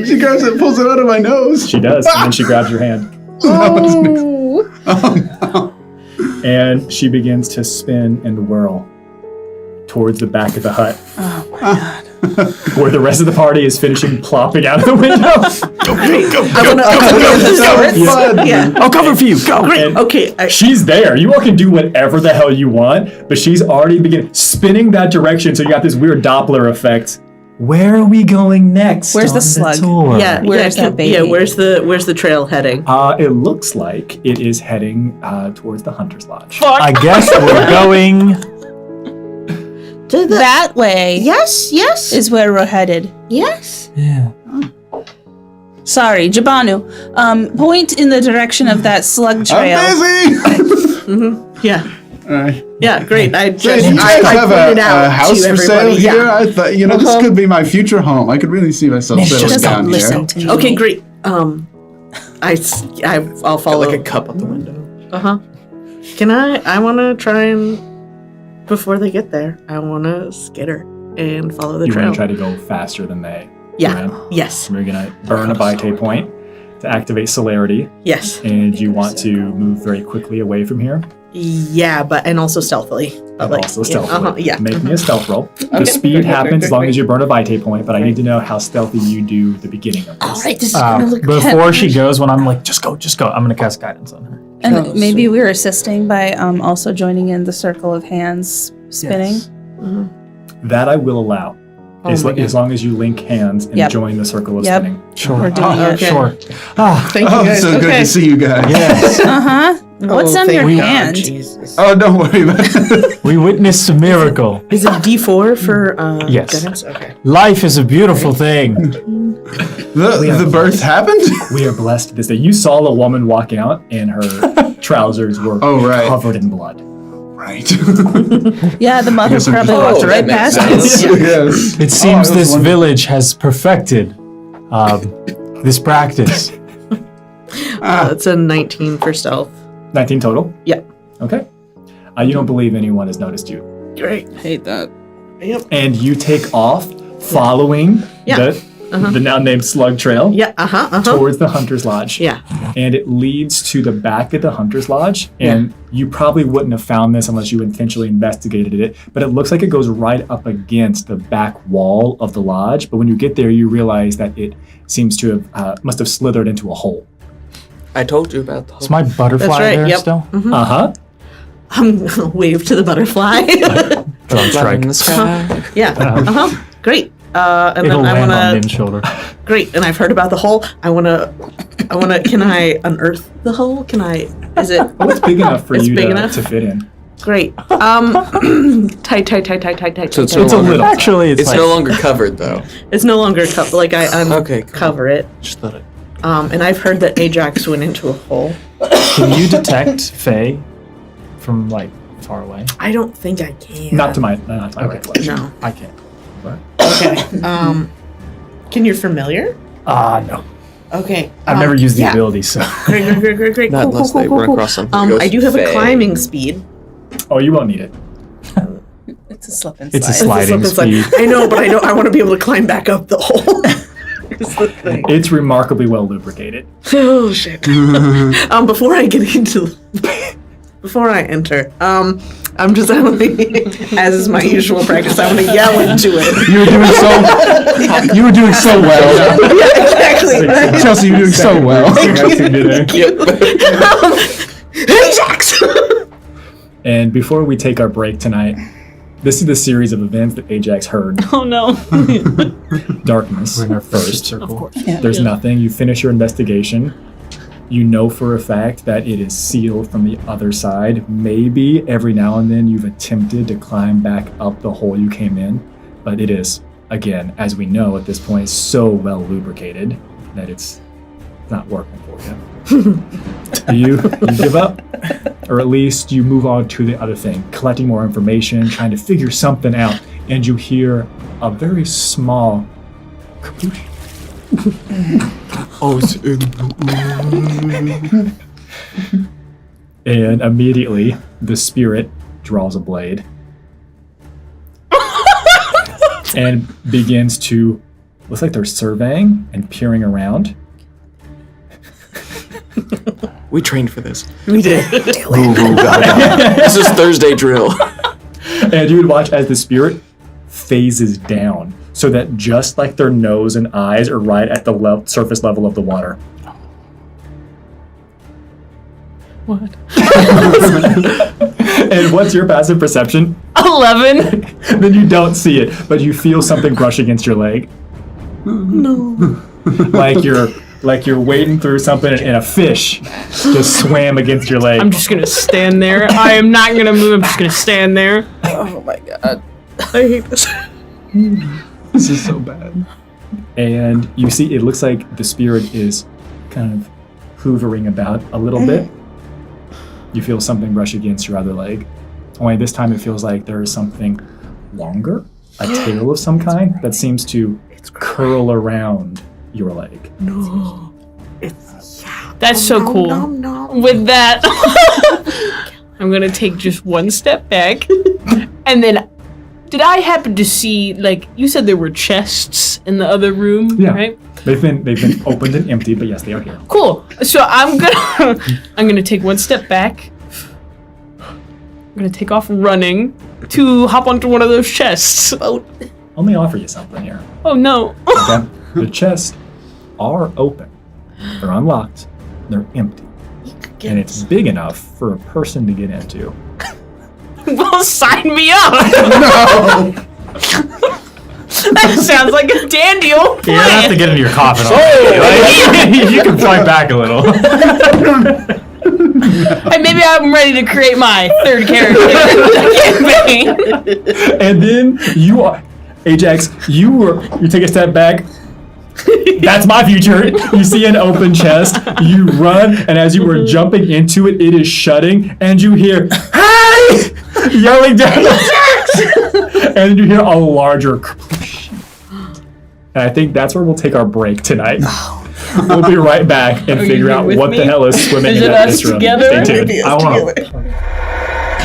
She grabs it, pulls it out of my nose. She does, and then she grabs your hand. And she begins to spin and whirl towards the back of the hut. Oh my god. Where the rest of the party is finishing plopping out of the window. I'll cover for you. Go. And Okay. she's there. You all can do whatever the hell you want, but she's already beginning spinning that direction, so you got this weird Doppler effect Where are we going next? Where's the on slug? tour? Where's that baby? Yeah, where's the trail heading? It looks like it is heading towards the Hunter's Lodge. I guess we're going. To the That way yes, is where we're headed. yes. Yeah. Sorry, Jabanu. Point in the direction of that slug trail. I'm busy. Yeah, All right. yeah, great. I Do just you guys have pointed a out house to for sale everybody. here? Yeah. I thought, this could be my future home. I could really see myself settling Just down don't listen here. to me. Okay, great. I'll follow. Like a cup out the window. Can I want to try and before they get there, I want to skitter and follow the You trail. want to try to go faster than they Yeah. ran. Yes. We're going to burn a vitae point to activate celerity, Yes. and you want to move very quickly away from here, Yeah, and also stealthily. But and also stealthily. Yeah. Make me a stealth roll. The speed happens as long as you burn a vitae point, but I need to know how stealthy you do the beginning of this. All right. This is gonna look Before she goes, when I'm like, just go, I'm gonna cast guidance on her. And maybe we're assisting by also joining in the circle of hands spinning. Yes. That I will allow. As long as you link hands and Yep. join the circle of Yep. spinning. Sure. We're doing it. okay. Sure. Ah, Thank you Oh, guys. so good Okay. to see you guys. yes. Uh-huh. What's on your thank God, hand? Jesus. Oh, don't worry about it. We witnessed a miracle. Is it D4 for Yes. guidance? Okay. Life is a beautiful thing. The birth happened? We are blessed this day. You saw a woman walking out, and her trousers were Oh, right. covered in blood. Right. Yeah, the mother Guess I'm probably just- walked Oh, right that makes past us. sense. Yes. It seems I was this wondering. village has perfected this practice. That's a 19 for stealth. 19 total? Yeah. Okay. You don't believe anyone has noticed you. Great. Hate that. Yep. And you take off following Yeah. the now named Slug Trail Yeah. towards the Hunter's Lodge. Yeah. And it leads to the back of the Hunter's Lodge. And you probably wouldn't have found this unless you intentionally investigated it. But it looks like it goes right up against the back wall of the lodge. But when you get there, you realize that it seems to have must have slithered into a hole. I told you about the Is my butterfly That's right, there yep. still? Uh-huh. I'm gonna wave to the butterfly. Put on flag strike. in the sky. Yeah. Great. And It'll then I land on wanna. Nin's shoulder. Great. And I've heard about the hole. I wanna. Can I unearth the hole? Can I? Is it Oh, it's big enough for It's you big to, enough? to fit in. great? Tight. So it's It's no a longer, little. Actually, it's it's like, no longer covered though. It's no longer covered. Like I Okay, cool. uncover it. Just thought it. And I've heard that Ajax went into a hole. can you detect Faye from like far away? I don't think I can. Not to my Okay. recollection. No. I can't. Okay. Can you familiar? No. Okay. I've never used the yeah. ability, so. Great. Not Cool, unless cool, they cool, run cool. across something. that goes I do have a fey. climbing speed. Oh, you won't need it. It's a slip and It's a slide. sliding It's like- speed. I know, but I want to be able to climb back up the hole. Is the thing. It's remarkably well lubricated. Oh shit. Before I get into before I enter, I'm just as is my usual practice, I want to yell into it. You were doing so well. Yeah, exactly. Chelsea, you're doing so well. Ajax! And before we take our break tonight, this is the series of events that Ajax heard. Oh no. Darkness We're in our first first. circle. There's nothing. You finish your investigation. You know for a fact that it is sealed from the other side. Maybe every now and then you've attempted to climb back up the hole you came in, but it is, again, as we know at this point, so well lubricated that it's not working for you. You give up, or at least you move on to the other thing, collecting more information, trying to figure something out, and you hear a very small kapoosh. And immediately the spirit draws a blade and begins to, looks like they're surveying and peering around. We trained for this. We did. This is Thursday drill. And you would watch as the spirit phases down so that just like their nose and eyes are right at the surface level of the water. What? And what's your passive perception? 11. Then you don't see it, but you feel something brush against your leg. No. Like you're wading through something and a fish just swam against your leg. I'm just gonna stand there. I am not gonna move. I'm just gonna stand there. Oh my god. I hate this. This is so bad. And you see, it looks like the spirit is kind of hoovering about a little bit. You feel something brush against your other leg. Only this time it feels like there is something longer, a tail of some kind, that seems to curl around your leg. No. It's That's so cool. With that, I'm gonna take just one step back, and then. Did I happen to see, like, you said there were chests in the other room, Yeah. right? They've been opened and emptied, but yes, they are here. Cool. So I'm gonna take one step back. I'm gonna take off running to hop onto one of those chests. Oh, Let me offer you something here. Oh no. Okay? The chests are open. They're unlocked. They're empty. And it's big enough for a person to get into. Well, sign me up. No! That sounds like a dandy old You don't have to plan. get into your coffin already. Like, you can point back a little. And maybe I'm ready to create my third character campaign. And then you are Ajax, you take a step back. That's my future. You see an open chest, you run, and as you were jumping into it, it is shutting, and you hear, "Hey!" yelling down the stairs. And you hear a larger crash. And I think that's where we'll take our break tonight. We'll be right back and Are you figure here out with what me? the hell is swimming Is in it that us this room. together? Stay tuned. Maybe I us want together.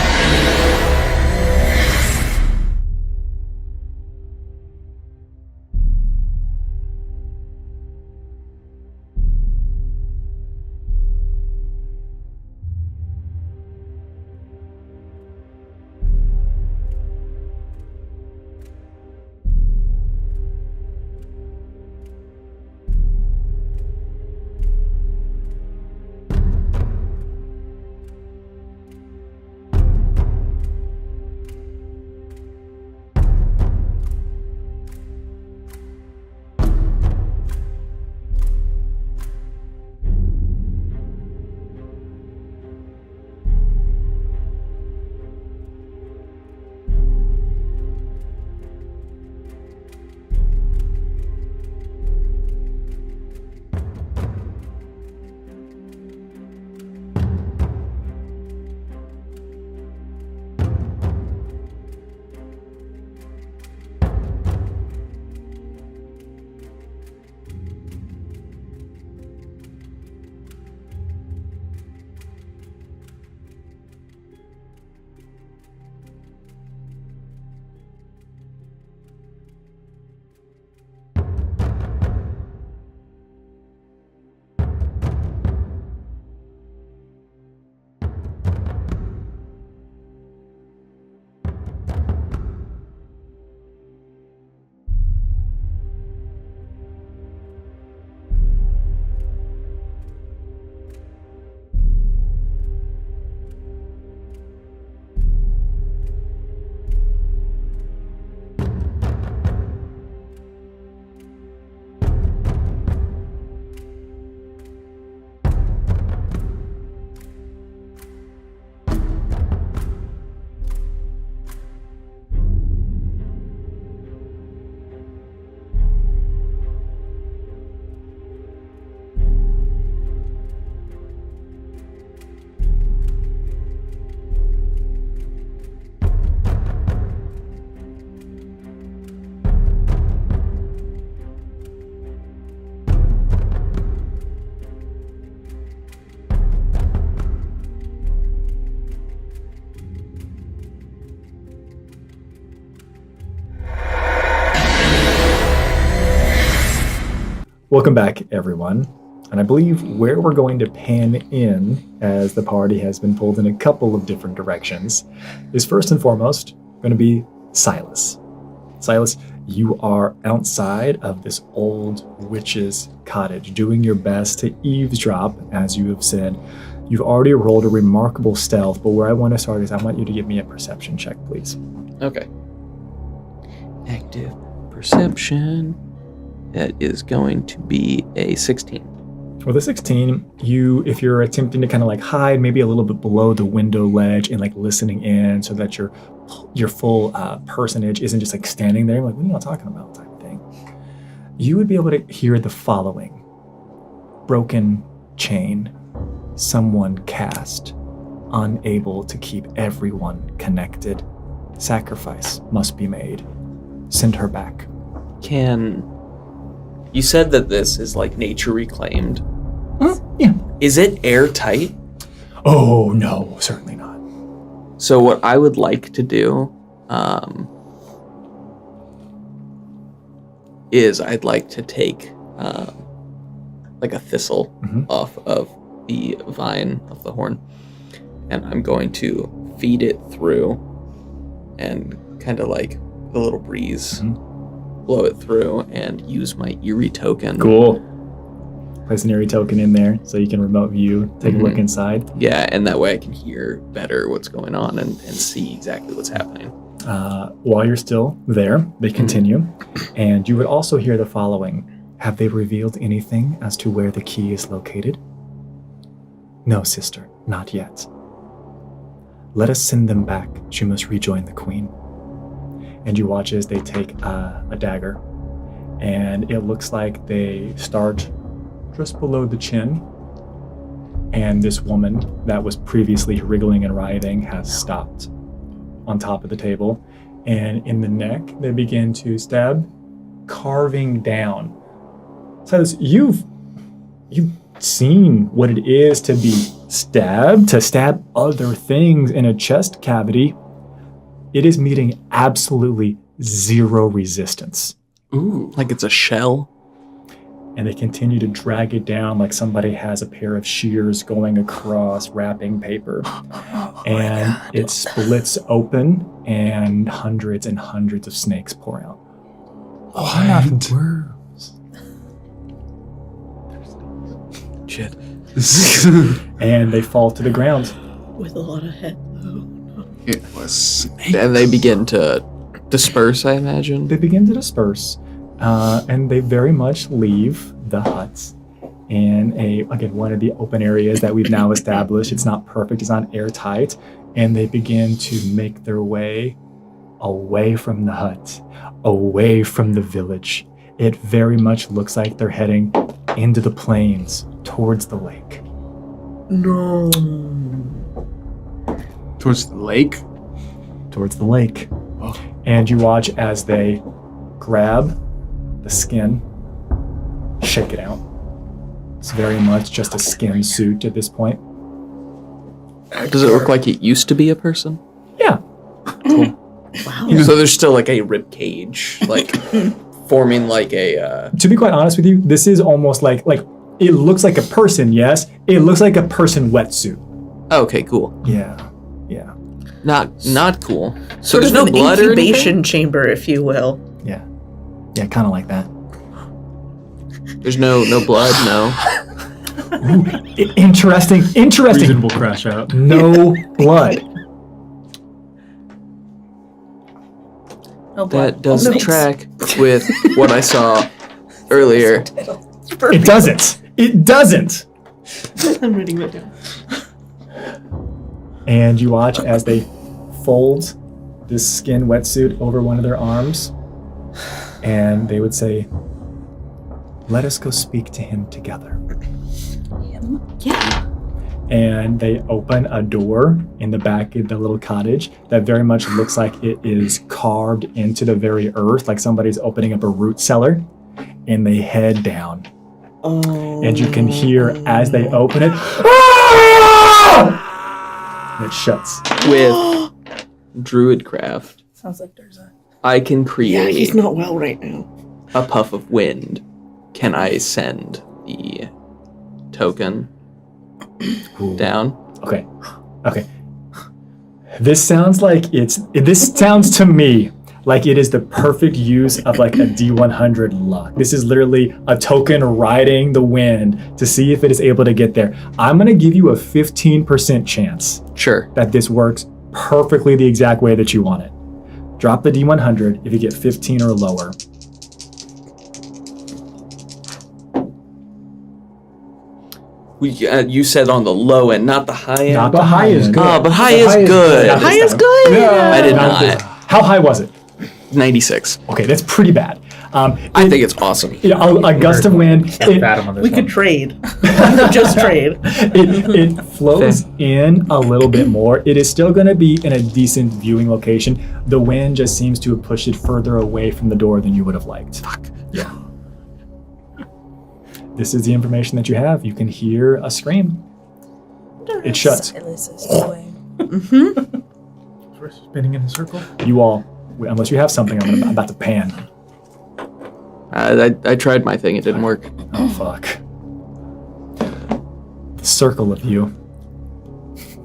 Welcome back, everyone. And I believe where we're going to pan in, as the party has been pulled in a couple of different directions, is first and foremost going to be Silas. Silas, you are outside of this old witch's cottage, doing your best to eavesdrop, as you have said, You've already rolled a remarkable stealth, but where I want to start is I want you to give me a perception check, please. Okay. Active perception. That is going to be a 16. With a 16, if you're attempting to kind of like hide maybe a little bit below the window ledge and like listening in so that your full personage isn't just like standing there like, what are you all talking about type of thing, you would be able to hear the following. Broken chain. Someone cast. Unable to keep everyone connected. Sacrifice must be made. Send her back. You said that this is like nature reclaimed. Yeah. Is it airtight? Oh, no, certainly not. So what I would like to do is I'd like to take like a thistle off of the vine of the horn, and I'm going to feed it through and kind of like the little breeze blow it through and use my eerie token. Cool. Place an eerie token in there so you can remote view, take a look inside. Yeah, and that way I can hear better what's going on and see exactly what's happening. While you're still there, they continue, and you would also hear the following. Have they revealed anything as to where the key is located? No, sister, not yet. Let us send them back. She must rejoin the queen. And you watch as they take a dagger, and it looks like they start just below the chin, and this woman that was previously wriggling and writhing has stopped on top of the table, and in the neck they begin to stab, carving down. So you've seen what it is to be stabbed, to stab other things in a chest cavity. It is meeting absolutely zero resistance. Ooh, like it's a shell. And they continue to drag it down like somebody has a pair of shears going across wrapping paper. And it splits open, and hundreds of snakes pour out. What? Worms. Shit. And they fall to the ground. With a lot of head. It was snake. And they begin to disperse, I imagine. They begin to disperse, and they very much leave the hut in one of the open areas that we've now established. It's not perfect, it's not airtight, and they begin to make their way away from the hut, away from the village. It very much looks like they're heading into the plains towards the lake. No. Towards the lake? Towards the lake. And you watch as they grab the skin, shake it out. It's very much just a skin suit at this point. Does it look like it used to be a person? Yeah. Wow. So there's still like a rib cage, like forming like a. To be quite honest with you, this is almost like it looks like a person, yes. It looks like a person wetsuit. Okay, cool. Yeah. Not cool. So Sort there's of no an blood or incubation anything? chamber, if you will. Yeah. Yeah, kind of like that. There's no blood, no. Interesting. Reasonable crash out. No blood. No blood. That doesn't track with what I saw earlier. It doesn't. It doesn't. I'm writing that down. And you watch as they fold this skin wetsuit over one of their arms, and they would say, "Let us go speak to him together." Yeah. And they open a door in the back of the little cottage that very much looks like it is carved into the very earth, like somebody's opening up a root cellar, and they head down. Oh. And you can hear as they open it, "Ah!" And it shuts. With Druidcraft, Sounds like there's a. I can Yeah, create he's not well right now. a puff of wind. Can I send the token down? Okay. This sounds to me like it is the perfect use of like a D100 luck. This is literally a token riding the wind to see if it is able to get there. I'm gonna give you a 15% chance Sure. that this works perfectly the exact way that you want it. Drop the D100 if you get 15 or lower. You said on the low end, not the high end. Not the high is good. Oh, but high is good. Not High this is time. good. I did Not this not. time. How high was it? 96. Okay, that's pretty bad. I think it's awesome. A gust of wind. We could trade. Just trade. It flows in a little bit more. It is still going to be in a decent viewing location. The wind just seems to have pushed it further away from the door than you would have liked. Fuck. Yeah. This is the information that you have. You can hear a scream. It shuts. We're spinning in a circle. You all, unless you have something, I'm about to pan. I tried my thing. It didn't work. Oh, fuck. The circle of you,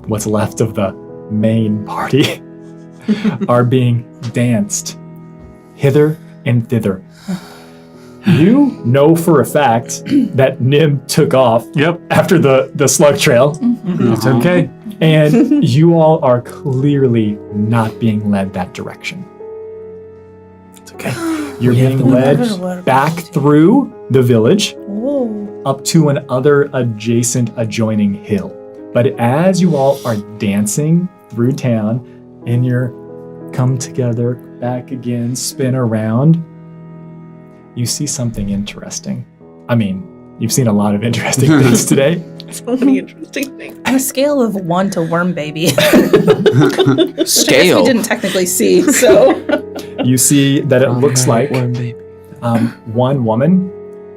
what's left of the main party, are being danced hither and thither. You know for a fact that Nim took off after the slug trail. It's okay. And you all are clearly not being led that direction. It's okay. You're being led back through the village up to an other adjoining hill. But as you all are dancing through town in your come together, back again, spin around, you see something interesting. I mean, you've seen a lot of interesting things today. So many interesting things. On a scale of 1 to worm baby. Scale. We didn't technically see, so. You see that it looks like one woman,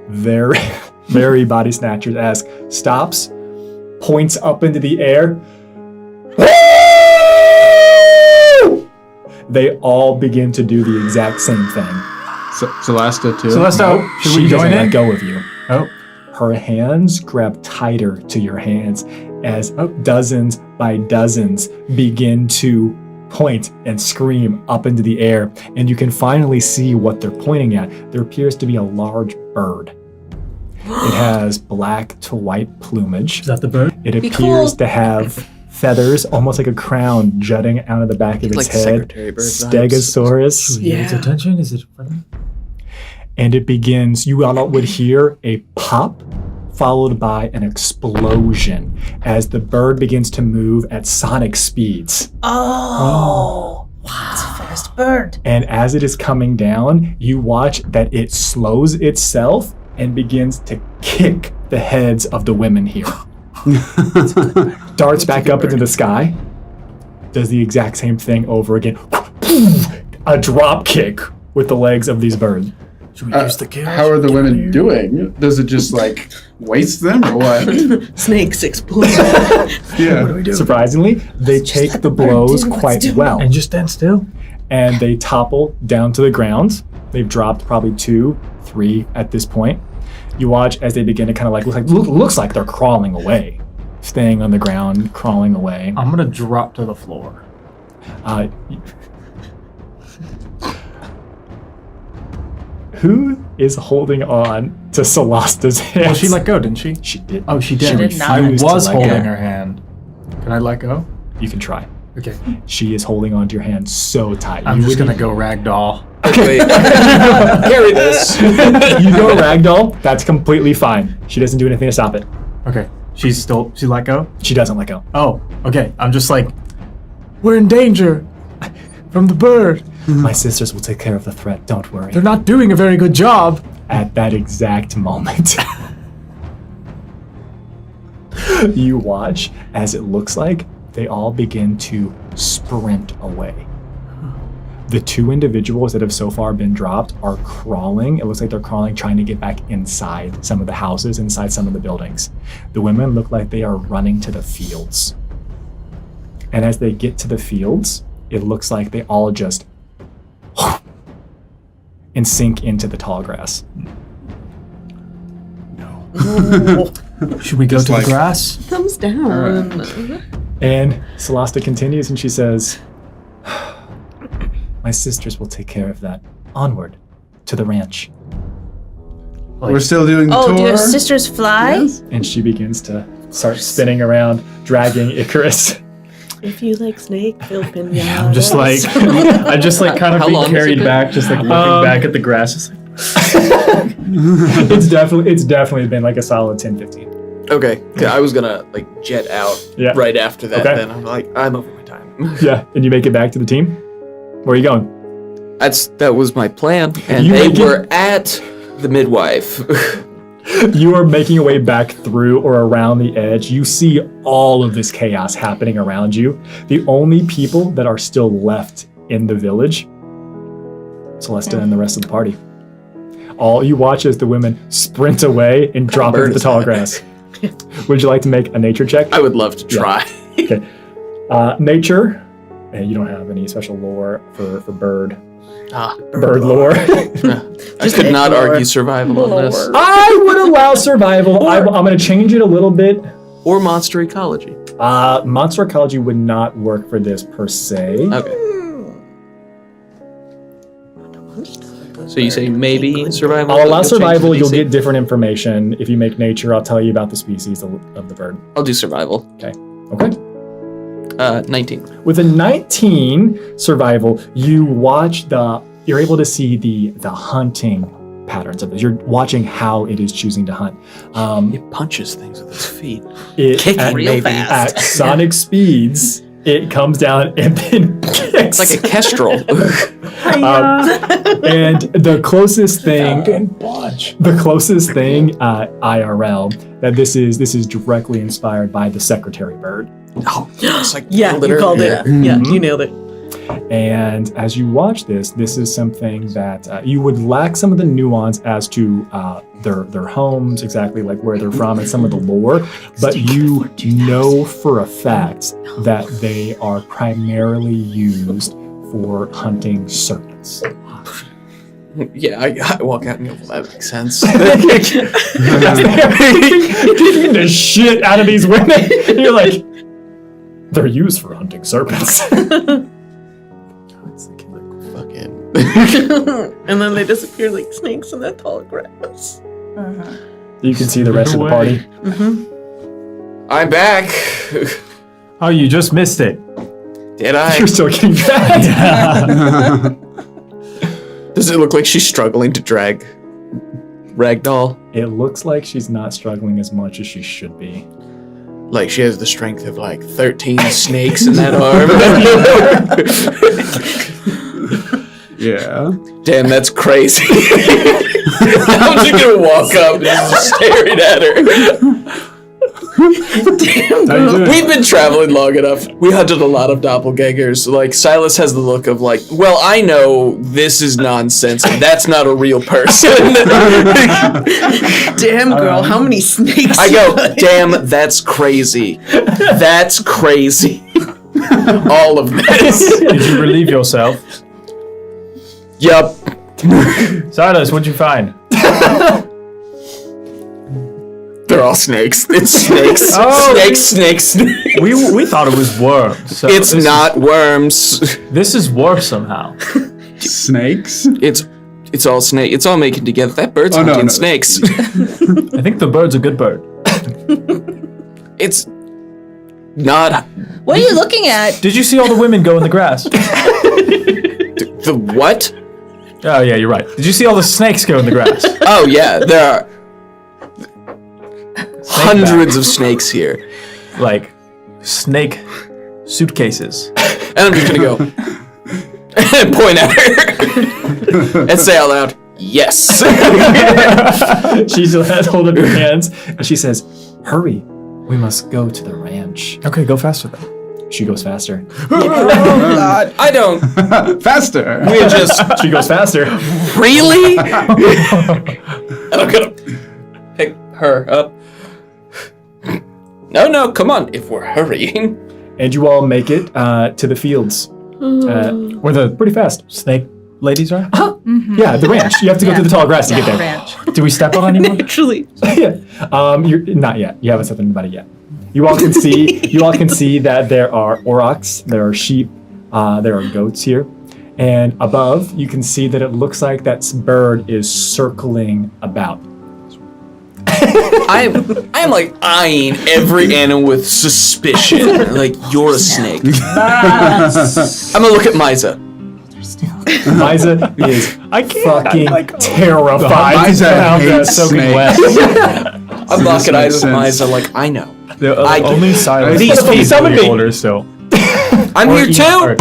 very, very body snatchers-esque, stops, points up into the air. They all begin to do the exact same thing. Celesta too. Celeste, should She we doesn't join let in? go of you. Oh. Her hands grab tighter to your hands as dozens by dozens begin to point and scream up into the air, and you can finally see what they're pointing at. There appears to be a large bird. It has black to white plumage. Is that the bird? It appears to have feathers, almost like a crown, jutting out of the back of its Like head. Secretary Bird vibes. Stegosaurus. Get its attention? Is it friendly? And it begins, you all would hear a pop followed by an explosion as the bird begins to move at sonic speeds. Oh. Wow. It's a fast bird. And as it is coming down, you watch that it slows itself and begins to kick the heads of the women here. Darts back up into the sky, does the exact same thing over again. A drop kick with the legs of these birds. Should we use the kills? How are the women doing? Does it just like waste them or what? Snakes explode. Yeah. Surprisingly, they take the blows quite well. And just stand still. And they topple down to the ground. They've dropped probably 2, 3 at this point. You watch as they begin to kind of like looks like they're crawling away, staying on the ground, crawling away. I'm gonna drop to the floor. Who is holding on to Celasta's hand? Well, she let go, didn't she? She did. Oh, she did. did not. I refused to was let holding go. her hand. Can I let go? You can try. Okay. She is holding onto your hand so tight. I'm You just would- gonna go ragdoll. Wait. Carry this. You go ragdoll. That's completely fine. She doesn't do anything to stop it. Okay. She let go? She doesn't let go. Oh, okay. I'm just like, we're in danger from the bird. My sisters will take care of the threat. Don't worry. They're not doing a very good job. At that exact moment, you watch as it looks like they all begin to sprint away. The 2 individuals that have so far been dropped are crawling. It looks like they're crawling, trying to get back inside some of the houses, inside some of the buildings. The women look like they are running to the fields. And as they get to the fields, it looks like they all just and sink into the tall grass. Should we go to the grass? Thumbs down. And Celesta continues and she says, My sisters will take care of that. Onward to the ranch. We're still doing the Oh, tour. do your sisters fly? Yes. And she begins to start spinning around, dragging Icarus. If you like snake, feel pinatas. I'm just like, I just like kind of How long being has it carried been? back, just like looking back at the grass. Just like, It's definitely been like a solid 10-15. Okay, 'cause I was gonna like jet out Yeah. right after that. Okay. Then I'm like, I'm over my time. Yeah, and you make it back to the team? Where are you going? That was my plan, and You they make it- were at the midwife. You are making your way back through or around the edge. You see all of this chaos happening around you. The only people that are still left in the village, Celesta and the rest of the party. All you watch as the women sprint away and drop bird into the is tall that? grass. Would you like to make a nature check? I would love to try. Okay. Nature. And you don't have any special lore for bird. Bird lore. I could not argue survival on this. I would allow survival. I'm going to change it a little bit. Or monster ecology. Monster ecology would not work for this per se. Okay. So you say maybe survival? I'll allow You'll change survival. the You'll DC? get different information. If you make nature, I'll tell you about the species of the bird. I'll do survival. Okay. 19. With a 19 survival, you're able to see the hunting patterns of this. You're watching how it is choosing to hunt. It punches things with its feet. It Kicking at, real at sonic speeds. It comes down and then kicks. It's like a kestrel. And the closest thing, IRL, that this is directly inspired by the secretary bird. Oh, it's like Yeah, you literally- called it. Yeah, you nailed it. And as you watch this is something that you would lack some of the nuance as to their homes, exactly like where they're from and some of the lore, but you know for a fact that they are primarily used for hunting serpents. Yeah, I walk out and go, well, that makes sense. Kicking the shit out of these women. And you're like, they're used for hunting serpents. It's like fucking. And then they disappear like snakes in that tall grass. You can see the rest of the party. I'm back. oh, you just missed it. Did I? You're still getting dragged. Does it look like she's struggling to drag Ragdoll? It looks like she's not struggling as much as she should be. Like she has the strength of like 13 snakes in that arm. Yeah. Damn, that's crazy. I'm just gonna walk up and just staring at her. We've been traveling long enough. We hunted a lot of doppelgangers. Like Silas has the look of like, well, I know this is nonsense. And that's not a real person. Damn, girl, how many snakes? I go, damn, that's crazy. That's crazy. All of this. Did you relieve yourself? Yup. Silas, what'd you find? They're all snakes. It's snakes. Oh. Snakes. We thought it was worms. So It's this not worms. This is worse somehow. Snakes? It's all snake. It's all making together. That bird's Oh, no, hunting no. snakes. I think the bird's a good bird. It's not What are you looking at? Did you see all the women go in the grass? the what? Oh yeah, you're right. Did you see all the snakes go in the grass? Oh yeah, there are hundreds of snakes here, Like snake suitcases. and I'm just gonna go and point at her and say out loud, "Yes." She has hold up your hands and she says, "Hurry, we must go to the ranch." Okay, go faster then. She goes faster. I don't. Faster! We just She goes faster. really, and I'm gonna pick her up. No, come on. If we're hurrying, And you all make it to the fields. Where the Pretty fast. snake ladies are? Yeah, the ranch. You have to go through the tall grass to get there. Ranch. Do we step on anyone? Actually, Yeah. You're not yet. You haven't said anything about it yet. You all can see that there are aurochs, there are sheep, there are goats here, And above, you can see that it looks like that bird is circling about. I'm like eyeing every animal with suspicion. Like, you're a snake. I'm gonna look at Misa. Misa is fucking terrified. Misa hates soaking snakes. I'm locking eyes with sense. Misa like, I know. The I- only silence These is people summoned me. orders, so. I'm here too!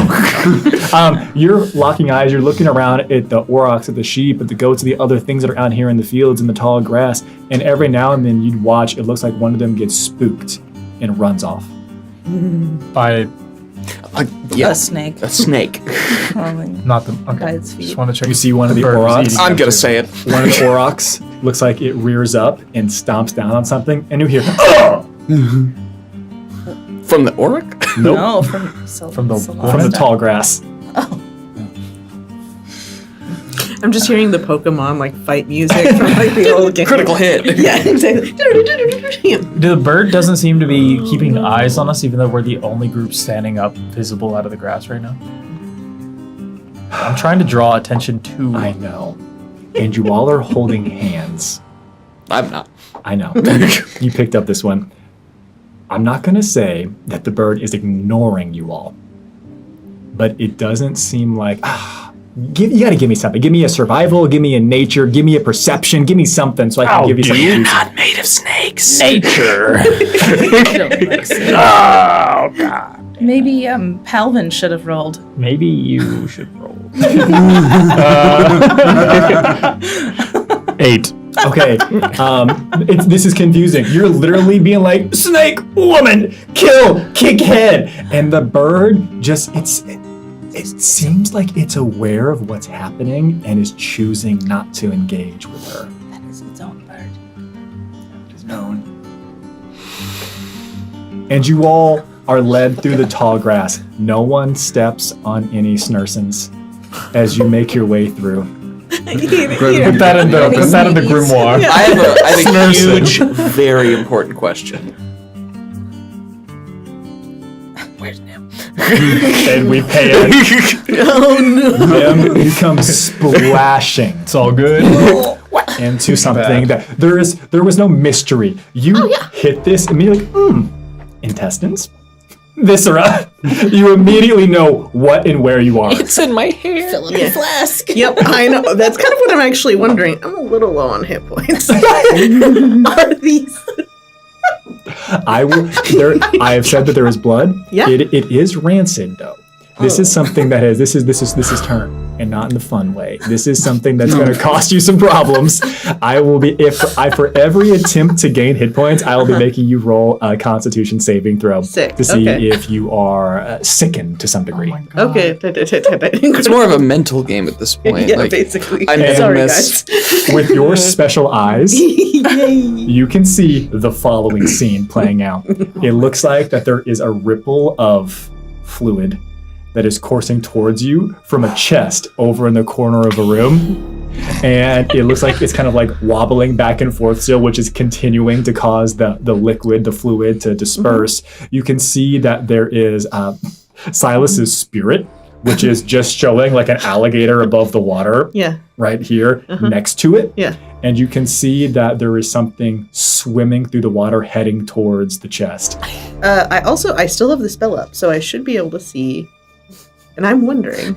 You're locking eyes, you're looking around at the aurochs, at the sheep, at the goats, at the other things that are out here in the fields, in the tall grass, and every now and then you'd watch, it looks like one of them gets spooked and runs off. By Yeah, A snake. a snake. Crawling not the. Okay. by its feet. Just want to check. You see one of the bird is aurochs? eating I'm them gonna too. say it. One of the aurochs looks like it rears up and stomps down on something, and you hear, From the Oric? nope, No, from the- from the tall grass. I'm just hearing the Pokemon like fight music from like the old game. Critical hit. Yeah, exactly. The bird doesn't seem to be keeping eyes on us, even though we're the only group standing up visible out of the grass right now. I'm trying to draw attention to. I know. And you all are holding hands. I'm not. I know. You picked up this one. I'm not going to say that the bird is ignoring you all, but it doesn't seem like. You got to give me something. Give me a survival, give me a nature, give me a perception, give me something so I can give you something. You're not made of snakes. Nature. Oh God. Maybe Palvin should have rolled. Maybe you should roll. 8. Okay, this is confusing. You're literally being like, snake, woman, kill, kick head. And the bird just, it seems like it's aware of what's happening and is choosing not to engage with her. That is its own bird. It is known. And you all are led through the tall grass. No one steps on any snursons as you make your way through. Put that in the grimoire. I have a huge, very important question. Where's Nim? And we pay it. Oh no. Them become splashing. It's all good. Into something that there was no mystery. You hit this immediately. Intestines, viscera. You immediately know what and where you are. It's in my hair. Fill up the flask. Yep, I know. That's kind of what I'm actually wondering. I'm a little low on hit points. Are these? I have said that there is blood. Yeah. It is rancid though. This is something that has this is turn and not in the fun way. This is something that's going to cost you some problems. I will be for every attempt to gain hit points, I will be making you roll a Constitution saving throw Sick, to see okay. if you are sickened to some degree. Okay. It's more of a mental game at this point. Yeah, like, basically. I'm in Sorry, this. guys. With your special eyes, Yay. you can see the following scene playing out. It looks like that there is a ripple of fluid that is coursing towards you from a chest over in the corner of a room. And it looks like it's kind of like wobbling back and forth still, which is continuing to cause the liquid, the fluid to disperse. Mm-hmm. You can see that there is Silas's spirit, which is just showing like an alligator above the water. Yeah. Right here next to it. Yeah. And you can see that there is something swimming through the water heading towards the chest. I still have the spell up, so I should be able to see. And I'm wondering.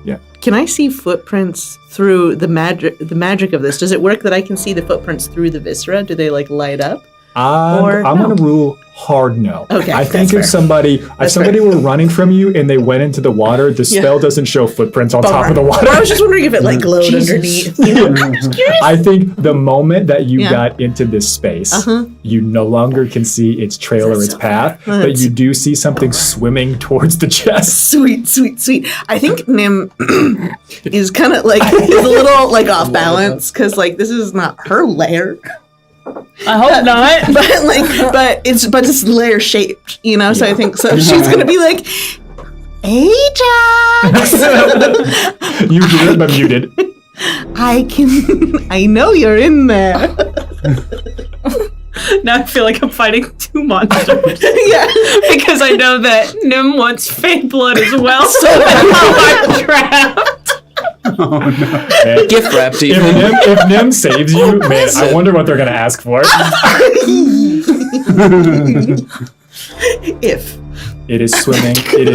Yeah. Can I see footprints through the magic of this? Does it work that I can see the footprints through the viscera? Do they like light up? Or I'm no? going to rule hard no. Okay, I think that's if somebody were running from you and they went into the water, the spell doesn't show footprints on top of the water. Well, I was just wondering if it like glowed underneath. You know? I'm just curious. I think the moment that you got into this space, you no longer can see its trail or its path, but you do see something swimming towards the chest. Sweet. I think Nim is kind of like is a little like off balance because like this is not her lair. I hope not. but it's layer shaped, you know. So I think so. She's gonna be like, Ajax. You hear it, but muted. I know you're in there. Now I feel like I'm fighting two monsters. Yeah. Because I know that Nim wants fake blood as well, so I'm trapped. Oh no. Man, Gift wrapped even. if Nim saves you, man, I wonder what they're gonna ask for. If. It is swimming. It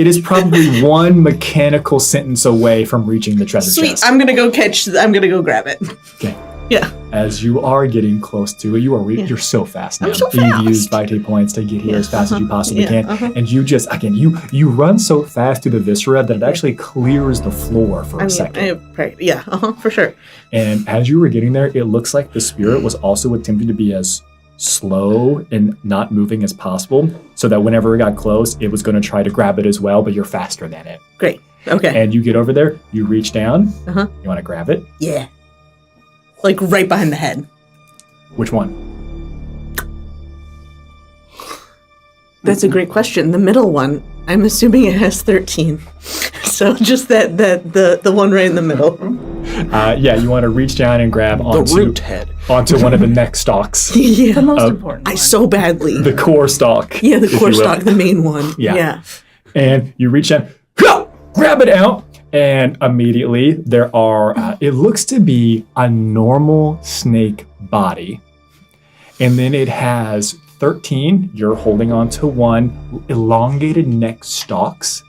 is probably one mechanical sentence away from reaching the treasure Sweet. chest. I'm gonna go grab it. Okay. Yeah. As you are getting close to it, you're so fast now. I'm so You've fast. used Vitae points to get here as fast as you possibly Yeah, can. And you just, again, you run so fast through the viscera that it actually clears the floor for a second. For sure. And as you were getting there, it looks like the spirit was also attempting to be as slow and not moving as possible, so that whenever it got close, it was going to try to grab it as well, but you're faster than it. Great. Okay. And you get over there, you reach down, Uh-huh. you want to grab it. Yeah. Like right behind the head. Which one? That's a great question. The middle one, I'm assuming it has 13. So just the one right in the middle. Yeah, you want to reach down and grab The onto root head. onto one of the neck stalks, Yeah. The most important. I one. so badly. the core stalk. Yeah, the if core you will. stalk, the main one. Yeah. Yeah. And you reach down, grab it out, and immediately there are, it looks to be a normal snake body. And then it has 13, you're holding on to one, elongated neck stalks.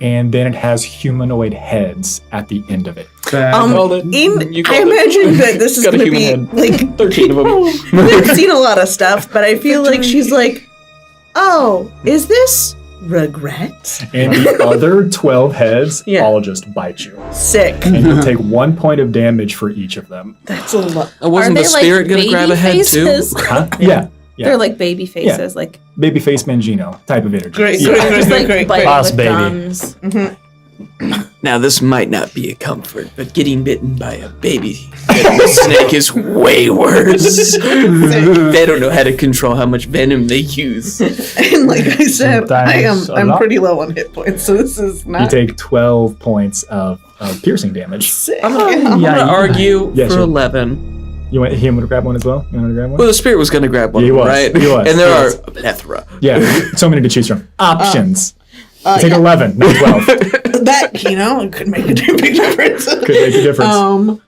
And then it has humanoid heads at the end of it. Called it. You I called it. imagine that this is Got a going to human be head. like 13 of them. We've seen a lot of stuff, but I feel like she's like, oh, is this regret? And the other 12 heads Yeah. all just bite you. Sick. And you'll take 1 point of damage for each of them. That's a lot. Wasn't Are the they, like, spirit gonna grab a head baby faces? too? Huh? Yeah. Yeah. They're like baby faces, like Babyface Mangino type of energy. Great, Yeah. great, just like great. biting Boss with baby. guns. Now this might not be a comfort, but getting bitten by a baby snake is way worse. They don't know how to control how much venom they use. And like I said, Sometimes a I'm lot. pretty low on hit points, so this is You not take 12 points of piercing damage. sick. I'm gonna Yeah, argue Yeah, for sure. 11. You want him to grab one as well? You want to grab one? Well, the spirit was gonna grab one, He was, right? he was, And there he are was. a plethora. Yeah, so many to choose from. Options. Take yeah. 11, not 12. That, it could make a big difference. Could make a difference.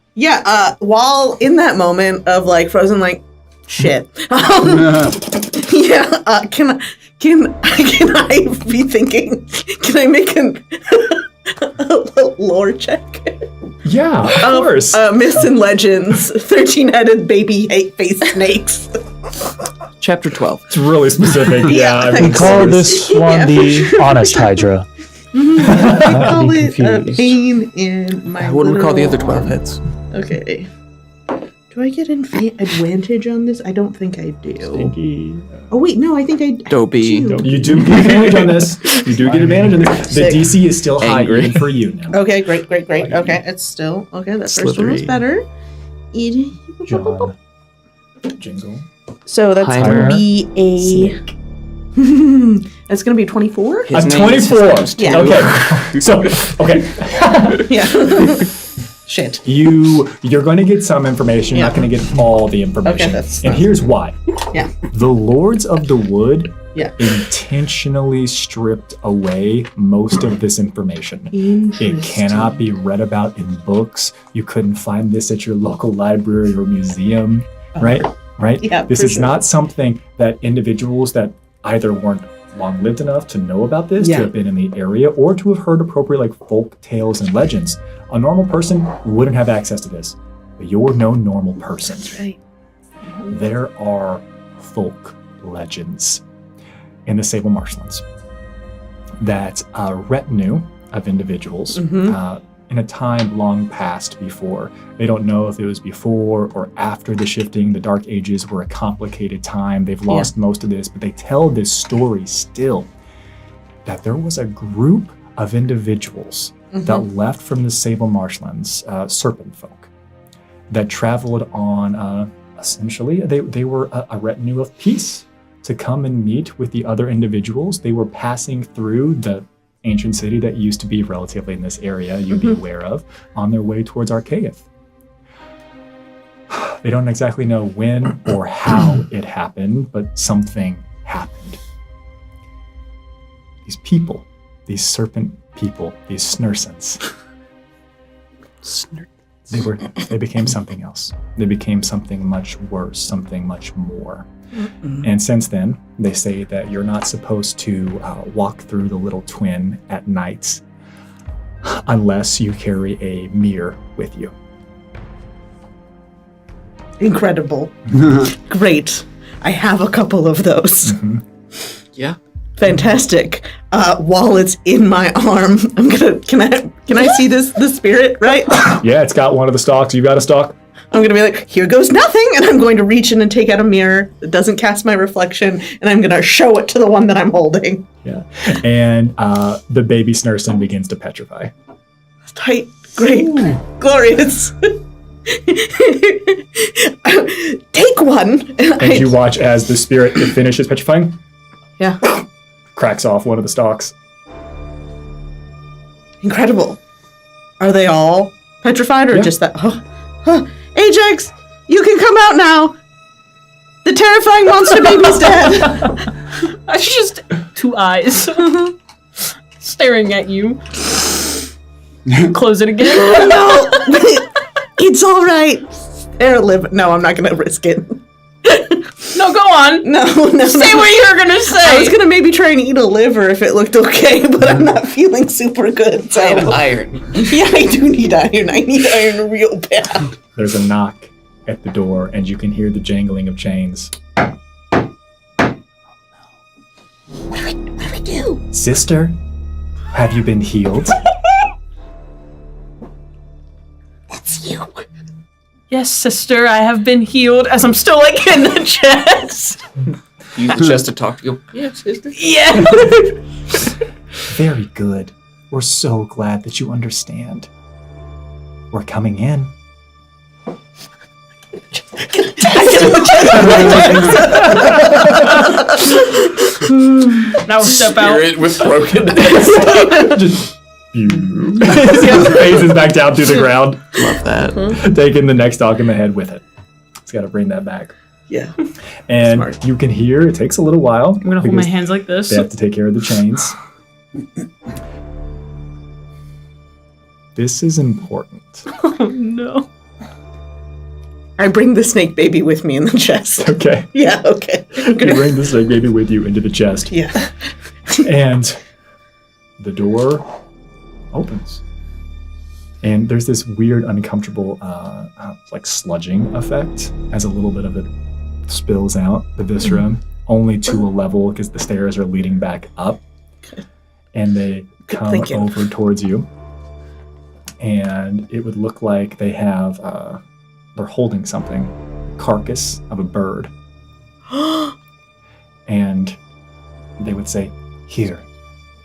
While in that moment of like frozen, like shit. Can I be thinking? Can I make a lore check? Yeah, of course. Myths and legends, 13-headed baby hate-faced snakes. Chapter 12. It's really specific. Yeah, I mean, Call this one the Honest Hydra. I call be it a confused. pain in my What do we call the other literal 12 heads? arm. Okay. Do I get an advantage on this? I don't think I do. Stinky. Oh wait, no, I think I Dopey. do. You do get advantage on this. You do get advantage on this. The Sick. DC is still high Angry. even for you now. Okay, great. Okay, it's still okay. That first one was Slithery. better. John. Jingle. So that's Heimer. gonna be a. That's gonna be 24. His I'm name is 24. times two. Yeah. Okay. So, okay. Yeah. Shit. You're going to get some information. You're not Yeah. going to get all the information. Okay, that's- and here's why. Yeah. The Lords of the Wood Yeah. intentionally stripped away most of this information. It cannot be read about in books. You couldn't find this at your local library or museum, right? Right? Yeah, This for is sure. not something that individuals that either weren't long lived enough to know about this, Yeah. to have been in the area, or to have heard appropriate like folk tales and legends. A normal person wouldn't have access to this. But you're no normal person. Right. There are folk legends in the Sable Marshlands that a retinue of individuals in a time long past before. They don't know if it was before or after the shifting. The Dark Ages were a complicated time. They've lost most of this, but they tell this story still that there was a group of individuals that left from the Sable Marshlands, serpent folk, that traveled on, essentially, they were a retinue of peace to come and meet with the other individuals. They were passing through the ancient city that used to be relatively in this area you'd be aware of, on their way towards Archaeath. They don't exactly know when or how it happened, but something happened. These people, these serpent people, these Snursons, they became something else. They became something much worse, something much more. And since then, they say that you're not supposed to walk through the little twin at night unless you carry a mirror with you. Incredible. Great. I have a couple of those. Yeah. Fantastic. While it's in my arm, can I see the spirit, right? Yeah, it's got one of the stalks. You got a stalk? I'm gonna be like, here goes nothing, and I'm going to reach in and take out a mirror that doesn't cast my reflection, and I'm gonna show it to the one that I'm holding. Yeah. And the baby Snurson begins to petrify. Tight, great, glorious. Take one. And you watch as the spirit finishes petrifying. Yeah. Cracks off one of the stalks. Incredible. Are they all petrified or just that? Ajax, you can come out now. The terrifying monster baby's dead. It's just two eyes staring at you. Close it again. No, it's all right. They're living. No, I'm not going to risk it. No, go on. No. Say what you're going to say. I was going to maybe try and eat a liver if it looked okay, but I'm not feeling super good. So. I have iron. Yeah, I do need iron. I need iron real bad. There's a knock at the door, and you can hear the jangling of chains. What do we do? Sister, have you been healed? That's you. Yes, sister, I have been healed as I'm still like in the chest. Use the chest to talk to you. Yeah, sister. Yeah. Very good. We're so glad that you understand. We're coming in. Now step out. Spirit with broken Just phases back down through the ground. Love that. Taking the next dog in the head with it. It's got to bring that back. Yeah. And Smart. you can hear it takes a little while. I'm going to hold my hands like this. They have to take care of the chains. This is important. Oh, no. I bring the snake baby with me in the chest. Okay. Yeah, okay. You bring the snake baby with you into the chest. Yeah. And the door opens. And there's this weird, uncomfortable, like sludging effect as a little bit of it spills out the viscera, only to a level because the stairs are leading back up. Okay. And they come over towards you. And it would look like they have, they're holding something, carcass of a bird. And they would say, "Here,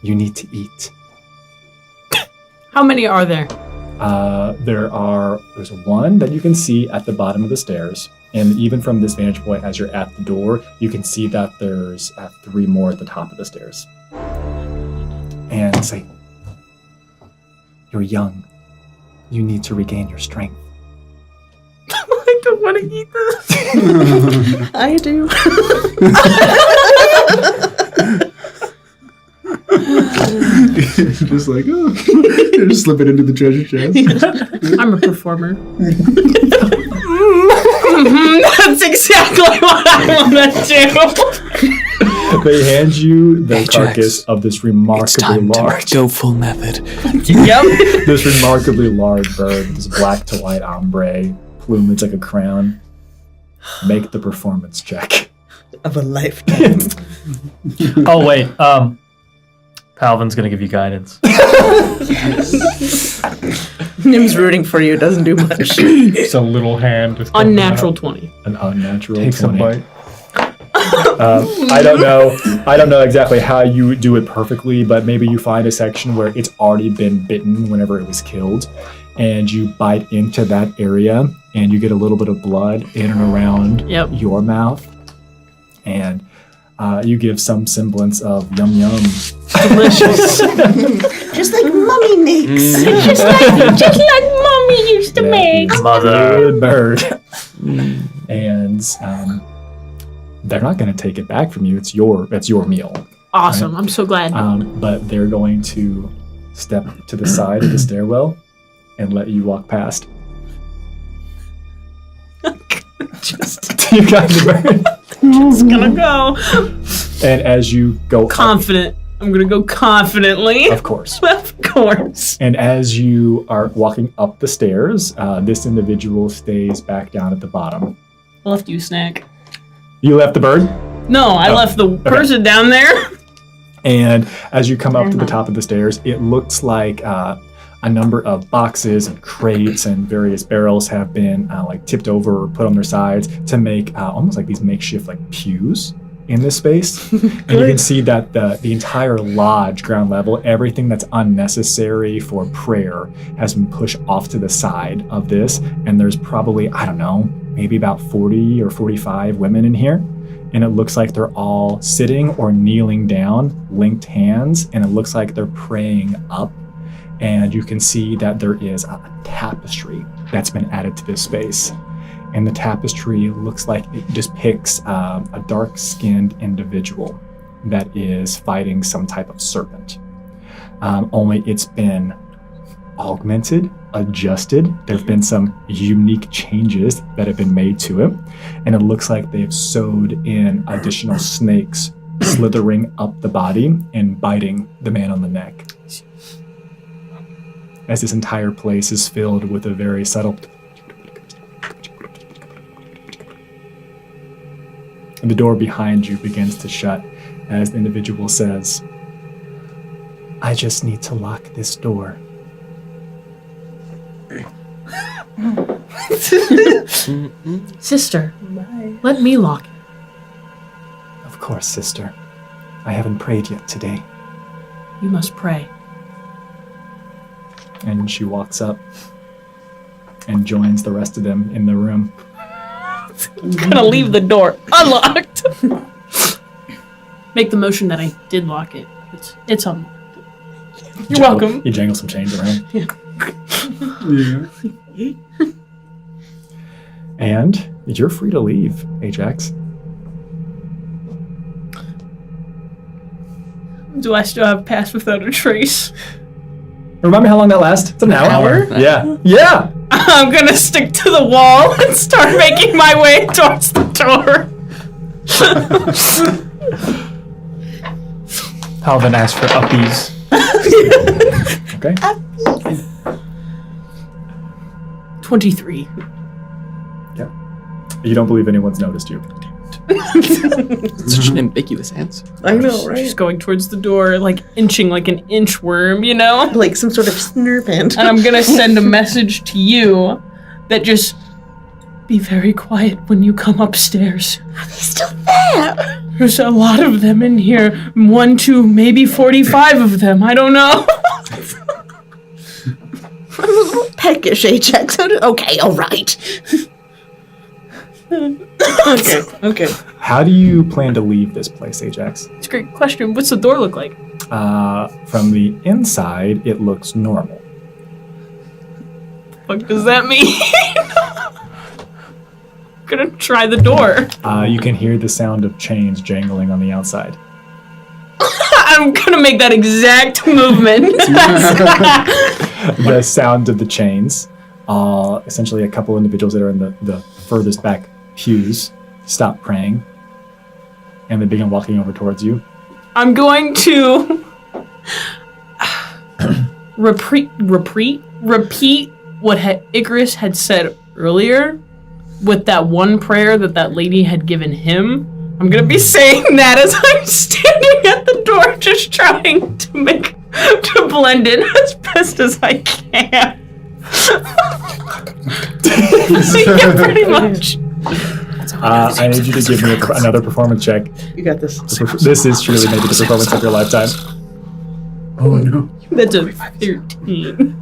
you need to eat." How many are there? There's one that you can see at the bottom of the stairs. And even from this vantage point, as you're at the door, you can see that there's 3 more at the top of the stairs. And say, "You're young. You need to regain your strength." I don't want to eat this. I do. Just like, oh, just slip it into the treasure chest. I'm a performer. That's exactly what I want to do. They hand you the Ajax, carcass of this remarkably large, go full method. Yep. this remarkably large bird with this black to white ombre plumage like a crown. Make the performance check. Of a lifetime. Oh wait, Palvin's gonna give you guidance. Nim's rooting for you. Doesn't do much. Just a little hand. Just comes Unnatural out, 20. An unnatural takes a 20. bite. I don't know exactly how you do it perfectly, but maybe you find a section where it's already been bitten whenever it was killed, and you bite into that area, and you get a little bit of blood in and around your mouth, and you give some semblance of yum yum. Delicious. Just like Mummy makes. just like Mommy used to make. Mother. Good bird. And they're not going to take it back from you. It's your meal. Awesome. Right. I'm so glad. But they're going to step to the side of the stairwell and let you walk past. You got the bird. Just gonna go. And as you go Confident. I'm gonna go confidently. Of course. Of course. And as you are walking up the stairs, this individual stays back down at the bottom. I left you a snack. You left the bird? No, I left the person down there. And as you come up to the top of the stairs, it looks like a number of boxes and crates and various barrels have been like tipped over or put on their sides to make almost like these makeshift like pews in this space. And you can see that the entire lodge, ground level, everything that's unnecessary for prayer has been pushed off to the side of this. And there's probably, I don't know, maybe about 40 or 45 women in here. And it looks like they're all sitting or kneeling down, linked hands, and it looks like they're praying up. And you can see that there is a tapestry that's been added to this space. And the tapestry looks like it depicts a dark-skinned individual that is fighting some type of serpent. Only it's been augmented, adjusted. There have been some unique changes that have been made to it. And it looks like they've sewed in additional snakes slithering up the body and biting the man on the neck. As this entire place is filled with a very subtle... And the door behind you begins to shut as the individual says, I just need to lock this door. Sister, let me lock it. Of course, sister. I haven't prayed yet today. You must pray. And she walks up and joins the rest of them in the room. I'm gonna leave the door unlocked. Make the motion that I did lock it. It's unlocked. You're welcome. You jangle some change around. Yeah. And you're free to leave, Ajax. Do I still have Pass Without a Trace? Remember how long that lasts? It's an hour. Yeah. Yeah. I'm gonna stick to the wall and start making my way towards the door. I'll then ask for uppies. Okay. 23. Yeah. You don't believe anyone's noticed you. Such an ambiguous answer. I know, right? She's going towards the door, like inching like an inchworm, you know? Like some sort of snurpant. And I'm gonna send a message to you that just be very quiet when you come upstairs. Are they still there? There's a lot of them in here. 1, 2, maybe 45 of them. I don't know. I'm a little peckish, Ajax. Okay, all right. Okay. How do you plan to leave this place, Ajax? It's a great question. What's the door look like? From the inside, it looks normal. What does that mean? I'm gonna try the door. You can hear the sound of chains jangling on the outside. I'm gonna make that exact movement. The sound of the chains. Essentially, a couple individuals that are in the furthest back pews stop praying, and they begin walking over towards you. I'm going to repeat what Icarus had said earlier with that one prayer that lady had given him. I'm going to be saying that as I'm standing at the door, just trying to blend in as best as I can. Yeah, pretty much. I need you to give me another performance check. You got this. This is truly maybe the performance of your lifetime. Oh no. That's a 13.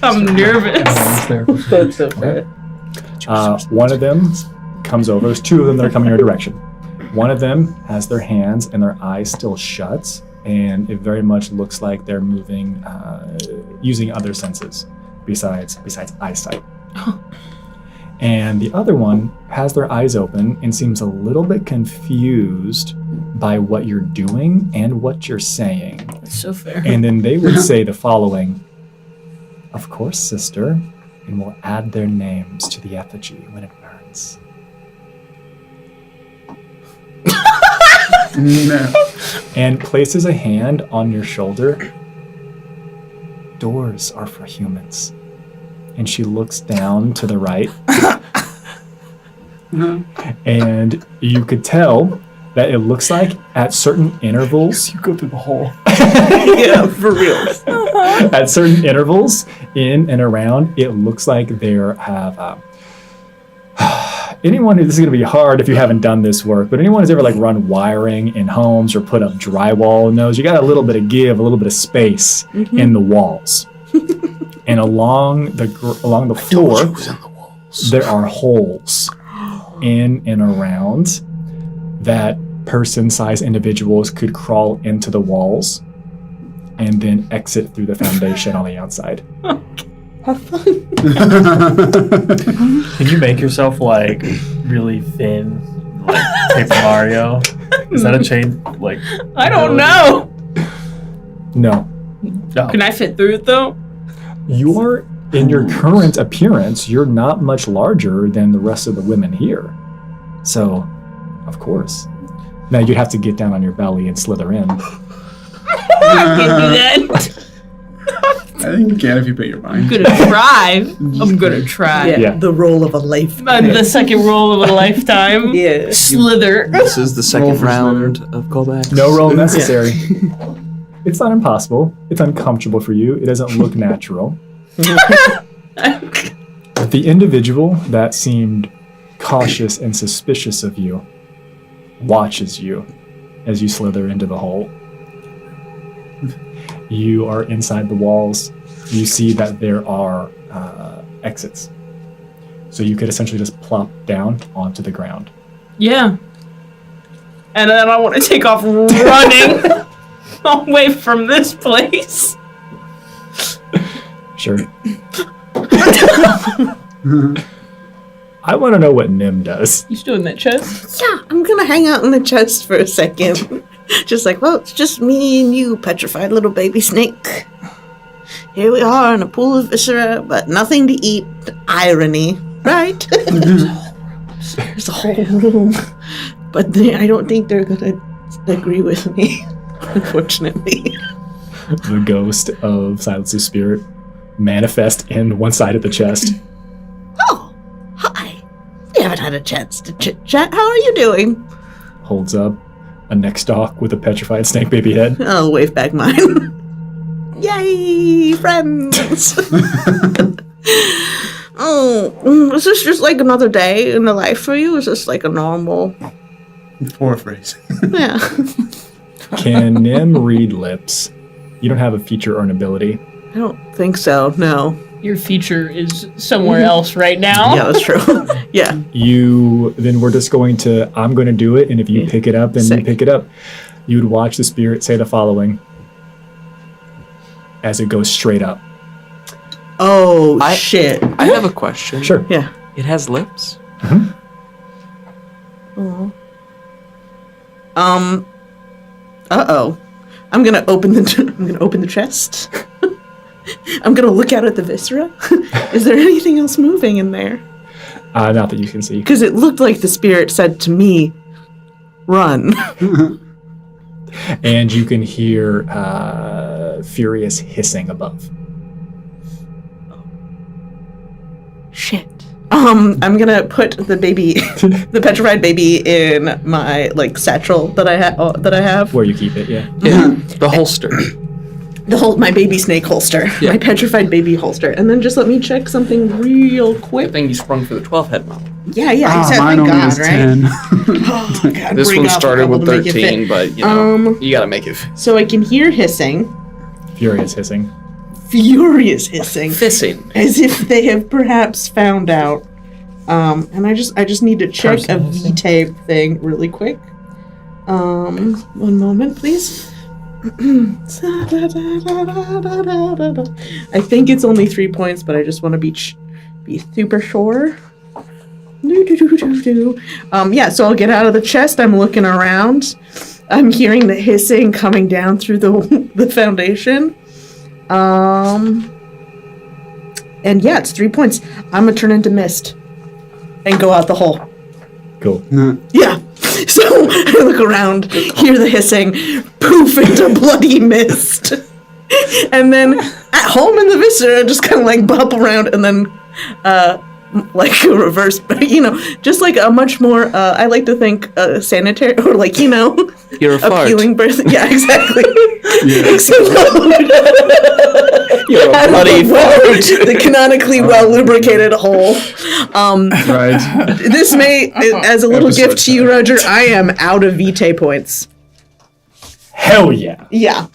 I'm nervous. That's so bad. One of them comes over. There's two of them that are coming your direction. One of them has their hands and their eyes still shut, and it very much looks like they're moving, using other senses besides eyesight. And the other one has their eyes open and seems a little bit confused by what you're doing and what you're saying. That's so fair. And then they would say the following: "Of course, sister," and we'll add their names to the effigy when it burns. No. And places a hand on your shoulder. "Doors are for humans." And she looks down to the right. And you could tell that it looks like at certain intervals, You go through the hole. Yeah, for real. at certain intervals in and around, it looks like there have anyone who, this is going to be hard if you haven't done this work, but anyone who's ever like run wiring in homes or put up drywall knows you got a little bit of give, a little bit of space in the walls. And along the floor, there are holes in and around that person-sized individuals could crawl into the walls and then exit through the foundation on the outside. Can you make yourself like really thin, like Paper Mario? Is that a chain? Like I don't know. No. No. Can I fit through it though? You're, in your current appearance, you're not much larger than the rest of the women here. So, of course. Now you'd have to get down on your belly and slither in. I can do that. I think you can if you put your I'm mind. gonna try. I'm gonna try. Yeah, Yeah. the role of a life. The second roll of a lifetime. Yeah. Slither. This is the Roll second for round of callbacks. No roll necessary. It's not impossible. It's uncomfortable for you. It doesn't look natural. The individual that seemed cautious and suspicious of you watches you as you slither into the hole. You are inside the walls. You see that there are exits. So you could essentially just plop down onto the ground. Yeah. And then I want to take off running away from this place. Sure. I want to know what Nim does. You still in that chest? Yeah, I'm gonna hang out in the chest for a second. Just like, well, it's just me and you, petrified little baby snake. Here we are in a pool of viscera, but nothing to eat. Irony, right? There's a whole room. But I don't think they're gonna agree with me, unfortunately. The ghost of Silence's spirit manifest in one side of the chest. Oh, hi. We haven't had a chance to chit-chat. How are you doing? Holds up a neck stalk with a petrified snake baby head. I'll wave back mine. Yay, friends! Is this just like another day in the life for you? Is this like a normal? Poor phrase. Yeah. Can Nim read lips? You don't have a feature or an ability. I don't think so. No. Your feature is somewhere else right now. Yeah, that's true. Yeah. Then we're just going to, I'm going to do it, and if you pick it up and you Sick. pick it up, you would watch the spirit say the following as it goes straight up. Oh, shit. I have a question. Sure. Yeah. It has lips? Uh-oh. I'm gonna open the chest. I'm gonna look out at the viscera. Is there anything else moving in there? Not that you can see. Because it looked like the spirit said to me, run. And you can hear furious hissing above. Shit. I'm gonna put the baby, the petrified baby, in my like satchel that I have. Where you keep it, yeah. Yeah. The holster. My baby snake holster, Yeah. my petrified baby holster, and then just let me check something real Good quick. thing you sprung for the 12 head model. Yeah, he said, Mine thank only God, was right? 10. Oh, God, This bring one off a started couple with to make it 13, fit. but you know, you gotta make it fit. So I can hear hissing, Furious hissing. furious hissing, Fissing. as if they have perhaps found out. And I just need to check a V-tape thing really quick. One moment, please. I think it's only 3 points, but I just want to be super sure. Yeah, so I'll get out of the chest. I'm looking around. I'm hearing the hissing coming down through the foundation. And yeah, it's 3 points. I'm gonna turn into mist and go out the hole. Cool. Yeah. So I look around, hear the hissing, poof into bloody mist. And then at home in the Vista, just kind of like bop around and then like a reverse, just like a much more, I like to think sanitary or like, You're a fart. appealing birth. Yeah, exactly. Yeah. You're a bloody fart. The canonically well lubricated hole. Right. This may, as a little Episode gift to you, Roger, I am out of vitae points. Hell yeah. Yeah.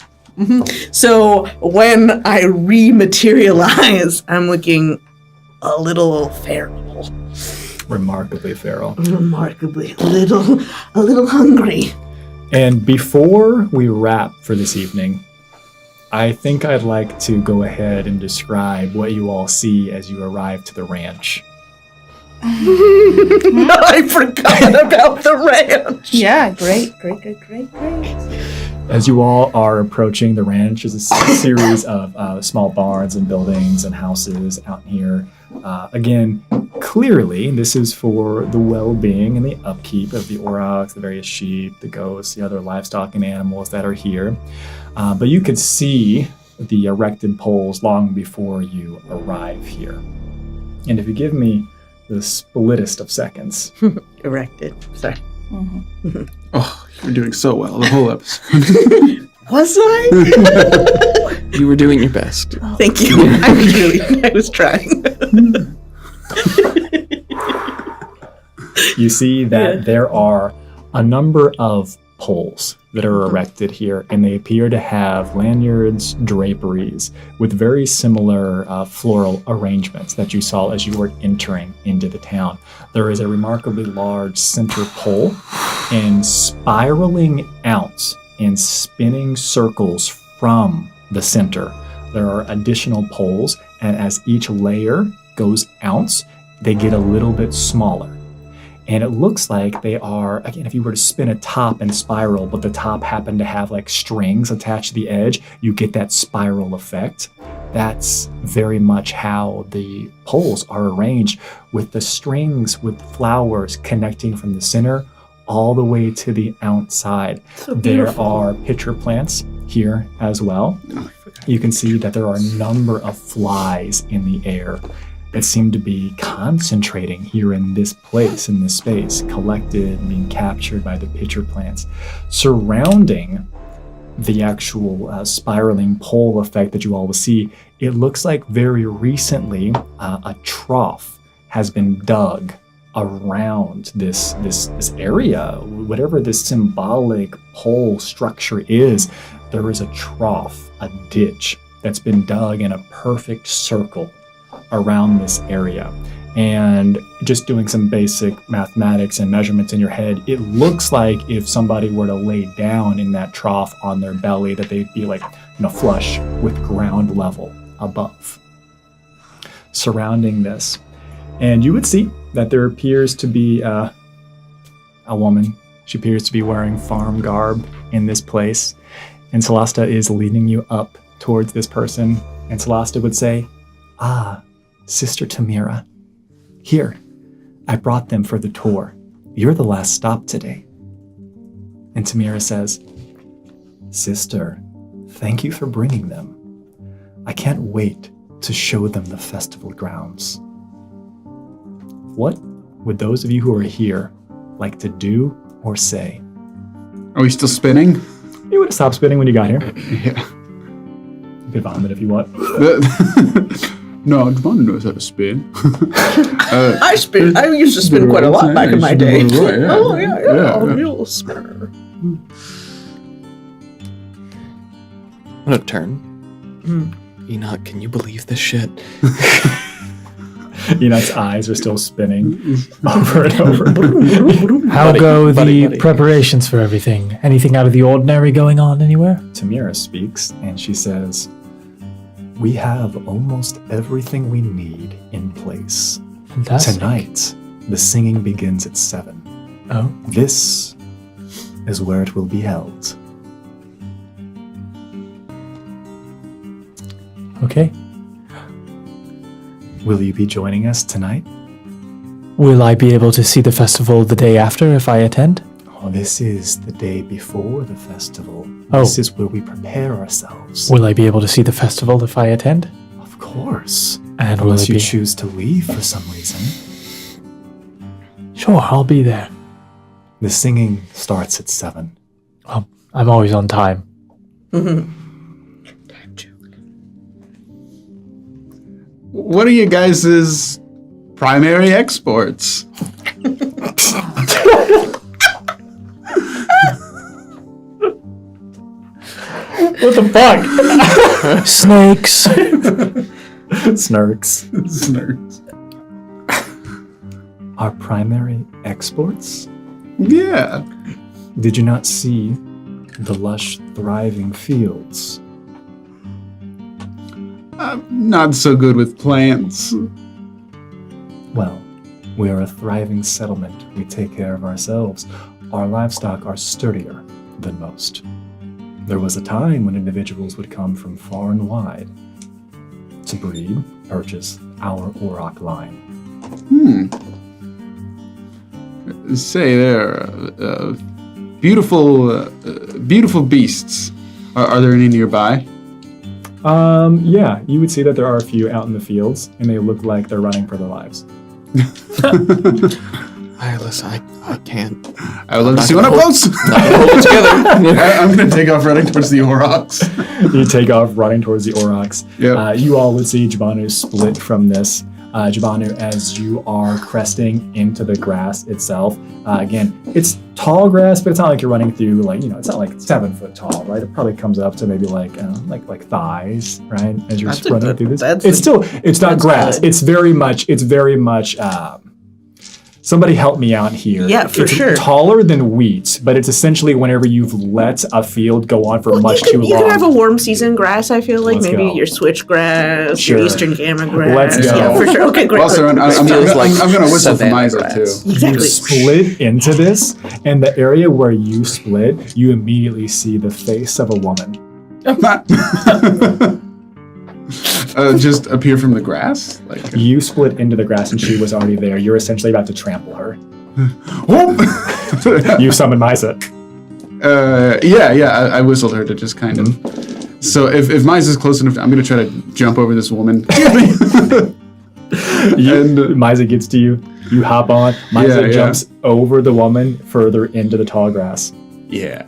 So when I rematerialize, I'm looking a little feral. Remarkably feral. Remarkably a little hungry. And before we wrap for this evening, I think I'd like to go ahead and describe what you all see as you arrive to the ranch. I forgot about the ranch. Yeah, great. As you all are approaching the ranch, is a series of small barns and buildings and houses out here. Again, clearly, this is for the well-being and the upkeep of the aurochs, the various sheep, the goats, the other livestock and animals that are here. But you could see the erected poles long before you arrive here. And if you give me the splittest of seconds. Erected. Sorry. Oh, you're doing so well the whole episode. Was I? You were doing your best. Thank you. I was trying. You see that there are a number of poles that are erected here, and they appear to have lanyards, draperies, with very similar floral arrangements that you saw as you were entering into the town. There is a remarkably large center pole, and spiraling out in spinning circles from the center, there are additional poles, and as each layer goes out, they get a little bit smaller. And it looks like they are, again, if you were to spin a top and spiral, but the top happened to have like strings attached to the edge, you get that spiral effect. That's very much how the poles are arranged, with the strings with flowers connecting from the center all the way to the outside. So there beautiful. are pitcher plants here as well. You can see that there are a number of flies in the air that seem to be concentrating here in this place, in this space, collected and being captured by the pitcher plants. Surrounding the actual spiraling pole effect that you all will see, it looks like very recently a trough has been dug around this area. Whatever this symbolic pole structure is, there is a trough, a ditch that's been dug in a perfect circle around this area. And just doing some basic mathematics and measurements in your head, it looks like if somebody were to lay down in that trough on their belly, that they'd be like, flush with ground level above, surrounding this. And you would see that there appears to be a woman. She appears to be wearing farm garb in this place. And Celasta is leading you up towards this person. And Celasta would say, "Ah, Sister Tamira, here, I brought them for the tour. You're the last stop today." And Tamira says, "Sister, thank you for bringing them. I can't wait to show them the festival grounds." What would those of you who are here like to do or say? Are we still spinning? You would have stopped spinning when you got here. Yeah. You could vomit if you want. No, Devon knows how to spin. I spin. I used to spin quite a lot back in my day. Right, yeah. Oh yeah, Yeah. a real spinner. I'm gonna turn. Enoch, can you believe this shit? Enoch's eyes are still spinning over and over. How go the buddy. preparations for everything? Anything out of the ordinary going on anywhere? Tamira speaks and she says, "We have almost everything we need in place. Fantastic. Tonight, The singing begins at 7. Oh. This is where it will be held. Okay. Will you be joining us tonight? Will I be able to see the festival the day after if I attend? Oh, this is the day before the festival. Oh. This is where we prepare ourselves. Will I be able to see the festival if I attend? Of course. And will Unless it you be... choose to leave for some reason. Sure, I'll be there. The singing starts at 7. I'm always on time. What are you guys' primary exports? What the fuck? Snakes. Snarks. Snarks. Our primary exports? Yeah. Did you not see the lush, thriving fields? I'm not so good with plants. Well, we are a thriving settlement. We take care of ourselves. Our livestock are sturdier than most. There was a time when individuals would come from far and wide to breed, purchase our Auroch line. Say they're beautiful beasts. Are there any nearby? Yeah, you would see that there are a few out in the fields, and they look like they're running for their lives. Listen, I can't. I would love to see one up close. Hold it together. I'm going to take off running towards the Aurochs. You take off running towards the Aurochs. Yep. You all would see Jabanu split from this. Jabanu, as you are cresting into the grass itself, again, it's tall grass, but it's not like you're running through it's not like 7 foot tall, right? It probably comes up to maybe like thighs, right? As you're running through this, it's not grass. Good. It's very much. Somebody help me out here. Yeah, for it's sure. Taller than wheat, but it's essentially whenever you've let a field go on for much too long. You could have a warm season grass, I feel like. Let's Maybe go. your switchgrass, Sure. your eastern gamma grass. Let's go. Yeah, for sure. Okay, great. Also, I'm going to whistle for savannah Miza grass. too. You Exactly. split into this, and the area where you split, you immediately see the face of a woman. Just appear from the grass? Like, You split into the grass, and she was already there. You're essentially about to trample her. You summon Mysa. I whistled her to just kind of. So if Miza's close enough, I'm going to try to jump over this woman. Mysa gets to you. You hop on. Mysa Yeah. jumps over the woman further into the tall grass. Yeah.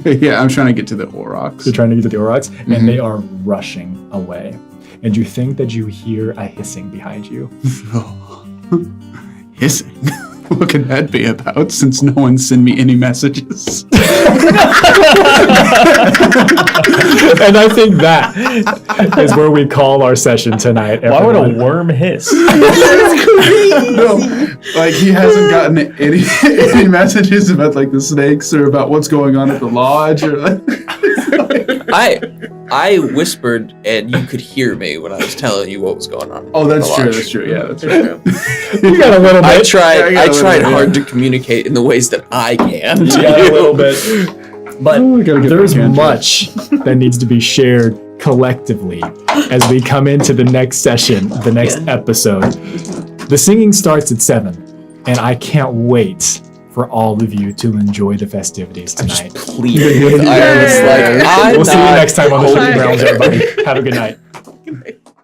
Yeah, I'm trying to get to the Aurochs. You're trying to get to the Aurochs, and they are rushing away. And you think that you hear a hissing behind you. Hissing? What could that be about, since no one sent me any messages? And I think that is where we call our session tonight. Why would everyone. a worm hiss? No, like he hasn't gotten any messages about like the snakes or about what's going on at the lodge or like. I whispered and you could hear me when I was telling you what was going on. Oh, that's at the true. lodge. That's true. Yeah, that's right. You got a little bit. I tried I got a little bit, hard to communicate in the ways that I can. You got a little bit. But we gotta get there's back into it. much that needs to be shared collectively as we come into the next session, the next episode. The singing starts at 7, and I can't wait for all of you to enjoy the festivities tonight. Please. I was like, We'll see you I'm next time on the not Shooting holding Grounds, it. everybody. Have a good night.